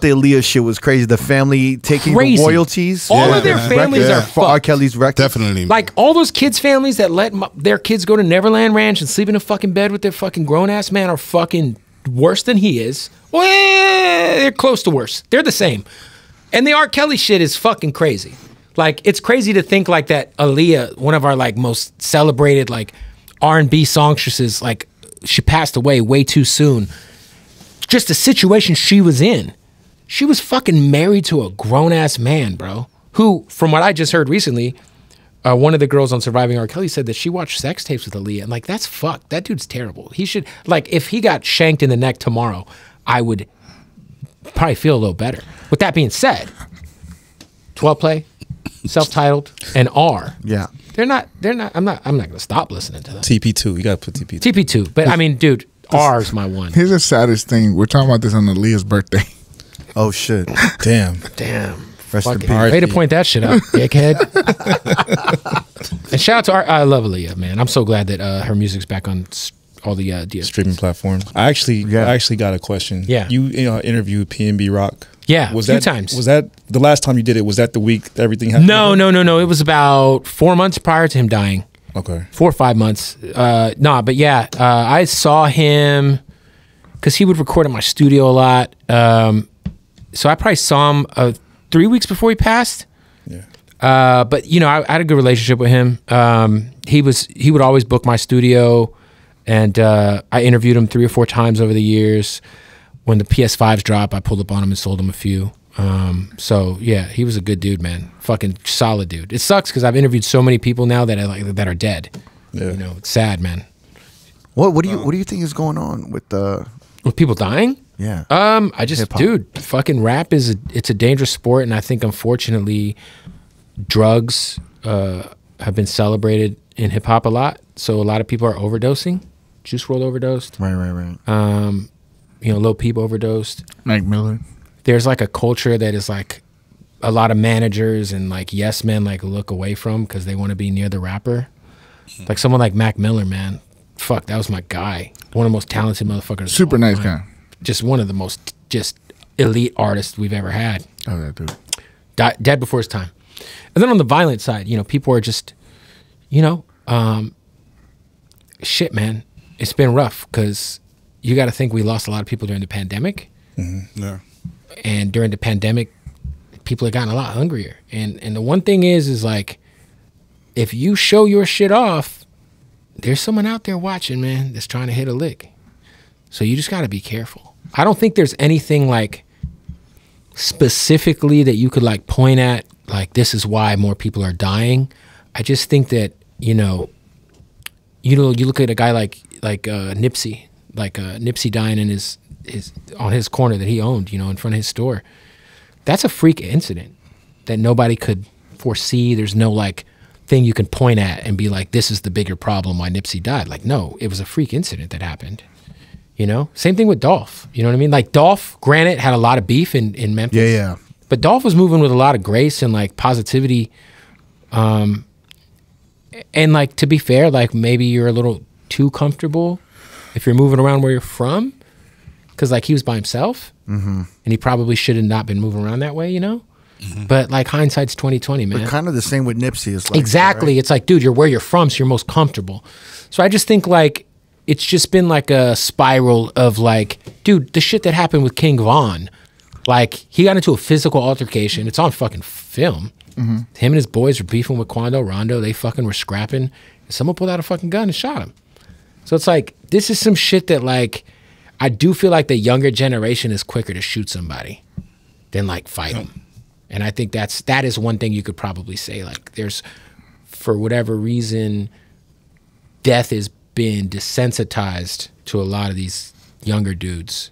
the Aaliyah shit was crazy. The family taking the royalties. All of their families are for R. Kelly's record. Definitely. Like all those kids' families that let their kids go to Neverland Ranch and sleep in a fucking bed with their fucking grown ass man are fucking worse than he is. Well, they're close to worse. They're the same. And the R. Kelly shit is fucking crazy. Like it's crazy to think like that Aaliyah, one of our like most celebrated like R&B songstresses, like she passed away way too soon. Just the situation she was in. She was fucking married to a grown-ass man, bro, who, from what I just heard recently, one of the girls on Surviving R. Kelly said that she watched sex tapes with Aaliyah. And like, that's fucked. That dude's terrible. He should, like, if he got shanked in the neck tomorrow, I would probably feel a little better. With that being said, 12 Play, self-titled, and R. Yeah. They're not, I'm not gonna stop listening to them. TP2, you gotta put TP2. TP2, but I mean, dude, R's my one. Here's the saddest thing. We're talking about this on Aaliyah's birthday. Oh shit. Damn. Rest in peace. Way to point that shit out, dickhead. And shout out to I love Aaliyah, man. I'm so glad that her music's back on all the DSPs. Streaming platforms. I actually got a question. Yeah. You interviewed PNB Rock. Yeah, was a few that, times. Was that the last time you did it? Was that the week that everything happened? No. It was about 4 months prior to him dying. Okay. 4 or 5 months. But yeah, I saw him because he would record at my studio a lot. So I probably saw him 3 weeks before he passed. Yeah. But you know, I had a good relationship with him. He would always book my studio, and I interviewed him 3 or 4 times over the years. When the PS5s dropped, I pulled up on him and sold him a few. So yeah, he was a good dude, man. Fucking solid dude. It sucks because I've interviewed so many people now that are dead. Yeah. You know, it's sad, man. What do you think is going on with people dying? Yeah. I just, dude, fucking rap it's a dangerous sport, and I think unfortunately, drugs have been celebrated in hip hop a lot. So a lot of people are overdosing. Juice WRLD overdosed. Right. You know, Lil Peep overdosed. Mac Miller. There's like a culture that is like a lot of managers and like yes men like look away from because they want to be near the rapper. Like someone like Mac Miller, man. Fuck, that was my guy. One of the most talented motherfuckers. Super nice guy. Just one of the most just elite artists we've ever had. Oh, that dude. Dead before his time. And then on the violent side, you know, people are just, you know, shit, man. It's been rough because you got to think we lost a lot of people during the pandemic. Yeah. And during the pandemic, people have gotten a lot hungrier. And the one thing is like, if you show your shit off, there's someone out there watching, man, that's trying to hit a lick. So you just got to be careful. I don't think there's anything like specifically that you could like point at, like this is why more people are dying. I just think that, you look at a guy like Nipsey, Nipsey dying in his on his corner that he owned, in front of his store. That's a freak incident that nobody could foresee. There's no like thing you can point at and be like, this is the bigger problem why Nipsey died. Like, no, it was a freak incident that happened. Same thing with Dolph. You know what I mean? Like Dolph, granted, had a lot of beef in Memphis. Yeah. But Dolph was moving with a lot of grace and like positivity. And like, to be fair, like maybe you're a little too comfortable if you're moving around where you're from. Cause like he was by himself and he probably should have not been moving around that way, But like hindsight's 20/20, man. But kind of the same with Nipsey. It's like, exactly. Right? It's like, dude, you're where you're from, so you're most comfortable. So I just think like it's just been like a spiral of like, dude, the shit that happened with King Von, like he got into a physical altercation. It's on fucking film. Him and his boys were beefing with Quando Rondo. They fucking were scrapping. And someone pulled out a fucking gun and shot him. So it's like, this is some shit that like, I do feel like the younger generation is quicker to shoot somebody than like fight them. And I think that is one thing you could probably say. Like there's, for whatever reason, death has been desensitized to a lot of these younger dudes.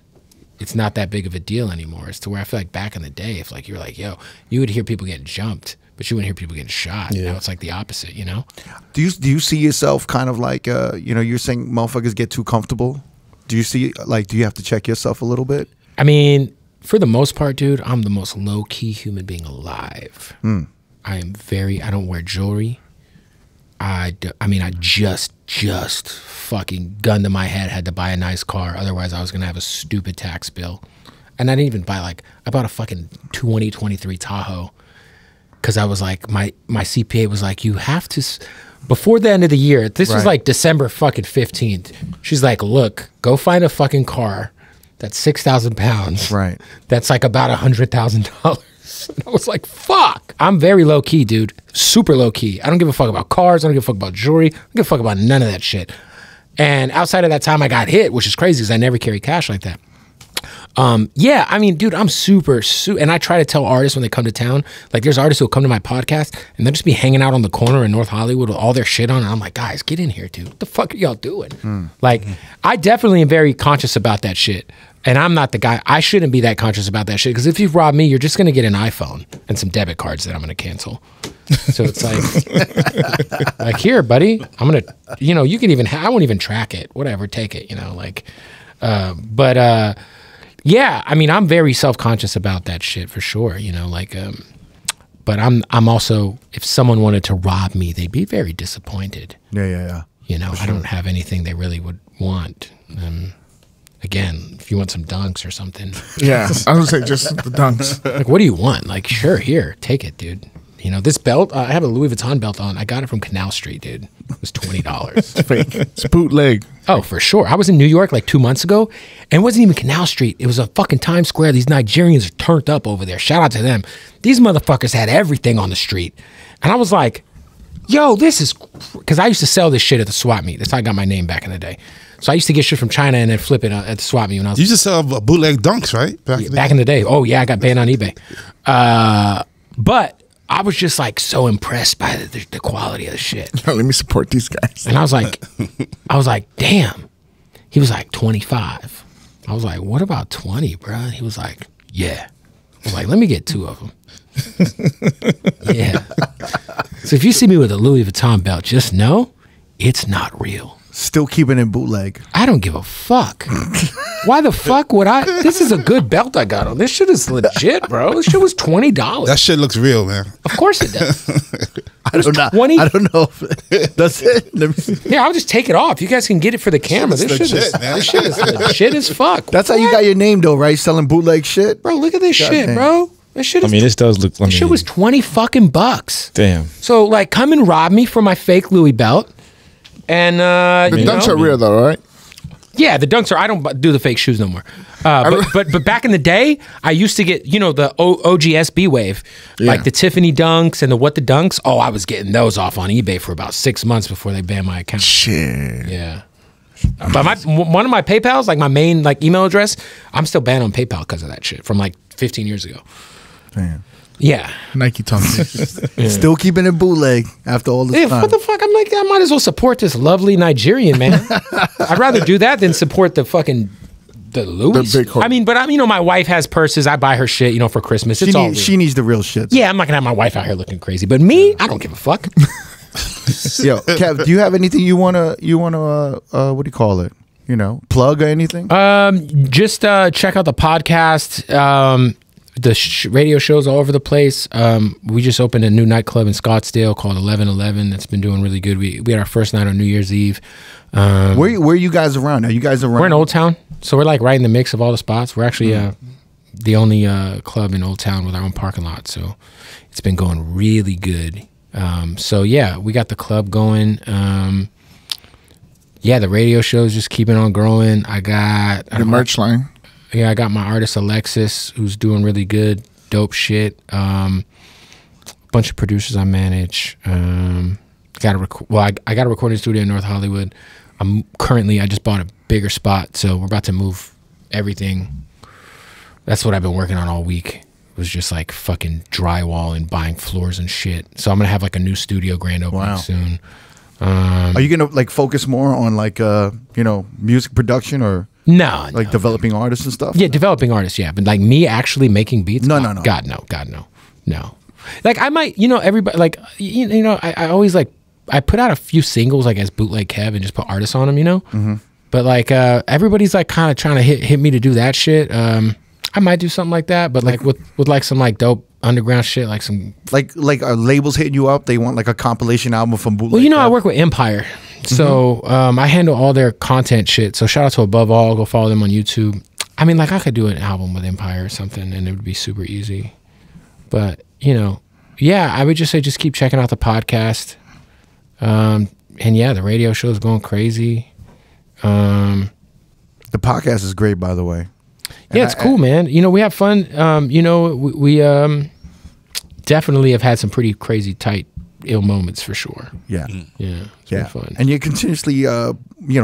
It's not that big of a deal anymore. It's to where I feel like back in the day, if like you're like, yo, you would hear people getting jumped, but you wouldn't hear people getting shot. Yeah. Now it's like the opposite, Do you see yourself kind of like, you're saying motherfuckers get too comfortable? Do you see, like, do you have to check yourself a little bit? I mean, for the most part, dude, I'm the most low-key human being alive. I don't wear jewelry. I just fucking gun to my head, had to buy a nice car. Otherwise, I was going to have a stupid tax bill. And I didn't even buy, I bought a fucking 2023 Tahoe. Because I was like, my CPA was like, you have to, before the end of the year, this was like December fucking 15th. She's like, look, go find a fucking car that's 6,000 pounds. Right. That's like about $100,000. And I was like, fuck. I'm very low key, dude. Super low key. I don't give a fuck about cars. I don't give a fuck about jewelry. I don't give a fuck about none of that shit. And outside of that time I got hit, which is crazy because I never carry cash like that. Yeah, I mean, dude, I'm super, and I try to tell artists when they come to town, like there's artists who'll come to my podcast and they'll just be hanging out on the corner in North Hollywood with all their shit on. And I'm like, guys, get in here, dude. What the fuck are y'all doing? Like, I definitely am very conscious about that shit. And I'm not the guy, I shouldn't be that conscious about that shit because if you rob me, you're just going to get an iPhone and some debit cards that I'm going to cancel. So it's like, like here, buddy, I'm going to, you can even, I won't even track it, whatever, take it, yeah, I mean, I'm very self-conscious about that shit for sure, but I'm also, if someone wanted to rob me, they'd be very disappointed. Yeah. I don't have anything they really would want. Again, if you want some dunks or something. Yeah, I was gonna say just the dunks. Like, what do you want? Like, sure, here, take it, dude. This belt, I have a Louis Vuitton belt on. I got it from Canal Street, dude. It was $20. It's fake. It's bootleg. Oh, for sure. I was in New York like 2 months ago, and it wasn't even Canal Street. It was a fucking Times Square. These Nigerians are turned up over there. Shout out to them. These motherfuckers had everything on the street. And I was like, yo, this is... Because I used to sell this shit at the swap meet. That's how I got my name back in the day. So I used to get shit from China and then flip it at the swap meet when I was... You used to sell bootleg dunks, right? Back in the day. Oh, yeah, I got banned on eBay. But... I was just like so impressed by the quality of the shit. Let me support these guys. And I was like, damn. He was like 25. I was like, what about 20, bro? He was like, yeah. I was like, let me get 2 of them. Yeah. So if you see me with a Louis Vuitton belt, just know it's not real. Still keeping it bootleg. I don't give a fuck. Why the fuck would I? This is a good belt I got on. This shit is legit, bro. This shit was $20. That shit looks real, man. Of course it does. I don't know. That's it. Let me see. Yeah, I'll just take it off. You guys can get it for the camera. This shit is legit as fuck. That's how you got your name, though, right? Selling bootleg shit, bro. Look at this shit, bro. This shit. This does look. This shit was $20 fucking bucks. Damn. So like, come and rob me for my fake Louis belt. And the dunks are real though, right? Yeah, the Dunks are. I don't do the fake shoes no more. But back in the day, I used to get the OG SB wave, like the Tiffany Dunks and the What the Dunks. Oh, I was getting those off on eBay for about 6 months before they banned my account. Shit. Yeah. But one of my PayPals, like my main email address, I'm still banned on PayPal because of that shit from like 15 years ago. Damn. Yeah. Nike tongue. Still keeping it bootleg after all this time. What the fuck? I'm like, I might as well support this lovely Nigerian man. I'd rather do that than support the fucking Louis. I mean, but my wife has purses. I buy her shit, for Christmas. She needs the real shit. Yeah, I'm not gonna have my wife out here looking crazy. But me, I don't give a fuck. Yo, Kev, do you have anything you wanna what do you call it? Plug or anything? Just check out the podcast. The radio shows all over the place. We just opened a new nightclub in Scottsdale called 1111. That's been doing really good. We had our first night on New Year's Eve. Where are you guys around? Are you guys around? We're in Old Town, so we're like right in the mix of all the spots. We're actually the only club in Old Town with our own parking lot, so it's been going really good. So yeah, we got the club going. Yeah, the radio shows just keeping on growing. I got the merch line. Yeah, I got my artist Alexis, who's doing really good, dope shit. Bunch of producers I manage. I got a recording studio in North Hollywood. I just bought a bigger spot, so we're about to move everything. That's what I've been working on all week. It was just like fucking drywall and buying floors and shit. So I'm gonna have like a new studio grand opening soon. Are you gonna like focus more on like music production or? No, developing artists and stuff. Yeah, developing artists. Yeah, but like me actually making beats. No. God no. Like I might, everybody like, I always like I put out a few singles like as Bootleg Kev and just put artists on them, But like everybody's like kind of trying to hit me to do that shit. I might do something like that, but like with like some like dope underground shit, like some like are labels hitting you up? They want like a compilation album from Bootleg. Well, I work with Empire. So I handle all their content shit. So shout out to Above All. Go follow them on YouTube. I mean, like I could do an album with Empire or something and it would be super easy. But, yeah, I would just say just keep checking out the podcast. And yeah, the radio show is going crazy. The podcast is great, by the way. Yeah, it's cool, man. We have fun. We definitely have had some pretty crazy tight ill moments for sure. Yeah. It's been fun. And you're continuously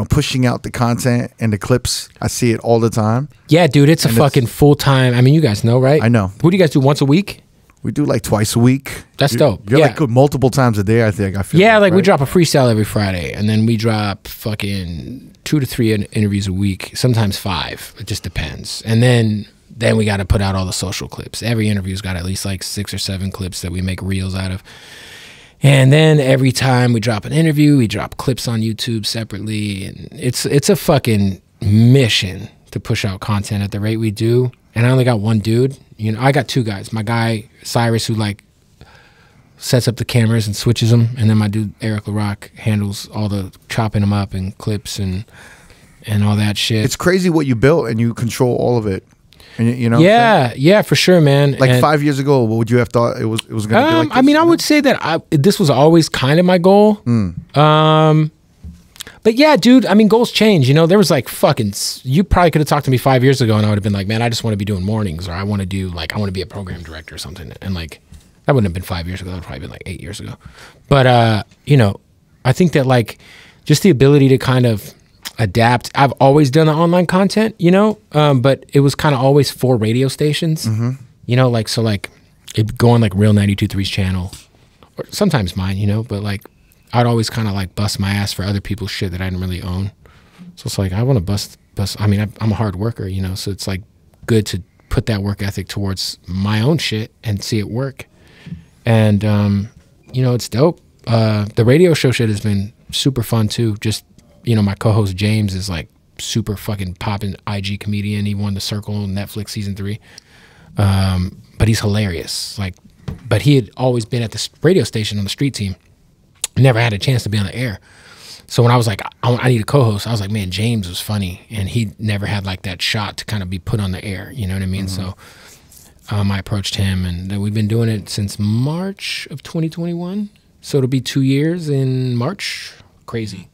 pushing out the content and the clips. I see it all the time. Yeah, dude, it's a fucking full-time. I mean, you guys know, right? I know. What do you guys do, once a week? We do like twice a week. That's dope. You're like multiple times a day, I think. I feel like we drop a freestyle every Friday, and then we drop fucking 2 to 3 interviews a week, sometimes 5. It just depends. And then we got to put out all the social clips. Every interview's got at least like 6 or 7 clips that we make reels out of. And then every time we drop an interview, we drop clips on YouTube separately. And it's a fucking mission to push out content at the rate we do. And I only got one dude. I got 2 guys. My guy, Cyrus, who like sets up the cameras and switches them. And then my dude, Eric LaRock, handles all the chopping them up and clips and all that shit. It's crazy what you built and you control all of it. And Yeah, for sure, man. Like 5 years ago, what would you have thought it was going to be like this? I mean, I would say that this was always kind of my goal. But yeah, dude, I mean, goals change. There was like fucking, you probably could have talked to me 5 years ago and I would have been like, man, I just want to be doing mornings, or I want to be a program director or something. And like, that wouldn't have been 5 years ago. That would probably been like 8 years ago. But, I think that like just the ability to kind of adapt. I've always done the online content, but it was kind of always for radio stations, it'd go on like Real 92.3's channel, or sometimes mine, but like I'd always kind of like bust my ass for other people's shit that I didn't really own. So it's like I want to bust. I mean, I'm a hard worker, so it's like good to put that work ethic towards my own shit and see it work. And it's dope. The radio show shit has been super fun too. Just my co-host James is like super fucking popping IG comedian. He won The Circle on Netflix season 3. But he's hilarious. But he had always been at this radio station on the street team. Never had a chance to be on the air. So when I was like, I need a co-host, I was like, man, James was funny. And he never had like that shot to kind of be put on the air. You know what I mean? So I approached him, and we've been doing it since March of 2021. So it'll be 2 years in March. Crazy.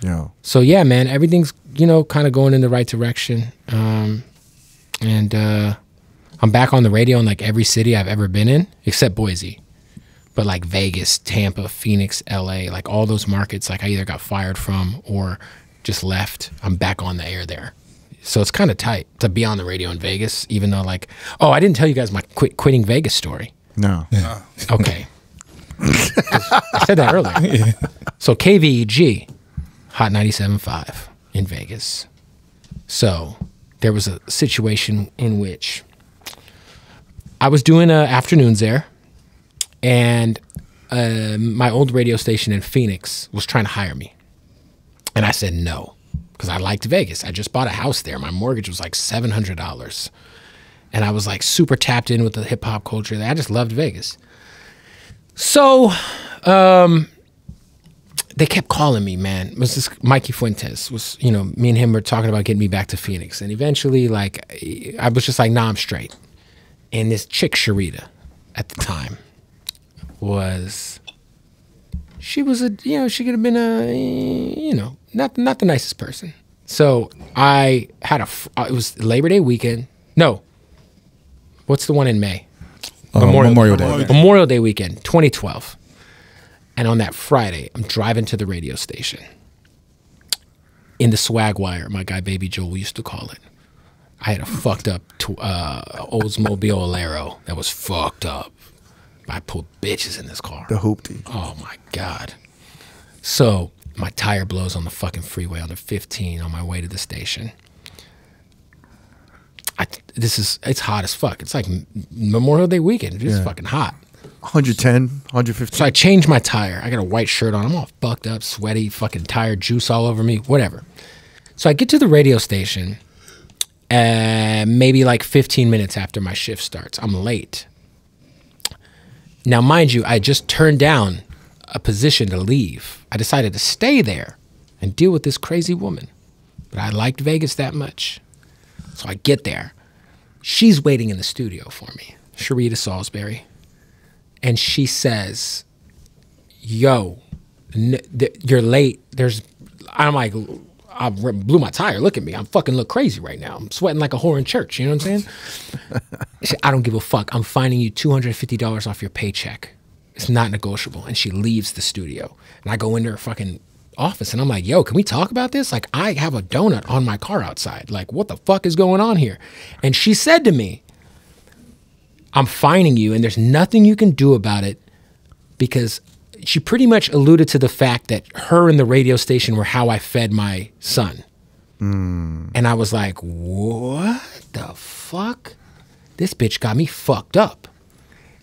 Yeah. So yeah, man, everything's, you know, kind of going in the right direction. And I'm back on the radio in like every city I've ever been in, except Boise. But like Vegas, Tampa, Phoenix, LA, like all those markets, like I either got fired from or just left. I'm back on the air there. So it's kind of tight to be on the radio in Vegas, even though like, oh, I didn't tell you guys my quitting Vegas story. No. Okay. I said that earlier. Yeah. So KVEG, Hot 97.5 in Vegas. So there was a situation in which I was doing afternoons there, and my old radio station in Phoenix was trying to hire me. And I said no, because I liked Vegas. I just bought a house there. My mortgage was like $700. And I was like super tapped in with the hip hop culture. I just loved Vegas. So they kept calling me, man. It was this Mikey Fuentes was, you know, me and him were talking about getting me back to Phoenix. And eventually, like, I was just like, nah, I'm straight. And this chick, Sharita, at the time, she was a, you know, she could have been a, you know, not the nicest person. So I had it was Labor Day weekend. No. What's the one in May? Memorial Day. Memorial Day weekend, 2012. And on that Friday, I'm driving to the radio station in the swag wire, my guy Baby Joel used to call it. I had a fucked up Oldsmobile Alero that was fucked up. I pulled bitches in this car. The hoopty. Oh my God. So my tire blows on the fucking freeway on the 15 on my way to the station. It's hot as fuck. It's like Memorial Day weekend. It's fucking hot. 110, 115. So I changed my tire. I got a white shirt on. I'm all fucked up, sweaty, fucking tire juice all over me, whatever. So I get to the radio station maybe like 15 minutes after my shift starts. I'm late. Now, mind you, I just turned down a position to leave. I decided to stay there and deal with this crazy woman. But I liked Vegas that much. So I get there. She's waiting in the studio for me, Sharita Salisbury. And she says, yo, you're late. I'm like, I blew my tire. Look at me. I'm fucking look crazy right now. I'm sweating like a whore in church. You know what I'm saying? She said, I don't give a fuck. I'm fining you $250 off your paycheck. It's not negotiable. And she leaves the studio. And I go into her fucking office and I'm like, yo, can we talk about this? Like, I have a donut on my car outside. Like, what the fuck is going on here? And she said to me, I'm fining you and there's nothing you can do about it, because she pretty much alluded to the fact that her and the radio station were how I fed my son. And I was like, what the fuck? This bitch got me fucked up.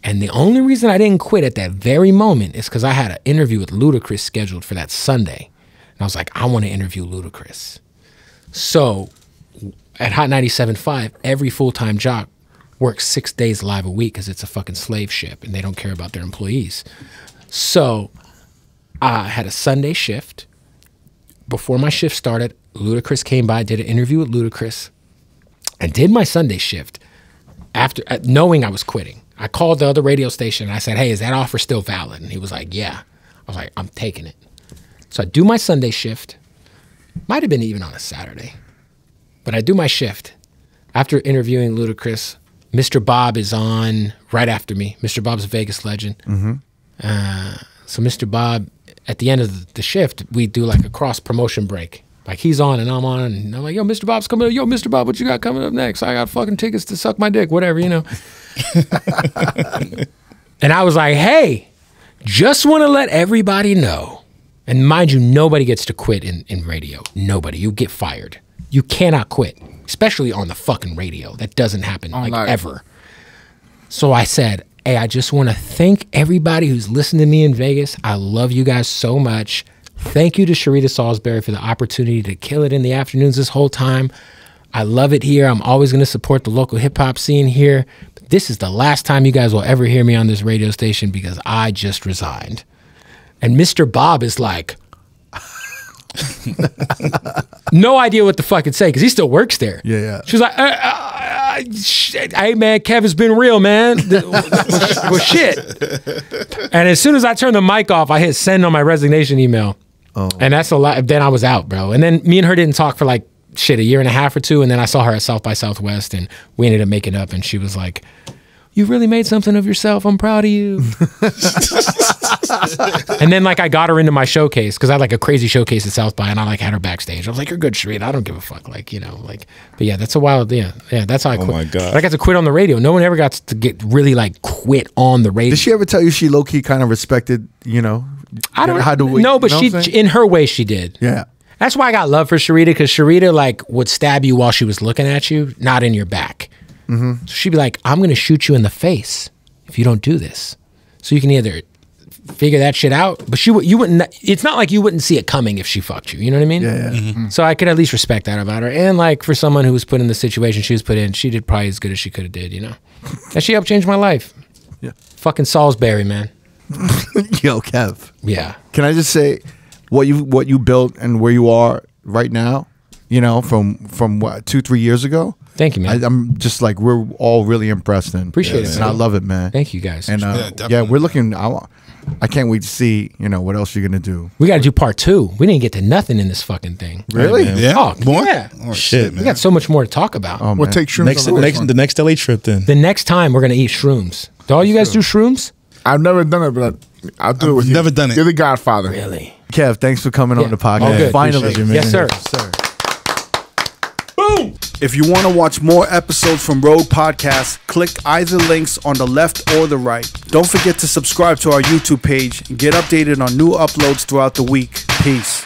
And the only reason I didn't quit at that very moment is because I had an interview with Ludacris scheduled for that Sunday. And I was like, I want to interview Ludacris. So at Hot 97.5, every full-time jock works 6 days live a week because it's a fucking slave ship and they don't care about their employees. So I had a Sunday shift. Before my shift started, Ludacris came by, did an interview with Ludacris, and did my Sunday shift after knowing I was quitting. I called the other radio station and I said, hey, is that offer still valid? And he was like, yeah. I was like, I'm taking it. So I do my Sunday shift. Might have been even on a Saturday. But I do my shift. After interviewing Ludacris, Mr. Bob is on right after me. Mr. Bob's a Vegas legend. So Mr. Bob, at the end of the shift, we do like a cross promotion break. Like he's on and I'm on, and I'm like, yo, Mr. Bob's coming up. Yo, Mr. Bob, what you got coming up next? I got fucking tickets to suck my dick, whatever, you know. And I was like, hey, just want to let everybody know. And mind you, nobody gets to quit in radio. Nobody. You get fired. You cannot quit, especially on the fucking radio. That doesn't happen like ever. So I said, hey, I just want to thank everybody who's listening to me in Vegas. I love you guys so much. Thank you to Sharita Salisbury for the opportunity to kill it in the afternoons this whole time. I love it here. I'm always going to support the local hip-hop scene here. But this is the last time you guys will ever hear me on this radio station because I just resigned. And Mr. Bob is like, no idea what the fuck to say because he still works there. Yeah. She was like, hey, man, Kev has been real, man. Well, shit. And as soon as I turned the mic off, I hit send on my resignation email. And that's a lot. Then I was out, bro. And then me and her didn't talk for like shit, a year and a half or two. And then I saw her at South by Southwest and we ended up making up. And she was like, you really made something of yourself. I'm proud of you. And then like I got her into my showcase because I had like a crazy showcase at South by and I like had her backstage. I was like, you're good, Sharita. I don't give a fuck. Like, you know, like, but yeah, that's a wild, yeah, that's how I quit. Oh my God. But I got to quit on the radio. No one ever got to get really like quit on the radio. Did she ever tell you she low key kind of respected, you know? I don't how do we, no, but you know she, in her way, she did. Yeah. That's why I got love for Sharita, because Sharita like would stab you while she was looking at you, not in your back. So she'd be like, I'm going to shoot you in the face if you don't do this. So you can either figure that shit out, but you wouldn't, it's not like you wouldn't see it coming if she fucked you. You know what I mean? Yeah. So I could at least respect that about her. And like for someone who was put in the situation she was put in, she did probably as good as she could have did, you know? And she helped change my life. Yeah. Fucking Salisbury, man. Yo, Kev. Yeah. Can I just say what you built and where you are right now, you know, from what, 2-3 years ago? Thank you, man. I'm just like, we're all really impressed and appreciate it, and I love it, man. Thank you guys. And yeah, we're looking. I can't wait to see, you know, what else you're gonna do. We got to do part 2. We didn't get to nothing in this fucking thing. Really? Yeah. Oh, More? yeah. Oh, Shit, We man. got so much more to talk about. Oh, We'll man. take shrooms on The next LA trip then. The next time we're gonna eat shrooms. Do all you guys do shrooms? I've never done it, but I'll do it with you. Never done it. You're the Godfather. Really? Kev, thanks for coming on the podcast. All good. Finally, Appreciate it. Yes, sir. Boom! If you want to watch more episodes from R.O.A.D Podcast, click either links on the left or the right. Don't forget to subscribe to our YouTube page and get updated on new uploads throughout the week. Peace.